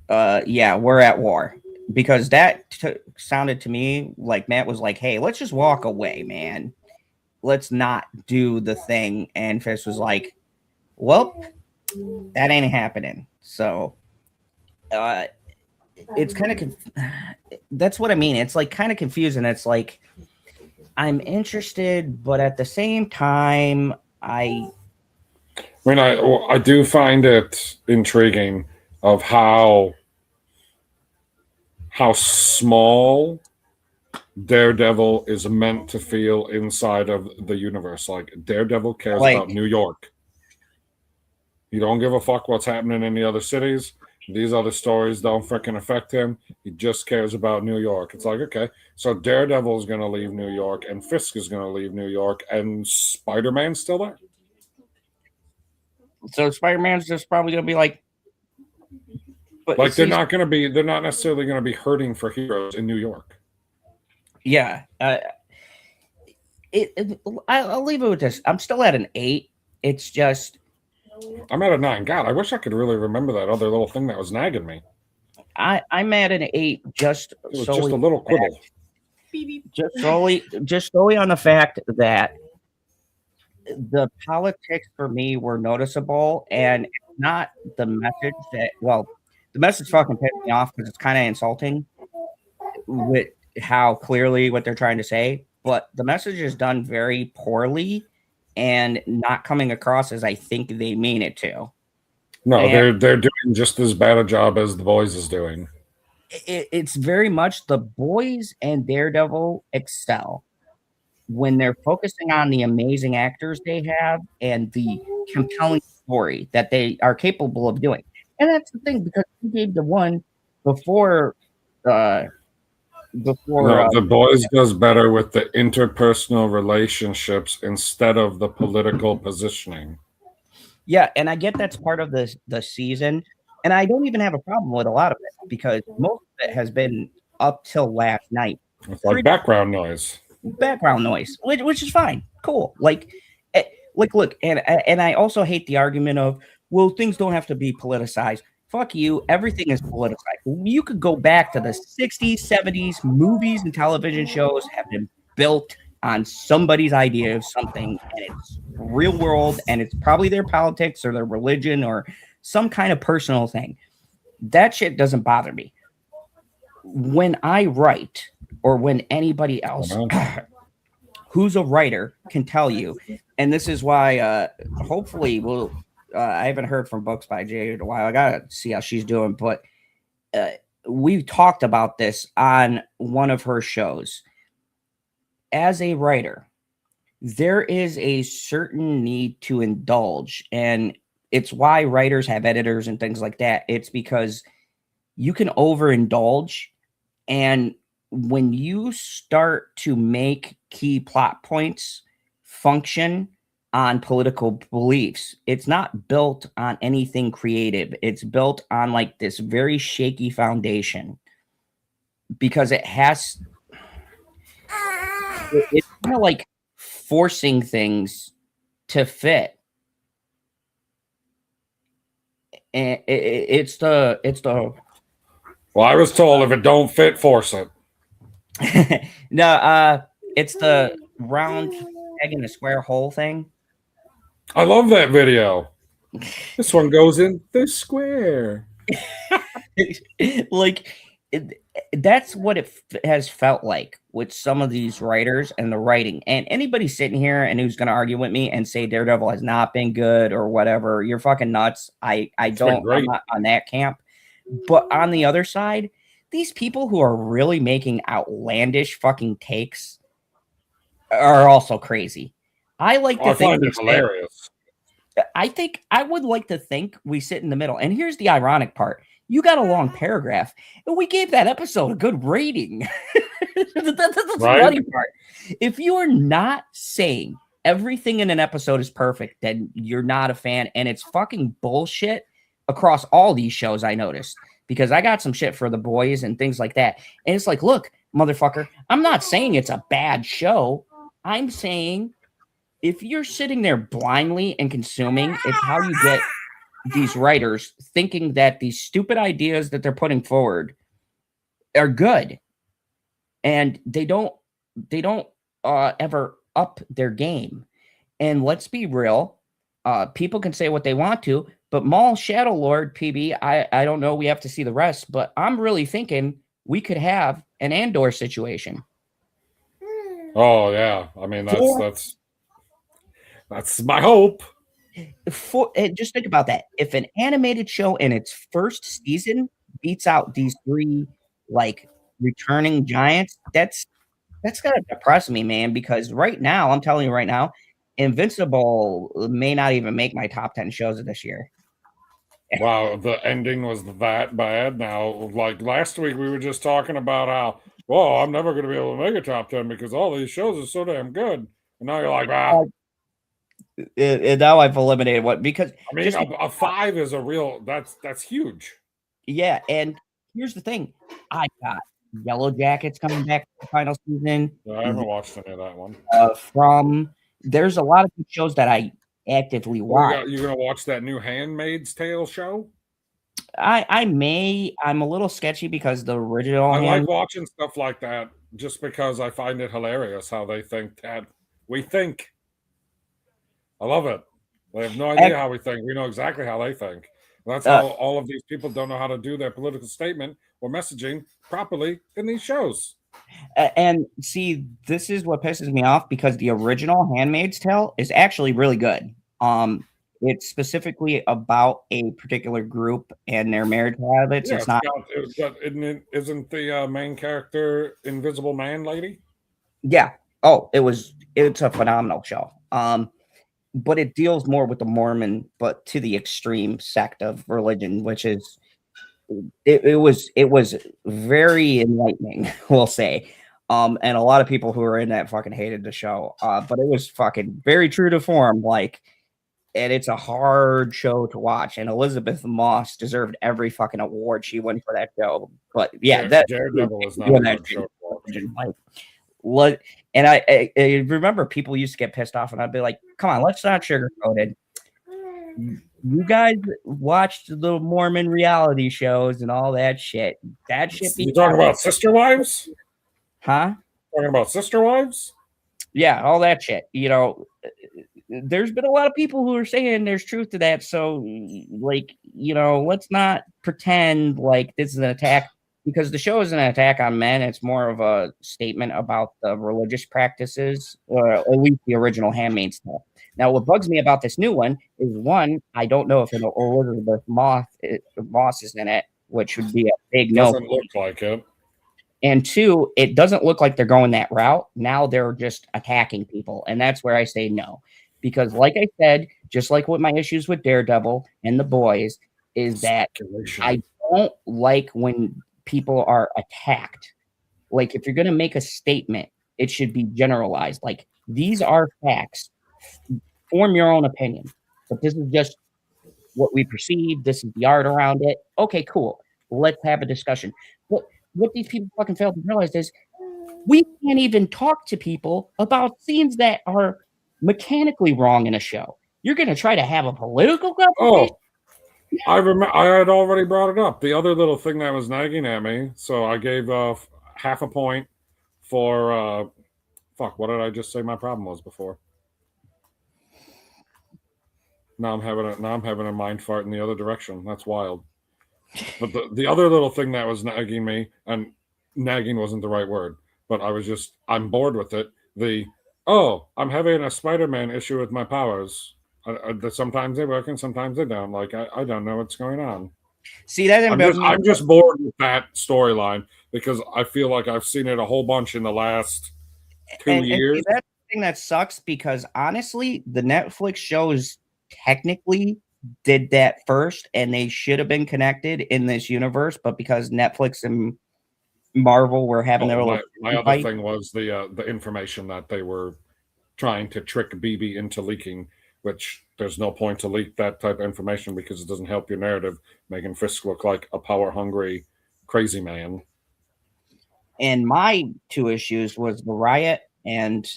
yeah, we're at war. Because that sounded to me like Matt was like, hey, let's just walk away, man. Let's not do the thing. And Fisk was like, well, that ain't happening. So it's kind of that's what I mean. It's like kind of confusing. It's like, I'm interested, but at the same time, I
do find it intriguing of how small Daredevil is meant to feel inside of the universe. Like, Daredevil cares about New York. He don't give a fuck what's happening in the other cities. These other stories don't freaking affect him. He just cares about New York. It's like, okay, so Daredevil is going to leave New York, and Fisk is going to leave New York, and Spider-Man's still there.
So Spider-Man's just probably going to be like,
but like, they're not necessarily going to be hurting for heroes in New York.
Yeah. I'll leave it with this. I'm still at an 8. It's just,
I'm at a 9. God, I wish I could really remember that other little thing that was nagging me.
I'm at an 8. Just
a little quibble.
Just solely on the fact that the politics for me were noticeable, and not the message that, well, the message fucking pissed me off because it's kind of insulting with how clearly what they're trying to say, but the message is done very poorly and not coming across as I think they mean it to.
No, and they're doing just as bad a job as The Boys is doing.
It's very much The Boys and Daredevil excel when they're focusing on the amazing actors they have and the compelling story that they are capable of doing. And that's the thing, because we gave the one before The
Boys does better with the interpersonal relationships instead of the political positioning.
Yeah, and I get that's part of the season, and I don't even have a problem with a lot of it, because most of it has been up till last night.
It's like background noise,
which is fine, cool. Like, look, and I also hate the argument of, well, things don't have to be politicized. Fuck you. Everything is politicized. You could go back to the 60s, 70s. Movies and television shows have been built on somebody's idea of something, and it's real world, and it's probably their politics or their religion or some kind of personal thing. That shit doesn't bother me. When I write, or when anybody else who's a writer can tell you, and this is why hopefully we'll I haven't heard from Books by Jay in a while. I gotta see how she's doing, but we've talked about this on one of her shows. As a writer, there is a certain need to indulge, and it's why writers have editors and things like that. It's because you can overindulge, and when you start to make key plot points function on political beliefs, it's not built on anything creative. It's built on like this very shaky foundation, because it has it's kind of like forcing things to fit. And it's the
Well, I was told if it don't fit, force it.
no, it's the round egg in the square hole thing.
I love that video. This one goes in the square.
Like that's what it has felt like with some of these writers and the writing. And anybody sitting here and who's going to argue with me and say Daredevil has not been good or whatever, you're fucking nuts. I'm not on that camp. But on the other side, these people who are really making outlandish fucking takes are also crazy. I
find it hilarious.
I think I would like to think we sit in the middle. And here's the ironic part. You got a long paragraph, and we gave that episode a good rating. That's the funny part. If you are not saying everything in an episode is perfect, then you're not a fan, and it's fucking bullshit across all these shows, I noticed. Because I got some shit for The Boys and things like that. And it's like, look, motherfucker, I'm not saying it's a bad show. I'm saying if you're sitting there blindly and consuming, it's how you get these writers thinking that these stupid ideas that they're putting forward are good, and they don't ever up their game. And let's be real, people can say what they want to, but Maul Shadow Lord PB, I don't know, we have to see the rest, but I'm really thinking we could have an Andor situation.
Oh yeah, I mean that's my hope.
Just think about that. If an animated show in its first season beats out these three like returning giants, that's gonna depress me, man. Because right now, I'm telling you right now, Invincible may not even make my top 10 shows of this year.
Wow, the ending was that bad. Now, like last week, we were just talking about how, well, I'm never going to be able to make a top 10 because all these shows are so damn good. And now you're like,
now I've eliminated what, because
I mean, a 5 is a real, that's huge.
Yeah, and here's the thing. I got Yellow Jackets coming back for the final season.
I haven't watched any of that one.
There's a lot of good shows that I actively watch.
You gonna watch that new Handmaid's Tale show?
I may. I'm a little sketchy because the original.
I like watching stuff like that just because I find it hilarious how they think that we think. I love it. They have no idea how we think. We know exactly how they think. That's how all of these people don't know how to do their political statement or messaging properly in these shows.
And see, this is what pisses me off because the original Handmaid's Tale is actually really good. It's specifically about a particular group and their marriage habits.
Yeah,
it's not.
Isn't the main character Invisible Man lady?
Yeah. Oh, it's a phenomenal show. But it deals more with the Mormon, but to the extreme sect of religion, which is it was very enlightening, we'll say. And a lot of people who were in that fucking hated the show. But it was fucking very true to form, and it's a hard show to watch. And Elizabeth Moss deserved every fucking award she won for that show. But yeah,
Daredevil was not a good show to watch.
And I remember people used to get pissed off, and I'd be like, "Come on, let's not sugarcoat it. You guys watched the Mormon reality shows and all that shit. That shit.
You talking about Sister Wives?
Huh?
Talking about Sister Wives?
Yeah, all that shit. There's been a lot of people who are saying there's truth to that. So, let's not pretend like this is an attack. Because the show is an attack on men. It's more of a statement about the religious practices, or at least the original Handmaid's Tale. Now, what bugs me about this new one is, one, I don't know if Elizabeth Moss is in it, which would be a big no.
Doesn't look like it.
And two, it doesn't look like they're going that route. Now they're just attacking people. And that's where I say no. Because like I said, just like with my issues with Daredevil and The Boys, is that I don't like when people are attacked. Like, if you're going to make a statement, it should be generalized. Like, these are facts. Form your own opinion. But this is just what we perceive. This is the art around it. Okay, cool. Let's have a discussion. What these people fucking fail to realize is We can't even talk to people about scenes that are mechanically wrong in a show. You're going to try to have a political conversation?
Oh, I remember. I had already brought it up. The other little thing that was nagging at me, so I gave half a point for fuck. What did I just say? My problem was before. Now I'm having a mind fart in the other direction. That's wild. But the other little thing that was nagging me, and nagging wasn't the right word, but I'm bored with it. I'm having a Spider-Man issue with my powers. Sometimes they work and sometimes they don't. Like I don't know what's going on.
See, that
I'm just bored with that storyline because I feel like I've seen it a whole bunch in the last 2 years.
And that's the thing that sucks because honestly, the Netflix shows technically did that first, and they should have been connected in this universe, but because Netflix and Marvel were having their little
my other thing was the information that they were trying to trick BB into leaking, which there's no point to leak that type of information because it doesn't help your narrative, making Fisk look like a power-hungry crazy man.
And my two issues was the riot and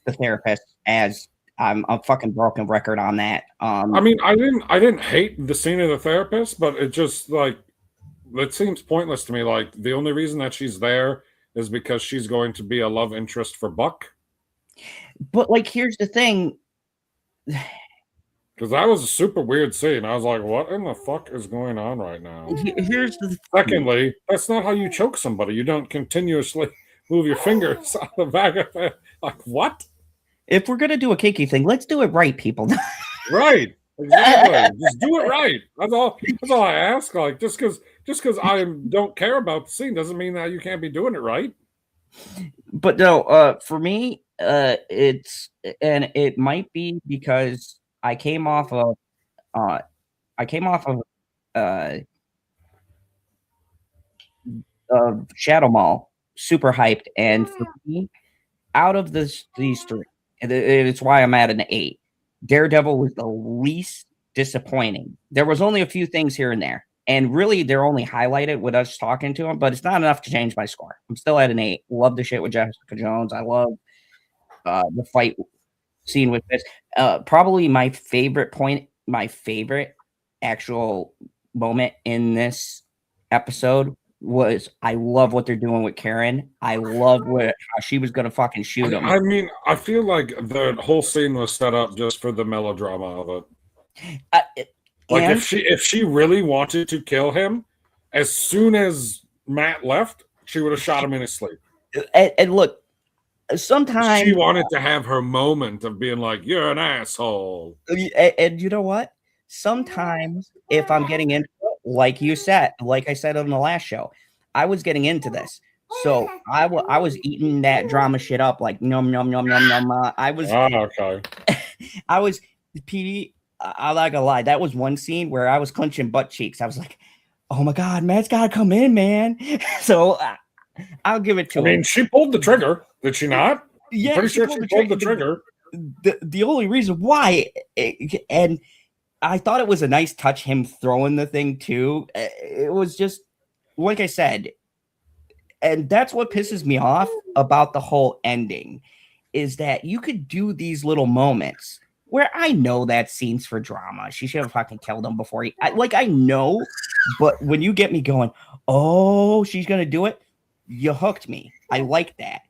the therapist, as I'm a fucking broken record on that.
I mean, I didn't hate the scene of the therapist, but it just like it seems pointless to me. Like the only reason that she's there is because she's going to be a love interest for Buck.
But like, here's the thing.
Because that was a super weird scene. I was like, what in the fuck is going on right now?
Here's the
Secondly, that's not how you choke somebody. You don't continuously move your fingers on the back of it. Like, what?
If we're going to do a kinky thing, let's do it right, people.
Right. Exactly. Just do it right. That's all I ask. Like, just because I don't care about the scene doesn't mean that you can't be doing it right.
But no, for me, it might be because I came off of Shadow Mall, super hyped, and for me, out of these three, and it's why I'm at an 8. Daredevil was the least disappointing. There was only a few things here and there, and really they're only highlighted with us talking to him, but it's not enough to change my score. I'm still at an 8. Love the shit with Jessica Jones. I love the fight scene with this. Probably my favorite actual moment in this episode was I love what they're doing with Karen. I love how she was gonna fucking shoot him.
I mean, I feel like the whole scene was set up just for the melodrama of it. Like if she really wanted to kill him, as soon as Matt left, she would have shot him in his sleep.
And look, sometimes
she wanted to have her moment of being like, "You're an asshole."
And you know what? Sometimes if I'm getting into it, like I said on the last show, I was getting into this. So I was eating that drama shit up like nom nom nom nom nom. I was
okay.
I was PD. I'm not gonna lie. That was one scene where I was clenching butt cheeks. I was like, "Oh my god, Matt's gotta come in, man." So I'll give it to him.
I mean, she pulled the trigger, did she not?
Yeah,
I'm pretty sure she pulled the trigger.
The only reason why, and I thought it was a nice touch, him throwing the thing too. It was just, like I said, and that's what pisses me off about the whole ending, is that you could do these little moments where I know that scene's for drama. She should have fucking killed him before I know, but when you get me going, oh, she's going to do it, you hooked me. I like that.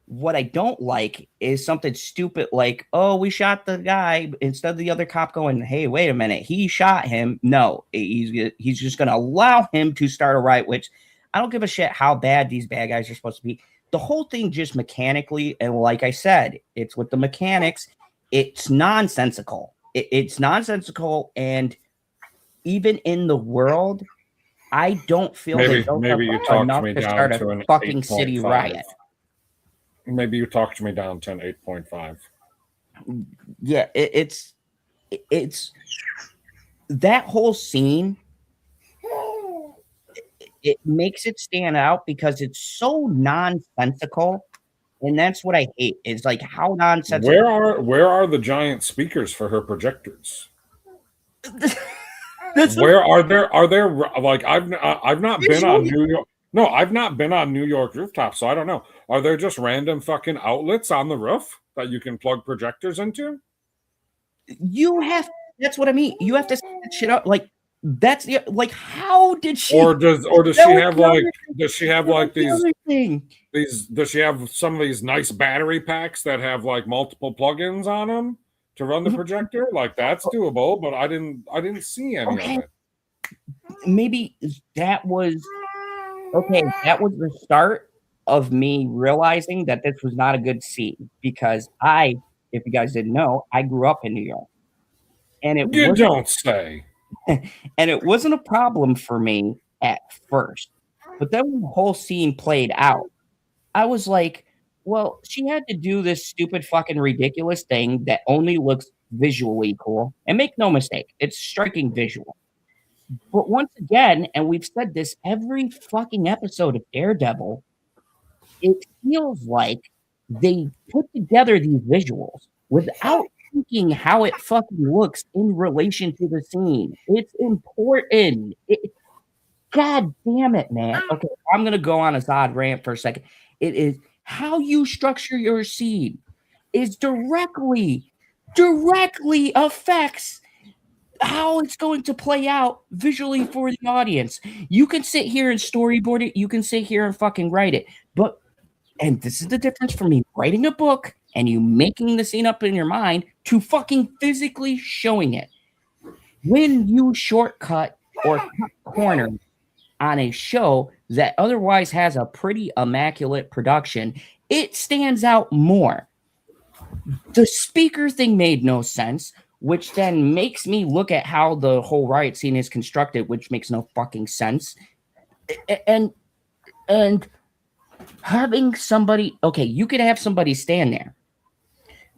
What I don't like is something stupid like, oh, we shot the guy, instead of the other cop going, hey, wait a minute, he shot him. No, he's just going to allow him to start a riot, which I don't give a shit how bad these bad guys are supposed to be. The whole thing just mechanically, and like I said, it's with the mechanics, it's nonsensical. It's nonsensical, and even in the world, I don't feel
maybe you talked me down to an
fucking city riot.
Maybe you talked me down to an 8.5.
Yeah, it's that whole scene. It makes it stand out because it's so nonsensical, and that's what I hate. Is like how nonsensical.
Where are the giant speakers for her projectors? Where are there like I've not been on New York. No, I've not been on New York rooftops, so I don't know. Are there just random fucking outlets on the roof that you can plug projectors into?
That's what I mean. You have to set that shit up. Like, that's the, like, how did she,
Or does
that
she
was
have
the
like
other
does she have
that was
like
the other thing.
these does she have some of these nice battery packs that have like multiple plugins on them to run the projector? Like that's doable, but I didn't see any of
Okay,
it.
maybe that was that was the start of me realizing that this was not a good scene because if you guys didn't know, I grew up in New York, and it
You
wasn't
don't say.
and it wasn't a problem for me at first. But then when the whole scene played out, I was like, well, she had to do this stupid fucking ridiculous thing that only looks visually cool. And make no mistake, it's striking visual. But once again, and we've said this every fucking episode of Daredevil, it feels like they put together these visuals without thinking how it fucking looks in relation to the scene. It's important. God damn it, man. Okay, I'm going to go on a Zod rant for a second. It is how you structure your scene is directly affects how it's going to play out visually for the audience. You can sit here and storyboard it, you can sit here and fucking write it, but and this is the difference for me writing a book and you making the scene up in your mind to fucking physically showing it. When you shortcut or cut corners on a show that otherwise has a pretty immaculate production, it stands out more. The speaker thing made no sense, which then makes me look at how the whole riot scene is constructed, which makes no fucking sense. And having somebody, okay, you could have somebody stand there.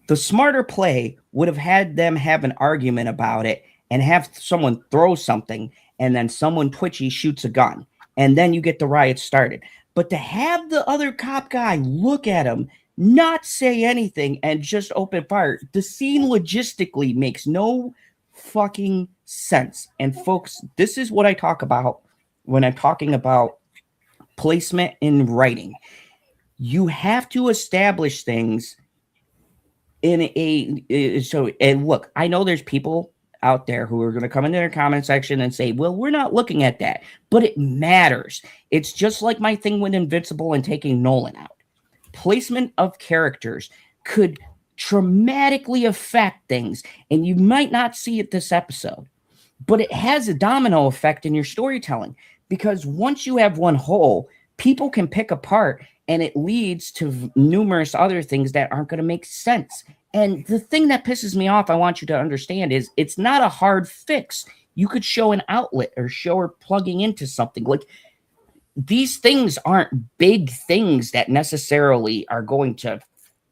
The smarter play would have had them have an argument about it and have someone throw something, and then someone twitchy shoots a gun, and then you get the riot started. But to have the other cop guy look at him, not say anything, and just open fire, the scene logistically makes no fucking sense. And folks, this is what I talk about when I'm talking about placement in writing. You have to establish things in and look, I know there's people out there who are going to come into their comment section and say, well, we're not looking at that, but it matters. It's just like my thing with Invincible and taking Nolan out. Placement of characters could dramatically affect things, and you might not see it this episode, but it has a domino effect in your storytelling, because once you have one whole, people can pick apart, and it leads to numerous other things that aren't going to make sense. And the thing that pisses me off, I want you to understand, is it's not a hard fix. You could show an outlet or show her plugging into something. Like, these things aren't big things that necessarily are going to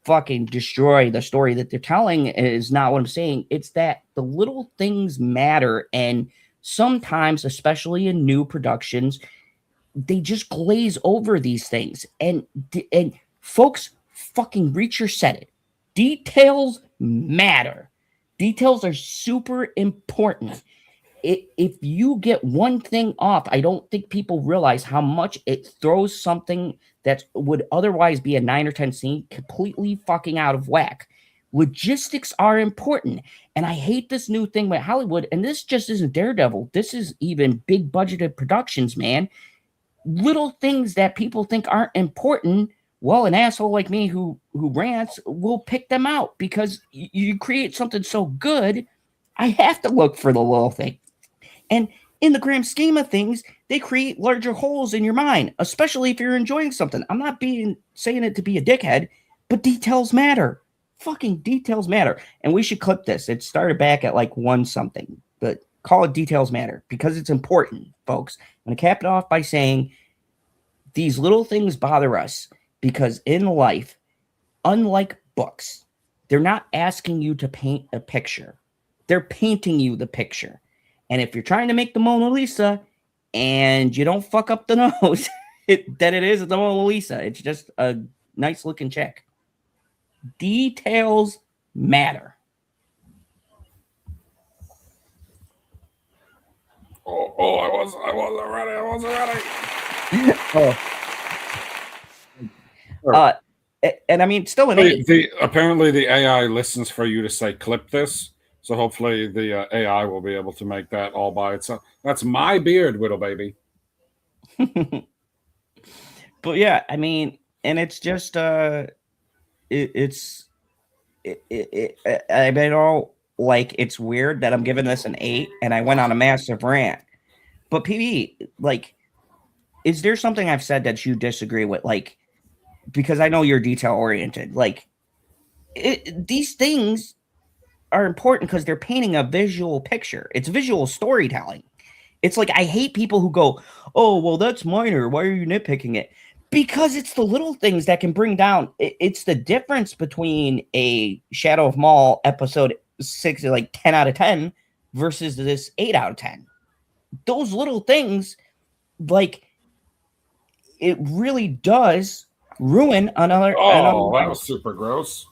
fucking destroy the story that they're telling, is not what I'm saying. It's that the little things matter, and sometimes, especially in new productions, they just glaze over these things. And folks, fucking Reacher said it. Details matter. Details are super important. If you get one thing off, I don't think people realize how much it throws something that would otherwise be a 9 or 10 scene completely fucking out of whack. Logistics are important. And I hate this new thing with Hollywood. And this just isn't Daredevil. This is even big budgeted productions, man. Little things that people think aren't important, well, an asshole like me who rants will pick them out, because you create something so good, I have to look for the little thing. And in the grand scheme of things, they create larger holes in your mind, especially if you're enjoying something. I'm not saying it to be a dickhead, but details matter. Fucking details matter. And we should clip this. It started back at like 1 something, but call it details matter because it's important, folks. I'm going to cap it off by saying these little things bother us because in life, unlike books, they're not asking you to paint a picture. They're painting you the picture. And if you're trying to make the Mona Lisa and you don't fuck up the nose, then it is the Mona Lisa. It's just a nice looking chick. Details matter.
I wasn't ready.
Oh. And I mean, still an 8.
Apparently the AI listens for you to say clip this, so hopefully the AI will be able to make that all by itself. That's my beard, Whittle baby.
But yeah, I mean, and it's just I mean, like, it's weird that I'm giving this an 8, and I went on a massive rant. But PB, like, is there something I've said that you disagree with? Like, because I know you're detail oriented. Like, these things are important because they're painting a visual picture. It's visual storytelling. It's like, I hate people who go, "Oh, well, that's minor. Why are you nitpicking it?" Because it's the little things that can bring down. It's the difference between a Shadow of Maul episode 6, like 10 out of 10, versus this 8 out of 10. Those little things, like, it really does ruin another.
That was super gross.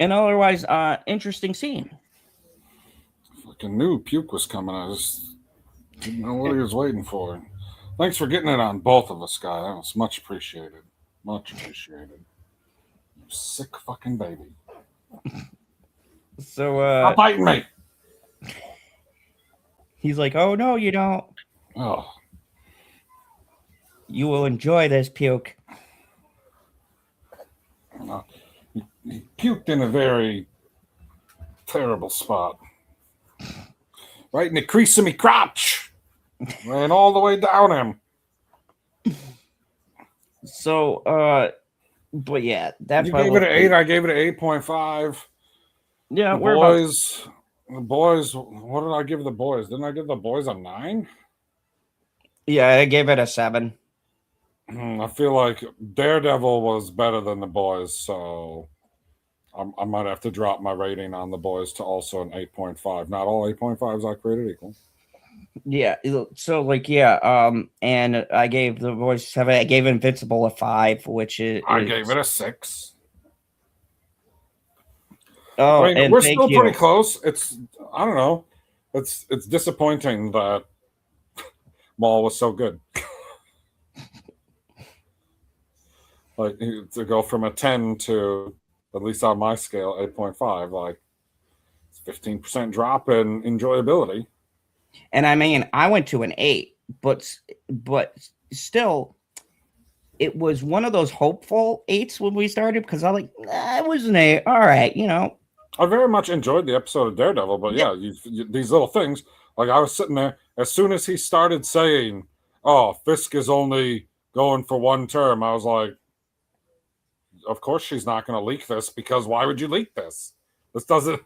An otherwise interesting scene.
Fucking knew puke was coming. I just didn't know what he was waiting for. Thanks for getting it on both of us, Guy. That was much appreciated. Much appreciated. You sick fucking baby.
So
stop biting me.
He's like, "Oh no, you don't.
Oh,
you will enjoy this puke."
He puked in a very terrible spot. Right in the crease of me crotch. Ran all the way down him.
So, but yeah, that's
you gave it an 8. I gave it an 8.5.
Yeah,
the boys. The boys. What did I give the boys? Didn't I give the boys a 9?
Yeah, I gave it a 7.
I feel like Daredevil was better than the boys, so I might have to drop my rating on the boys to also an 8.5. Not all 8.5s are created equal.
Yeah, so like, yeah, and I gave the boys 7. I gave Invincible a 5, which is
I gave it a 6.
Oh,
I mean,
and
we're still pretty close. I don't know. It's disappointing that Maul was so good. Like, to go from a 10 to, at least on my scale, 8.5, like, it's 15% drop in enjoyability.
And I mean, I went to an 8, but still, it was one of those hopeful 8s when we started, because I was like, it was an 8. All right, you know.
I very much enjoyed the episode of Daredevil, but yeah, these little things, like, I was sitting there, as soon as he started saying, "Oh, Fisk is only going for one term," I was like, of course she's not going to leak this, because why would you leak this? This doesn't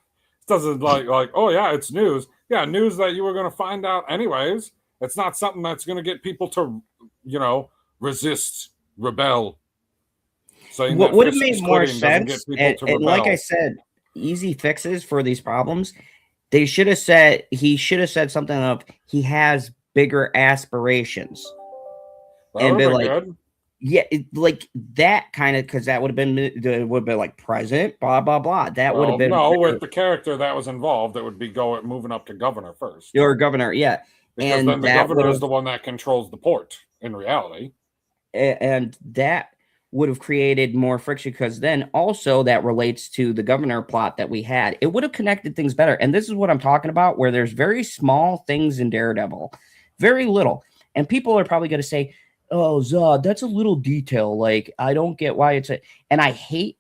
like, oh yeah, it's news. Yeah, news that you were going to find out anyways. It's not something that's going to get people to, resist, rebel.
Saying what would have made more sense, and like I said, easy fixes for these problems. He should have said something of, he has bigger aspirations.
That and be like, good.
Yeah, like that kind of, because that would have been like president, blah blah blah. That would have been
with the character that was involved. It would be moving up to governor first,
or governor, yeah,
because and then the governor is the one that controls the port in reality,
and that would have created more friction, because then also that relates to the governor plot that we had. It would have connected things better, and this is what I'm talking about, where there's very small things in Daredevil, very little, and people are probably going to say, "Oh, Zod, that's a little detail. Like, I don't get why it's a," and I hate,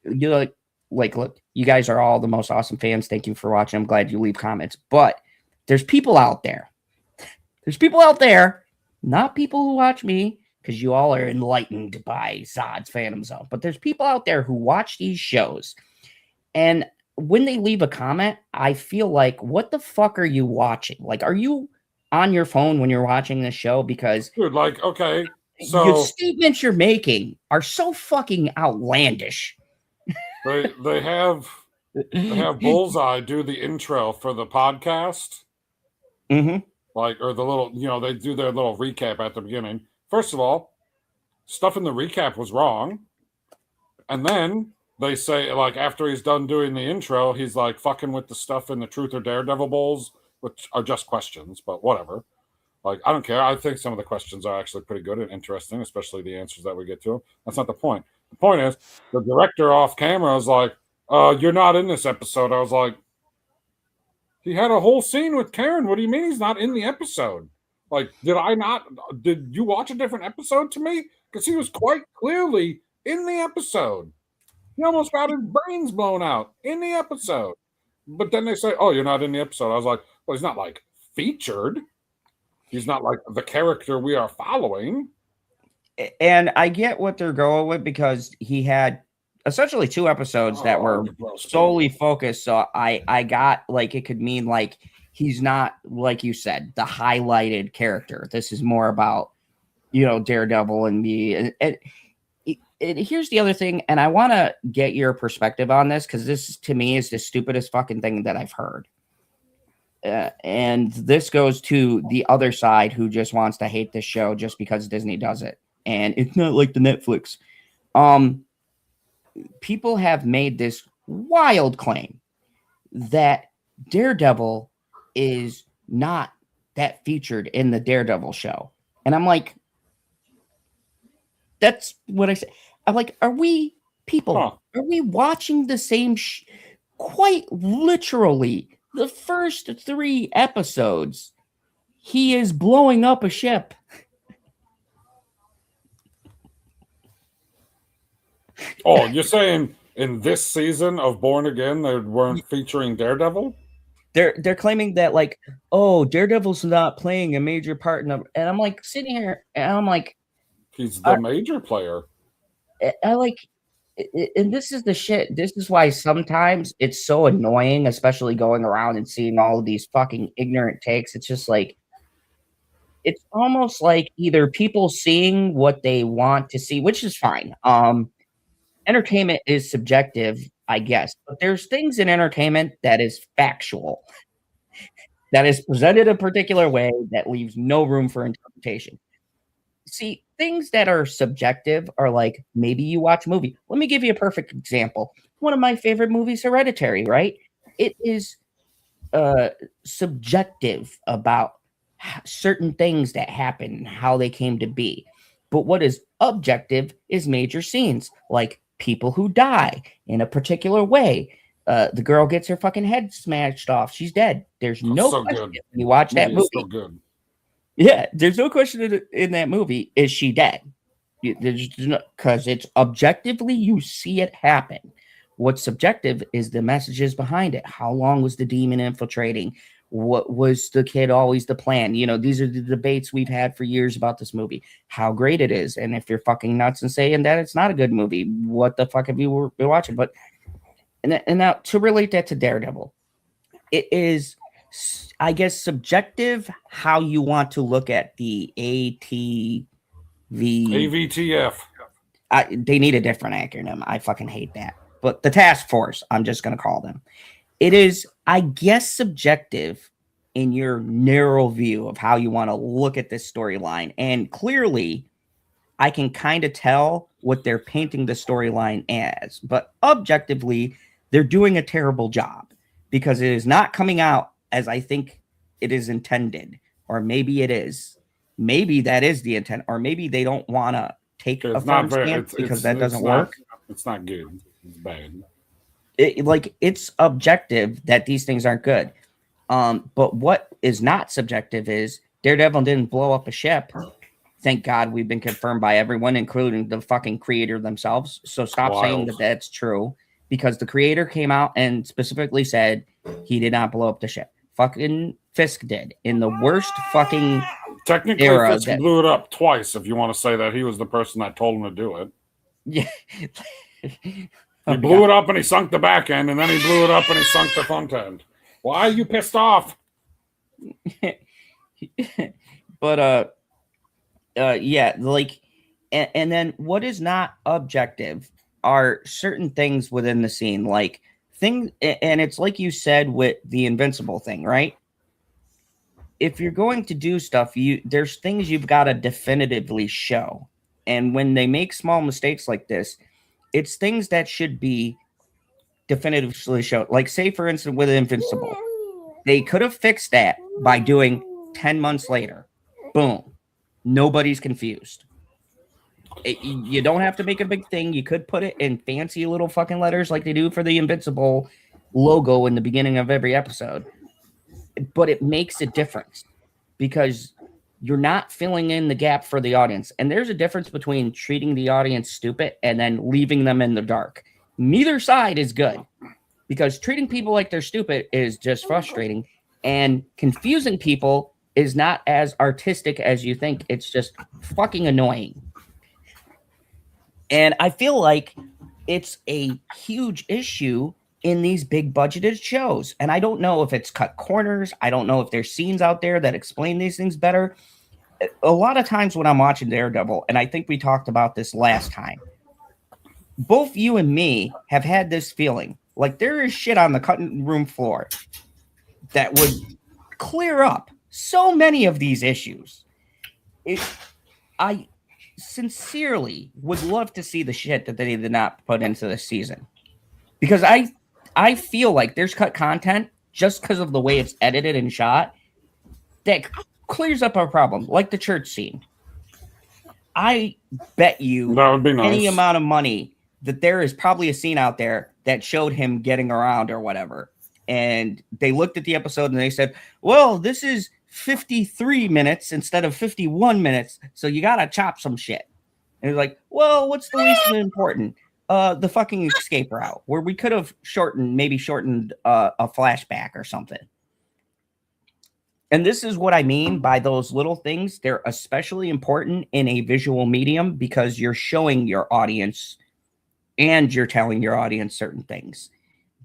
like, look, you guys are all the most awesome fans. Thank you for watching. I'm glad you leave comments, but there's people out there. There's people out there, not people who watch me, because you all are enlightened by Zod's Phantom Zone, but there's people out there who watch these shows, and when they leave a comment, I feel like, what the fuck are you watching? Like, are you on your phone when you're watching this show? Because,
dude, like, okay, so
the statements you're making are so fucking outlandish.
They have Bullseye do the intro for the podcast, like, or the little, they do their little recap at the beginning. First of all, stuff in the recap was wrong, and then they say, like, after he's done doing the intro, he's like fucking with the stuff in the Truth or Daredevil bowls, which are just questions, but whatever. Like, I don't care. I think some of the questions are actually pretty good and interesting, especially the answers that we get to them. That's not the point. The The point is, the director off camera was like, you're not in this episode. I was like, he had a whole scene with Karen. What do you mean he's not in the episode? Like, did you watch a different episode to me? Because he was quite clearly in the episode. He almost got his brains blown out in the episode. But then they say, oh, you're not in the episode. I was like, well, he's not like featured. He's not like the character we are following.
And I get what they're going with because he had essentially 2 episodes that were solely focused. So I got like, it could mean like he's not, like you said, the highlighted character. This is more about, Daredevil and me. And here's the other thing. And I want to get your perspective on this because this to me is the stupidest fucking thing that I've heard. And this goes to the other side who just wants to hate this show just because Disney does it. And it's not like the Netflix. People have made this wild claim that Daredevil is not that featured in the Daredevil show. And I'm like, that's what I said. I'm like, are we watching the same quite literally the first 3 episodes he is blowing up a ship.
Oh, you're saying in this season of Born Again they weren't featuring Daredevil?
They're claiming that like, oh, Daredevil's not playing a major part in the, and I'm like sitting here and I'm like,
he's the major player.
I like, and this is the shit. This is why sometimes it's so annoying, especially going around and seeing all of these fucking ignorant takes. It's just like, it's almost like either people seeing what they want to see, which is fine. Entertainment is subjective, I guess, but there's things in entertainment that is factual, that is presented a particular way that leaves no room for interpretation. See, things that are subjective are like, maybe you watch a movie. Let me give you a perfect example. One of my favorite movies, Hereditary, right? It is subjective about certain things that happen, how they came to be. But what is objective is major scenes, like people who die in a particular way. The girl gets her fucking head smashed off. She's dead. There's no question when you watch that movie. So good. Yeah, there's no question in that movie. Is she dead? Because it's objectively, you see it happen. What's subjective is the messages behind it. How long was the demon infiltrating? What was the kid always the plan? These are the debates we've had for years about this movie, how great it is. And if you're fucking nuts and saying that it's not a good movie, what the fuck have you been watching? But and now to relate that to Daredevil, it is, I guess, subjective how you want to look at the
AVTF.
They need a different acronym. I fucking hate that. But the task force, I'm just going to call them. It is, I guess, subjective in your narrow view of how you want to look at this storyline. And clearly, I can kind of tell what they're painting the storyline as. But objectively, they're doing a terrible job because it is not coming out as I think it is intended. Or maybe it is. Maybe that is the intent. Or maybe they don't want to take a firm stance because that doesn't work.
It's not good. It's bad.
It's objective that these things aren't good. But what is not subjective is Daredevil didn't blow up a ship. Thank God we've been confirmed by everyone, including the fucking creator themselves. So stop saying that that's true, because the creator came out and specifically said he did not blow up the ship. Fucking Fisk did in the worst fucking
technically era. Fisk blew it up twice. If you want to say that he was the person that told him to do it.
Yeah.
He blew it up and he sunk the back end, and then he blew it up and he sunk the front end. Why are you pissed off?
But yeah, like, and then what is not objective are certain things within the scene, like things, and it's like you said with the Invincible thing, right? If you're going to do stuff, there's things you've got to definitively show, and when they make small mistakes like this, it's things that should be definitively shown. Like, say, for instance, with Invincible, they could have fixed that by doing 10 months later. Boom. Nobody's confused. You don't have to make a big thing. You could put it in fancy little fucking letters like they do for the Invincible logo in the beginning of every episode. But it makes a difference because you're not filling in the gap for the audience. And there's a difference between treating the audience stupid and then leaving them in the dark. Neither side is good because treating people like they're stupid is just frustrating, and confusing people is not as artistic as you think. It's just fucking annoying. And I feel like it's a huge issue in these big budgeted shows. And I don't know if it's cut corners. I don't know if there's scenes out there that explain these things better. A lot of times when I'm watching Daredevil, and I think we talked about this last time, both you and me have had this feeling like there is shit on the cutting room floor that would clear up so many of these issues. I sincerely would love to see the shit that they did not put into this season, because I feel like there's cut content just because of the way it's edited and shot that clears up our problem, like the church scene. I bet you
that would be nice.
Any amount of money that there is probably a scene out there that showed him getting around or whatever. And they looked at the episode and they said, well, this is 53 minutes instead of 51 minutes. So you got to chop some shit. And it's like, well, what's the least important? The fucking escape route, where we could have shortened a flashback or something. And this is what I mean by those little things. They're especially important in a visual medium because you're showing your audience and you're telling your audience certain things.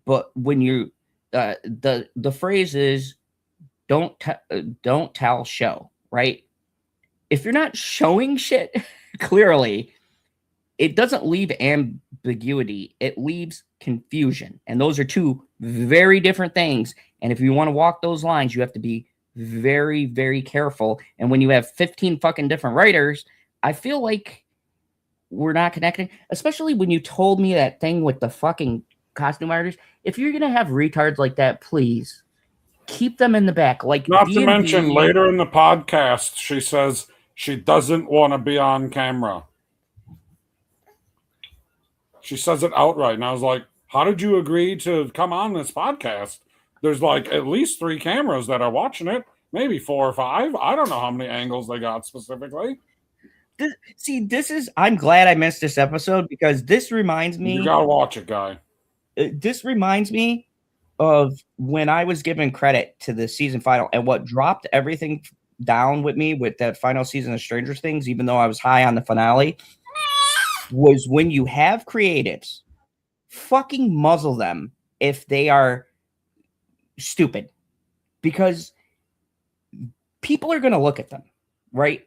But when you the phrase is don't tell, show, right? If you're not showing shit clearly, it doesn't leave ambiguity, it leaves confusion. And those are two very different things. And if you want to walk those lines, you have to be very, very careful. And when you have 15 fucking different writers, I feel like we're not connecting, especially when you told me that thing with the fucking costume artists. If you're going to have retards like that, please keep them in the back. Like,
not to mention later in the podcast, she says she doesn't want to be on camera. She says it outright. And I was like, how did you agree to come on this podcast? There's like at least 3 cameras that are watching it, maybe 4 or 5. I don't know how many angles they got specifically.
I'm glad I missed this episode because this reminds me.
You gotta watch it, guy.
This reminds me of when I was given credit to the season final, and what dropped everything down with me with that final season of Stranger Things, even though I was high on the finale, was when you have creatives, fucking muzzle them if they are stupid, because people are going to look at them, right?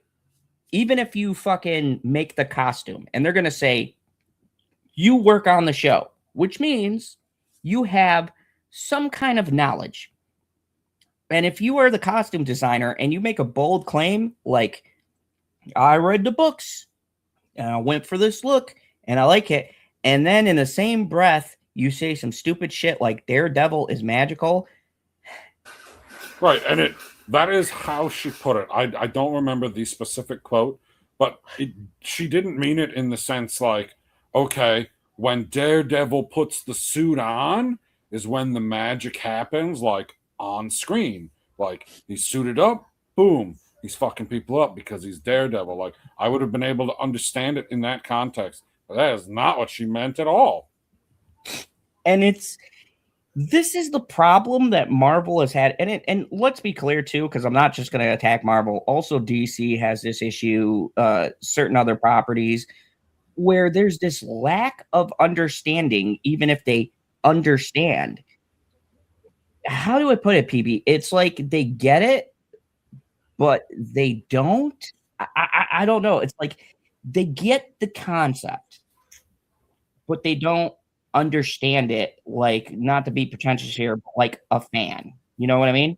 Even if you fucking make the costume, and they're going to say, you work on the show, which means you have some kind of knowledge. And if you are the costume designer and you make a bold claim, like, I read the books and I went for this look and I like it, and then in the same breath, you say some stupid shit like Daredevil is magical.
Right, and that is how she put it. I don't remember the specific quote, but she didn't mean it in the sense like, okay, when Daredevil puts the suit on is when the magic happens, like on screen. Like, he's suited up, boom, he's fucking people up because he's Daredevil. Like, I would have been able to understand it in that context, but that is not what she meant at all.
And this is the problem that Marvel has had. And let's be clear, too, because I'm not just going to attack Marvel. Also, DC has this issue, certain other properties, where there's this lack of understanding, even if they understand. How do I put it, PB? It's like they get it, but they don't. I don't know. It's like they get the concept, but they don't understand it, like, not to be pretentious here, but like a fan. You know what I mean?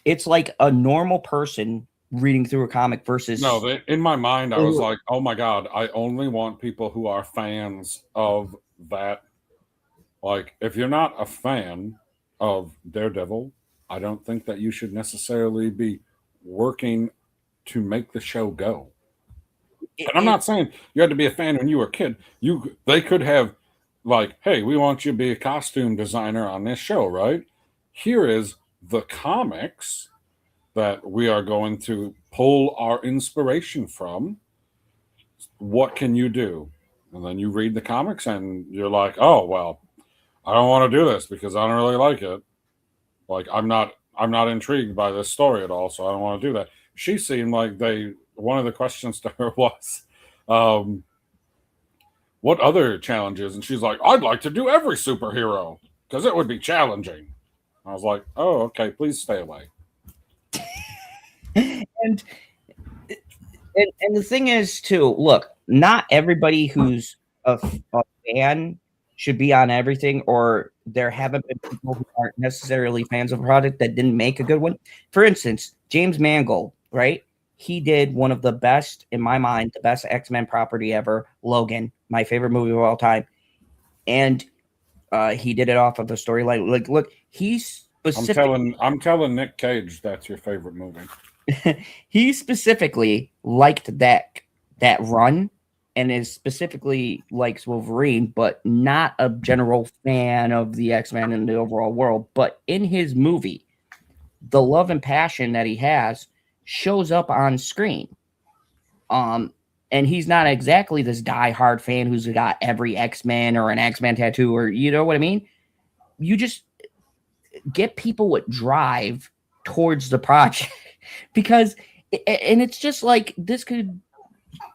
It's like a normal person reading through a comic versus...
No, in my mind, I was like, oh my God, I only want people who are fans of that. Like, if you're not a fan of Daredevil, I don't think that you should necessarily be working to make the show go. And I'm not saying you had to be a fan when you were a kid. They could have, like, hey, we want you to be a costume designer on this show, right? Here is the comics that we are going to pull our inspiration from. What can you do? And then you read the comics and you're like, oh, well, I don't want to do this because I don't really like it. Like, I'm not intrigued by this story at all, so I don't want to do that. She seemed like one of the questions to her was, what other challenges? And she's like, I'd like to do every superhero because it would be challenging. I was like, oh, okay, please stay away.
and the thing is, too, look, not everybody who's a fan should be on everything, or there haven't been people who aren't necessarily fans of a product that didn't make a good one. For instance, James Mangold, right? He did one of the best, in my mind, the best X-Men property ever, Logan, my favorite movie of all time. And he did it off of the storyline. Like, look, he's specifically...
I'm telling Nick Cage that's your favorite movie.
He specifically liked that run, and is specifically likes Wolverine, but not a general fan of the X-Men and the overall world. But in his movie, the love and passion that he has shows up on screen. And he's not exactly this diehard fan who's got every X-Men or an X-Men tattoo, or you know what I mean? You just get people with drive towards the project. Because, and it's just like the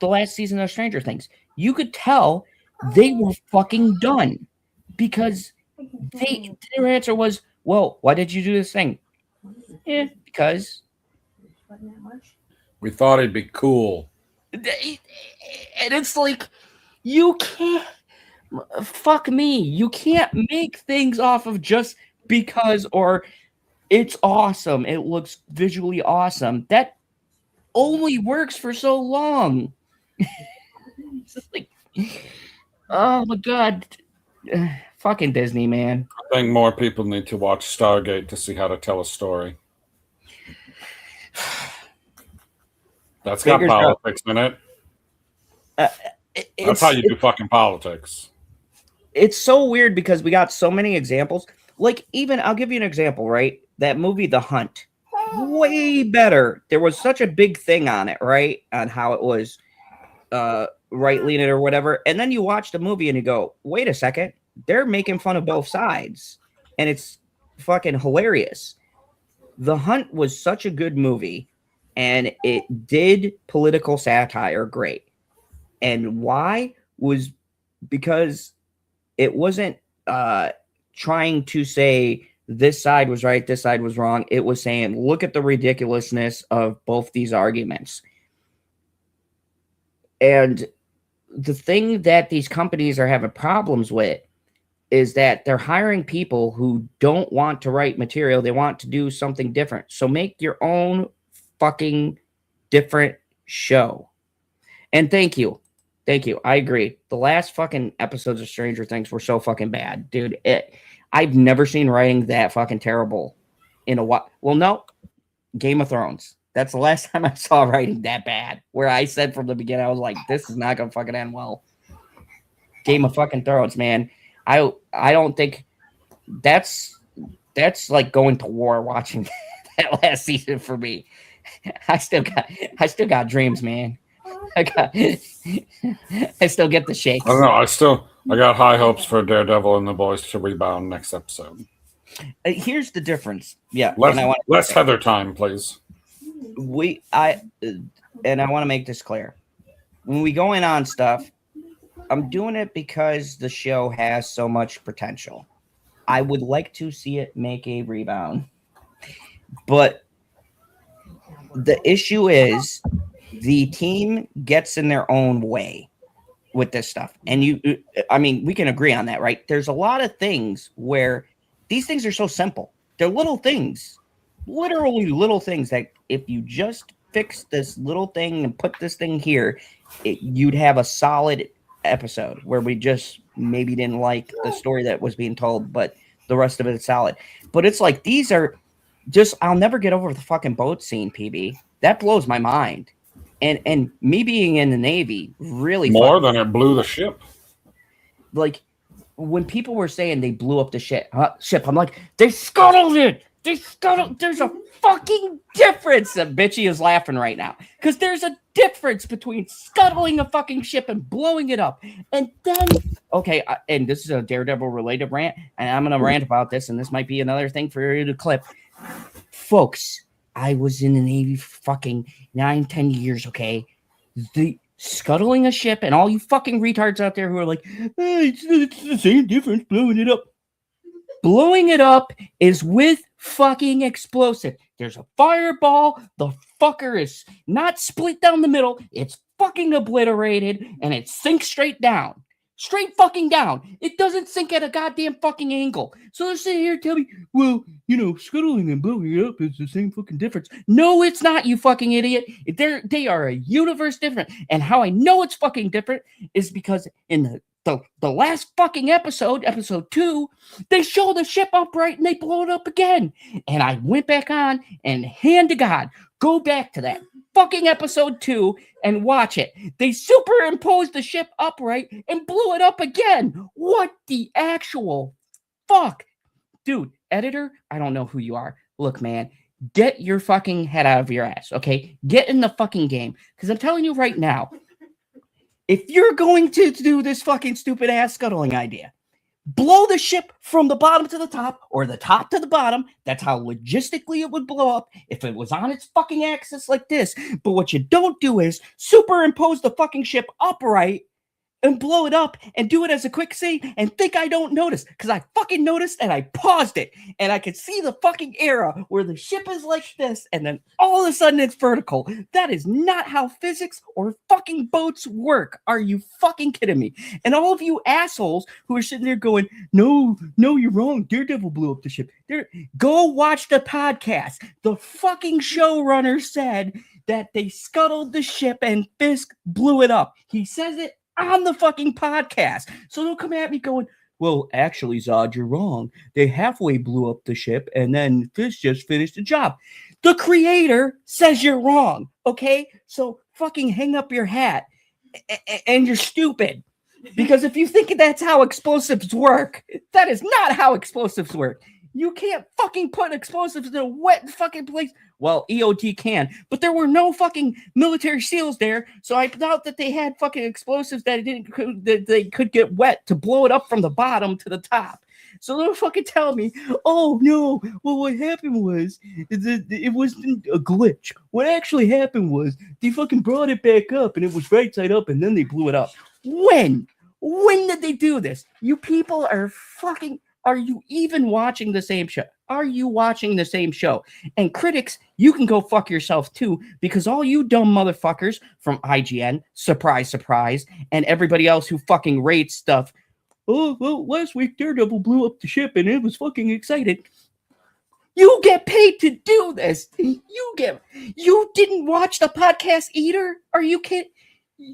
last season of Stranger Things, you could tell they were fucking done because their answer was, well, why did you do this thing? Yeah, because
we thought it'd be cool.
And it's like, you can't, fuck me, you can't make things off of just because, or it's awesome, it looks visually awesome. That only works for so long. It's just like, oh my god, fucking Disney, man.
I think more people need to watch Stargate to see how to tell a story. That's got politics in it. That's how you do fucking politics.
It's so weird because we got so many examples. Like, even, I'll give you an example, right? That movie, The Hunt, way better. There was such a big thing on it, right? On how it was right-leaning or whatever. And then you watch the movie and you go, wait a second. They're making fun of both sides. And it's fucking hilarious. The Hunt was such a good movie. And it did political satire great. And why? Was because it wasn't trying to say this side was right, this side was wrong. It was saying, look at the ridiculousness of both these arguments. And the thing that these companies are having problems with is that they're hiring people who don't want to write material. They want to do something different. So make your own fucking different show. And thank you. Thank you. I agree. The last fucking episodes of Stranger Things were so fucking bad, dude. I've never seen writing that fucking terrible in a while. Well, no, Game of Thrones. That's the last time I saw writing that bad. Where I said from the beginning, I was like, this is not gonna fucking end well. Game of fucking Thrones, man. I don't think that's like going to war watching that last season for me. I still got dreams, man. I still get the shakes.
I don't know. I got high hopes for Daredevil and the boys to rebound next episode.
Here's the difference. Yeah.
Less Heather time, please.
I want to make this clear. When we go in on stuff, I'm doing it because the show has so much potential. I would like to see it make a rebound. But the issue is the team gets in their own way with this stuff. And we can agree on that, right? There's a lot of things where these things are so simple. They're little things, literally little things that if you just fix this little thing and put this thing here, you'd have a solid episode where we just maybe didn't like the story that was being told, but the rest of it is solid. But it's like, these are just, I'll never get over the fucking boat scene, PB. That blows my mind. And me being in the Navy really
More than it blew the ship.
Like when people were saying they blew up the ship, I'm like, they scuttled it. They scuttled. There's a fucking difference. Bitchy is laughing right now because there's a difference between scuttling a fucking ship and blowing it up. And then, okay, and this is a Daredevil related rant, and I'm gonna rant about this, and this might be another thing for you to clip, folks. I was in the Navy for fucking 9-10 years. Okay, the scuttling a ship, and all you fucking retards out there who are like, it's the same difference blowing it up. Blowing it up is with fucking explosive. There's a fireball. The fucker is not split down the middle. It's fucking obliterated, and it sinks straight down. Straight fucking down. It doesn't sink at a goddamn fucking angle. So they're sitting here telling me, well, scuttling and blowing it up is the same fucking difference. No, it's not, you fucking idiot. They are a universe different. And how I know it's fucking different is because in the last fucking episode 2, they show the ship upright and they blow it up again. And I went back on and hand to God, go back to that fucking episode 2 and watch it. They superimposed the ship upright and blew it up again. What the actual fuck? Dude, editor, I don't know who you are. Look, man, get your fucking head out of your ass, okay? Get in the fucking game. Because I'm telling you right now, if you're going to do this fucking stupid ass scuttling idea, blow the ship from the bottom to the top or the top to the bottom. That's how logistically it would blow up if it was on its fucking axis like this. But what you don't do is superimpose the fucking ship upright and blow it up and do it as a quick scene and think I don't notice, because I fucking noticed and I paused it and I could see the fucking era where the ship is like this and then all of a sudden it's vertical. That is not how physics or fucking boats work. Are you fucking kidding me? And all of you assholes who are sitting there going, no, you're wrong. Daredevil blew up the ship. Go watch the podcast. The fucking showrunner said that they scuttled the ship and Fisk blew it up. He says it on the fucking podcast. So don't come at me going, well, actually, Zod, you're wrong. They halfway blew up the ship and then Fisk just finished the job. The creator says you're wrong, okay? So fucking hang up your hat and you're stupid. Because if you think that's how explosives work, that is not how explosives work. You can't fucking put explosives in a wet fucking place. Well, EOD can, but there were no fucking military SEALs there, so I doubt that they had fucking explosives that they could get wet to blow it up from the bottom to the top. So don't fucking tell me, oh no, well what happened was it wasn't a glitch. What actually happened was they fucking brought it back up and it was right side up and then they blew it up. When did they do this? You people are fucking... Are you even watching the same show? Are you watching the same show? And critics, you can go fuck yourself too, because all you dumb motherfuckers from IGN, surprise, surprise, and everybody else who fucking rates stuff, oh, well, last week Daredevil blew up the ship and it was fucking excited. You get paid to do this. You didn't watch the podcast either? Are you kidding?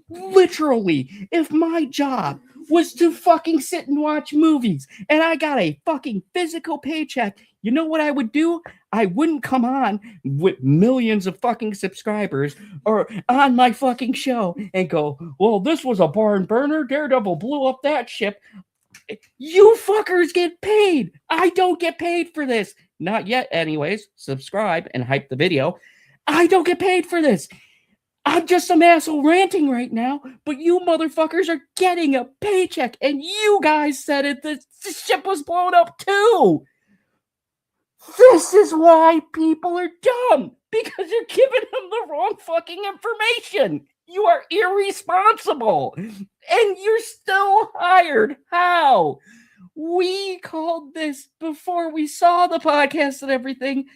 Literally, if my job was to fucking sit and watch movies and I got a fucking physical paycheck, you know what I would do? I wouldn't come on with millions of fucking subscribers or on my fucking show and go, well, this was a barn burner. Daredevil blew up that ship. You fuckers get paid. I don't get paid for this. Not yet, anyways. Subscribe and hype the video. I don't get paid for this. I'm just some asshole ranting right now, but you motherfuckers are getting a paycheck, and you guys said it. The ship was blown up too. This is why people are dumb, because you're giving them the wrong fucking information. You are irresponsible, and you're still hired. How? We called this before we saw the podcast and everything.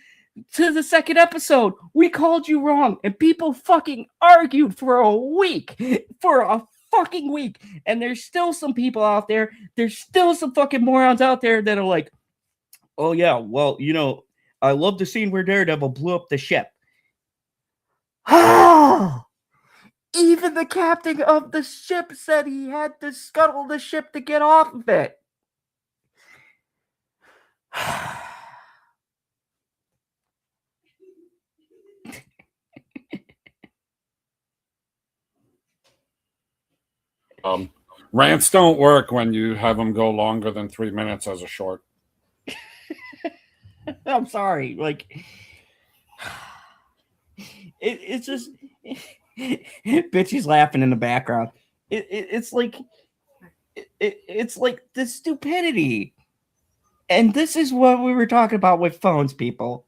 To the second episode, we called you wrong, and people fucking argued for a fucking week, and there's still some people out there, there's still some fucking morons out there that are like, oh yeah, well, I love the scene where Daredevil blew up the ship. Even the captain of the ship said he had to scuttle the ship to get off of it.
Rants don't work when you have them go longer than 3 minutes as a short.
I'm sorry. Like, it's just bitchy's laughing in the background. It's like it's like the stupidity. And this is what we were talking about with phones, people.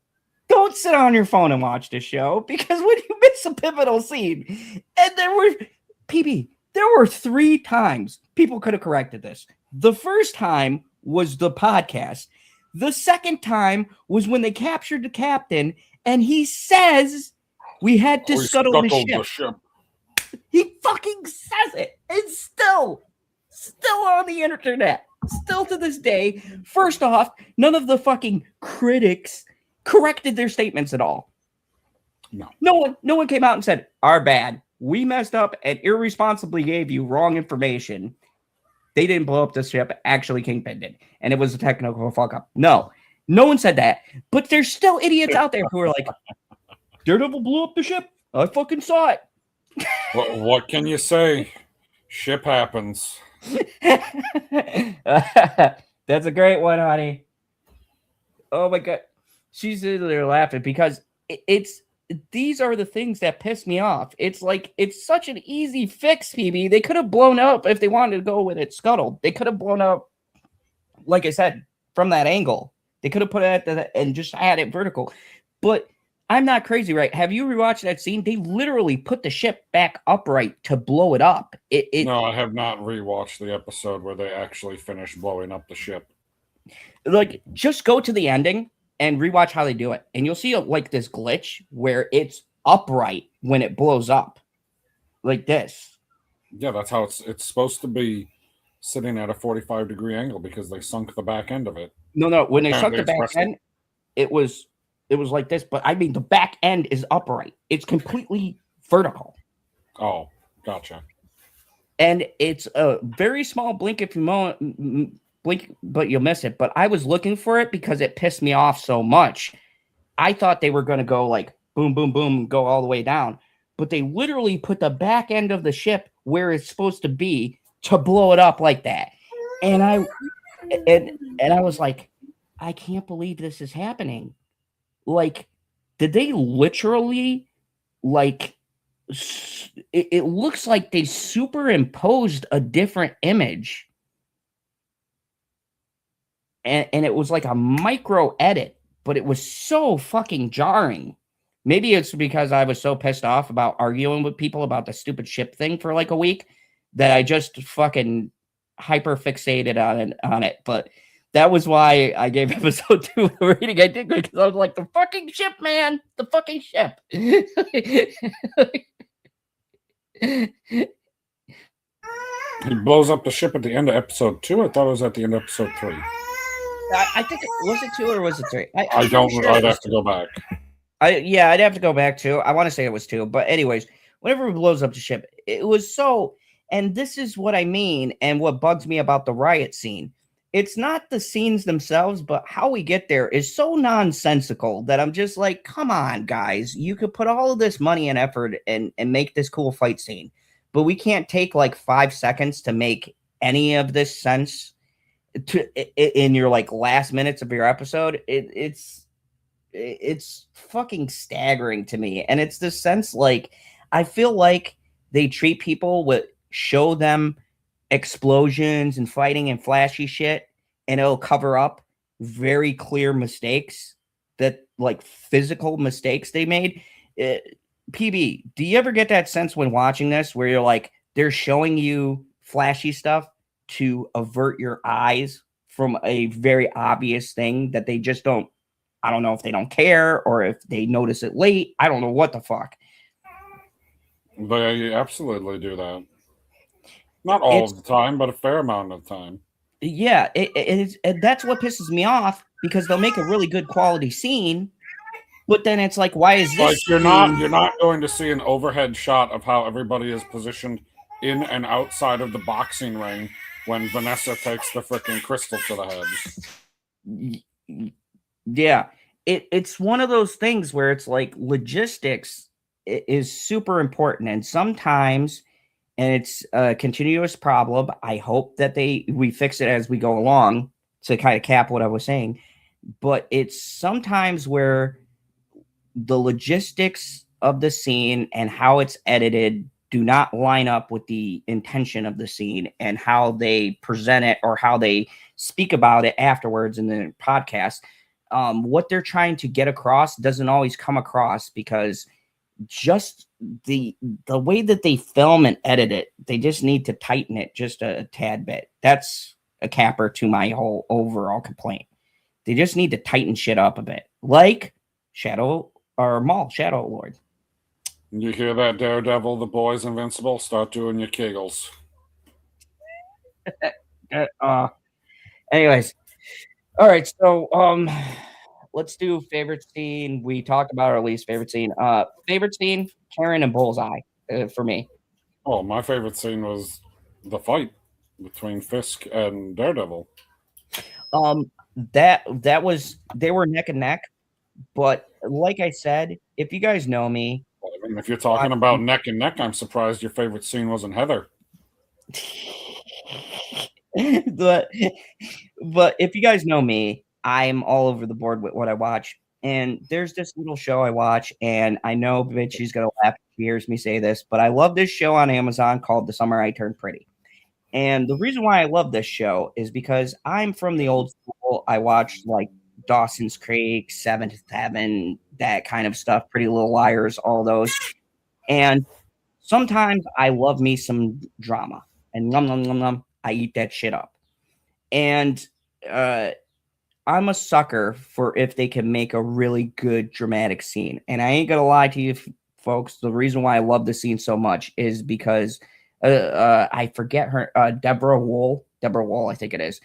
Don't sit on your phone and watch this show, because when you miss a pivotal scene, and there were 3 times people could have corrected this. The first time was the podcast. The second time was when they captured the captain, and he says we had to scuttle the ship. He fucking says it. It's still on the internet. Still to this day. First off, none of the fucking critics corrected their statements at all. No one came out and said, "Our bad. We messed up and irresponsibly gave you wrong information. They didn't blow up the ship. Actually, Kingpin did. And it was a technical fuck up." No one said that. But there's still idiots out there who are like, "Daredevil blew up the ship. I fucking saw it."
What can you say? Ship happens.
That's a great one, honey. Oh my god. She's literally laughing because these are the things that piss me off. It's like, it's such an easy fix, PB. They could have blown up if they wanted to go with it scuttled. They could have blown up, like I said, from that angle. They could have put it and just had it vertical. But I'm not crazy, right? Have you rewatched that scene? They literally put the ship back upright to blow it up.
No, I have not rewatched the episode where they actually finished blowing up the ship.
Like, just go to the ending and rewatch how they do it, and you'll see like this glitch where it's upright when it blows up, like this.
Yeah, that's how it's supposed to be, sitting at a 45-degree angle, because they sunk the back end of it.
No, when they sunk the back end, it was like this. But I mean, the back end is upright. It's completely vertical.
Oh, gotcha.
And it's a very small blink if you blink, but you'll miss it. But I was looking for it because it pissed me off so much. I thought they were going to go like boom, boom, boom, go all the way down. But they literally put the back end of the ship where it's supposed to be to blow it up like that. And I was like, I can't believe this is happening. Like, did they literally, like, it looks like they superimposed a different image. And it was like a micro edit, but it was so fucking jarring. Maybe it's because I was so pissed off about arguing with people about the stupid ship thing for like a week that I just fucking hyper fixated on it. But that was why I gave episode 2 the rating I did, because I was like, the fucking ship, man, the fucking ship.
He blows up the ship at the end of episode 2. I thought it was at the end of episode 3.
I think was it 2 or was it 3?
I don't. Sure I'd have to go back.
I'd have to go back too. I want to say it was 2, but anyways, whenever he blows up the ship, it was so. And this is what I mean, and what bugs me about the riot scene. It's not the scenes themselves, but how we get there is so nonsensical that I'm just like, come on, guys. You could put all of this money and effort and make this cool fight scene, but we can't take like 5 seconds to make any of this sense in your like last minutes of your episode. It's fucking staggering to me. And it's this sense, like, I feel like they treat people with, show them explosions and fighting and flashy shit, and it'll cover up very clear mistakes, that like physical mistakes they made. PB, do you ever get that sense when watching this where you're like, they're showing you flashy stuff to avert your eyes from a very obvious thing that they just don't, I don't know if they don't care or if they notice it late. I don't know what the fuck.
They absolutely do that. Not all of the time, but a fair amount of the time.
Yeah, and that's what pisses me off, because they'll make a really good quality scene, but then it's like, why is this?
Like, you're not going to see an overhead shot of how everybody is positioned in and outside of the boxing ring when Vanessa takes the freaking crystal to the head.
Yeah, it's one of those things where it's like logistics is super important, and sometimes and it's a continuous problem. I hope that we fix it as we go along to kind of cap what I was saying. But it's sometimes where the logistics of the scene and how it's edited do not line up with the intention of the scene and how they present it or how they speak about it afterwards in the podcast. What they're trying to get across doesn't always come across because just the way that they film and edit it, they just need to tighten it just a tad bit. That's a capper to my whole overall complaint. They just need to tighten shit up a bit, like Shadow Lord.
You hear that, Daredevil? The boys Invincible, start doing your kegels.
Anyways, all right. So let's do favorite scene. We talked about our least favorite scene. Favorite scene: Karen and Bullseye for me.
Oh, my favorite scene was the fight between Fisk and Daredevil.
That was, they were neck and neck, but like I said, if you guys know me,
I mean, if you're talking about neck and neck, I'm surprised your favorite scene wasn't Heather.
but if you guys know me, I'm all over the board with what I watch. And there's this little show I watch, and I know bitch she's gonna laugh if she hears me say this, but I love this show on Amazon called The Summer I Turned Pretty. And the reason why I love this show is because I'm from the old school. I watched like Dawson's Creek, Seventh Heaven, that kind of stuff, Pretty Little Liars, all those. And sometimes I love me some drama, and I eat that shit up. And I'm a sucker for if they can make a really good dramatic scene. And I ain't gonna lie to you folks, the reason why I love the scene so much is because I forget her, Deborah Wool, I think it is.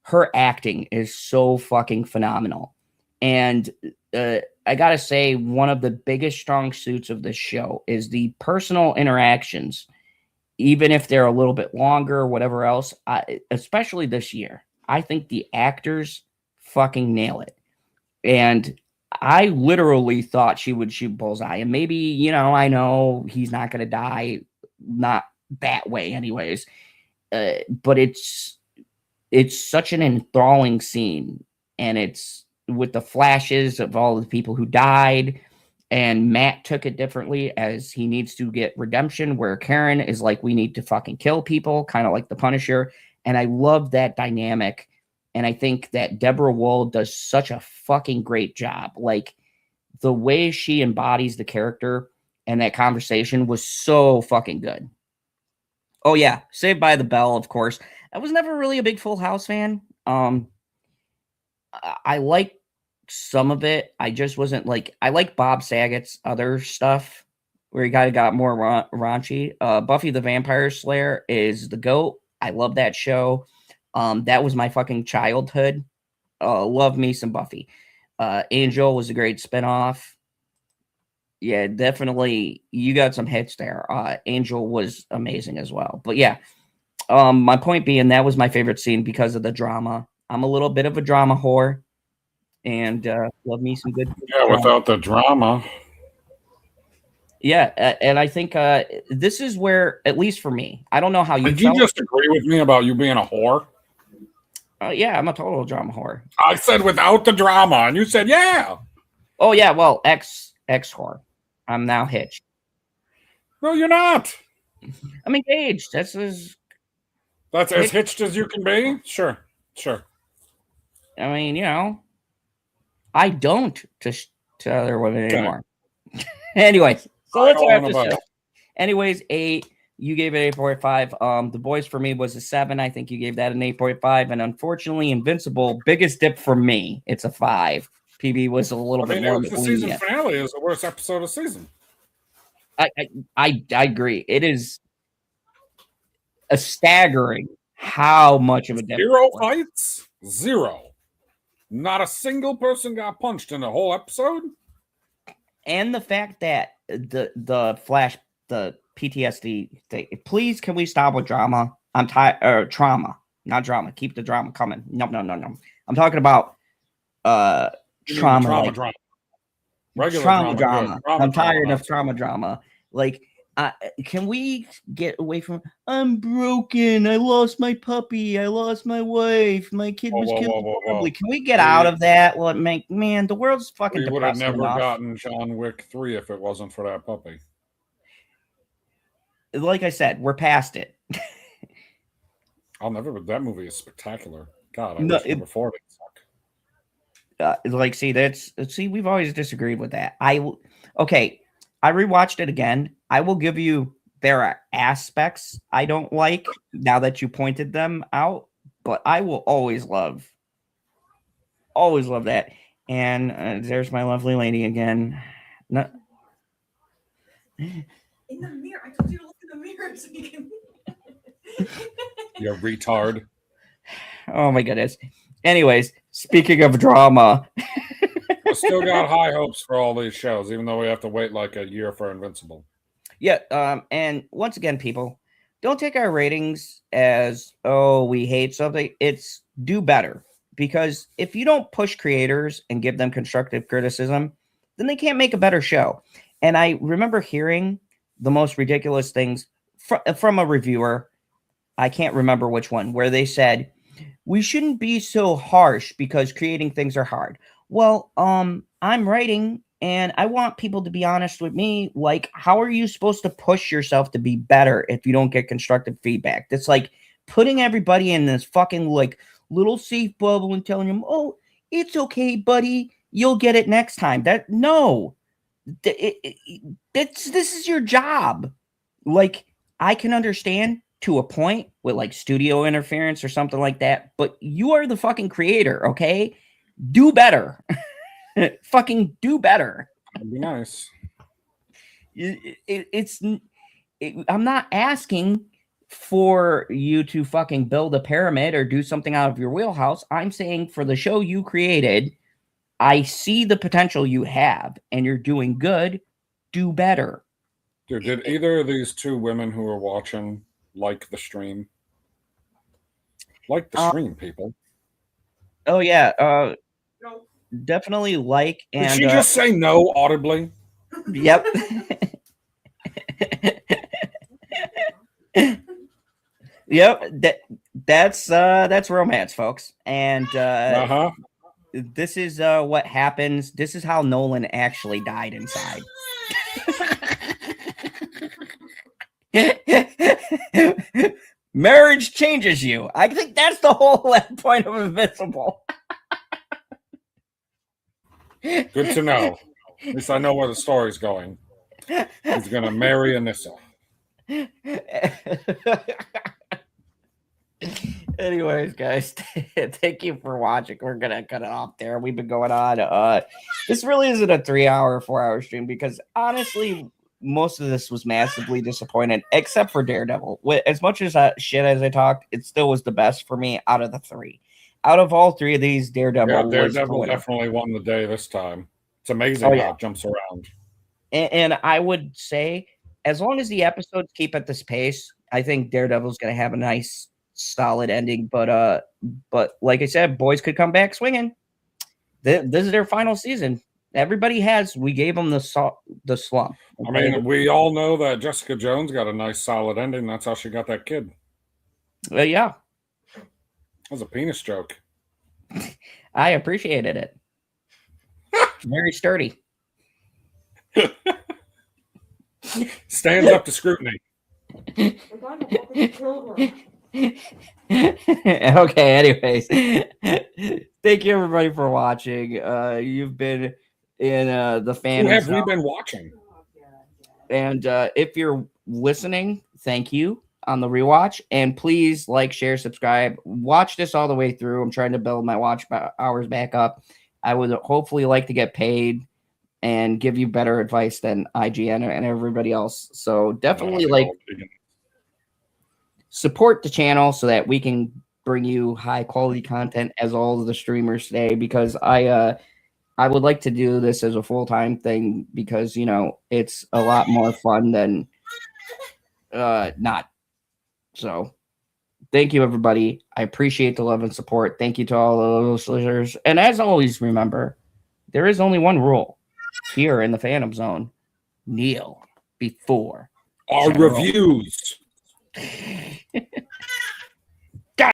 Her acting is so fucking phenomenal. And I gotta say, one of the biggest strong suits of this show is the personal interactions, even if they're a little bit longer or whatever else, especially this year. I think the actors fucking nail it. And I literally thought she would shoot Bullseye. And maybe, I know he's not going to die, not that way anyways. But it's such an enthralling scene. And it's with the flashes of all the people who died. And Matt took it differently as he needs to get redemption, where Karen is like, we need to fucking kill people, kind of like the Punisher. And I love that dynamic. And I think that Deborah Wool does such a fucking great job. Like, the way she embodies the character and that conversation was so fucking good. Oh, yeah. Saved by the Bell, of course. I was never really a big Full House fan. I like some of it. I just wasn't like, I like Bob Saget's other stuff where he kind of got more raunchy. Buffy the Vampire Slayer is the GOAT. I love that show. That was my fucking childhood. Love me some Buffy. Angel was a great spinoff. Yeah, definitely. You got some hits there. Angel was amazing as well. But yeah, my point being, that was my favorite scene because of the drama. I'm a little bit of a drama whore, and love me some good.
Yeah, without the drama.
Yeah, and I think this is where, at least for me, I don't know how you.
Did you just agree with me about you being a whore?
Yeah, I'm a total drama whore.
I said without the drama, and you said yeah.
Oh yeah, well, ex whore. I'm now hitched.
No, you're not.
I'm engaged. That's as
hitched as you can be. Sure.
I mean, I don't to other women anymore. Anyways, so let's wrap this up. Anyways, 8. You gave it 8.5. The Boys for me was a 7. I think you gave that an 8.5. And unfortunately, Invincible, biggest dip for me. It's a 5. PB was a little bit more.
The season finale is the worst episode of the season.
I agree. It is a staggering how much of a dip.
0 fights, 0. Not a single person got punched in the whole episode.
And the fact that the Flash, the PTSD thing. Please, can we stop with drama? I'm tired. Trauma, not drama. Keep the drama coming. No. I'm talking about trauma.
Regular trauma.
I'm tired of trauma. Like, Can we get away from? I'm broken. I lost my puppy. I lost my wife. My kid was killed horribly. Can we get out of that? Well, man, the world's fucking
We would have
depressing
never
enough.
gotten John Wick 3 if it wasn't for that puppy.
Like I said, we're past it.
That movie is spectacular. God, I wish number 4 didn't suck.
See, we've always disagreed with that. Okay, I rewatched it again. I will give you there are aspects I don't like now that you pointed them out, but I will always love that. And there's my lovely lady again. No.
In the mirror, I told you to look in the mirror so you can.
You retard.
Oh my goodness. Anyways, speaking of drama,
I still got high hopes for all these shows, even though we have to wait like a year for Invincible.
Yeah. And once again, people, don't take our ratings as, oh, we hate something. It's do better. Because if you don't push creators and give them constructive criticism, then they can't make a better show. And I remember hearing the most ridiculous things from a reviewer. I can't remember which one, where they said, we shouldn't be so harsh because creating things are hard. Well, I'm writing and I want people to be honest with me. Like, how are you supposed to push yourself to be better if you don't get constructive feedback? That's like putting everybody in this fucking like little safe bubble and telling them, oh, it's okay, buddy. You'll get it next time. This is your job. Like, I can understand to a point with like studio interference or something like that, but you are the fucking creator, okay? Do better. Fucking do better.
That'd be nice.
I'm not asking for you to fucking build a pyramid or do something out of your wheelhouse. I'm saying for the show you created, I see the potential you have and you're doing good. Do better.
Dude, did either of these two women who are watching like the stream? Like the stream, people.
Oh, yeah.
No.
Definitely like. And
did she just say no audibly?
Yep. Yep. That's romance, folks. And this is what happens. This is how Nolan actually died inside. Marriage changes you. I think that's the whole point of Invincible.
Good to know. At least I know where the story's going. He's going to marry Anissa.
Anyways, guys, thank you for watching. We're going to cut it off there. We've been going on. This really isn't a 3-hour, 4-hour stream because honestly, most of this was massively disappointed, except for Daredevil. As much as shit as I talked, it still was the best for me out of the 3. Out of all 3 of these, Daredevil
definitely won the day this time. It's amazing how it jumps around.
And I would say, as long as the episodes keep at this pace, I think Daredevil's going to have a nice, solid ending. But like I said, boys could come back swinging. This is their final season. We gave them the slump.
Okay? I mean, we all know that Jessica Jones got a nice, solid ending. That's how she got that kid.
Yeah.
That was a penis joke.
I appreciated it. Very sturdy.
Stands up to scrutiny.
Okay, anyways. Thank you, everybody, for watching. You've been in the fan.
Who have we been watching?
And if you're listening, thank you on the rewatch. And please like, share, subscribe. Watch this all the way through. I'm trying to build my watch hours back up. I would hopefully like to get paid and give you better advice than IGN and everybody else. So definitely support the channel so that we can bring you high quality content as all of the streamers today, because I would like to do this as a full-time thing because, you know, it's a lot more fun than not. So thank you, everybody. I appreciate the love and support. Thank you to all the listeners. And as always, remember, there is only one rule here in the Phantom Zone: kneel before
Our
General.
reviews.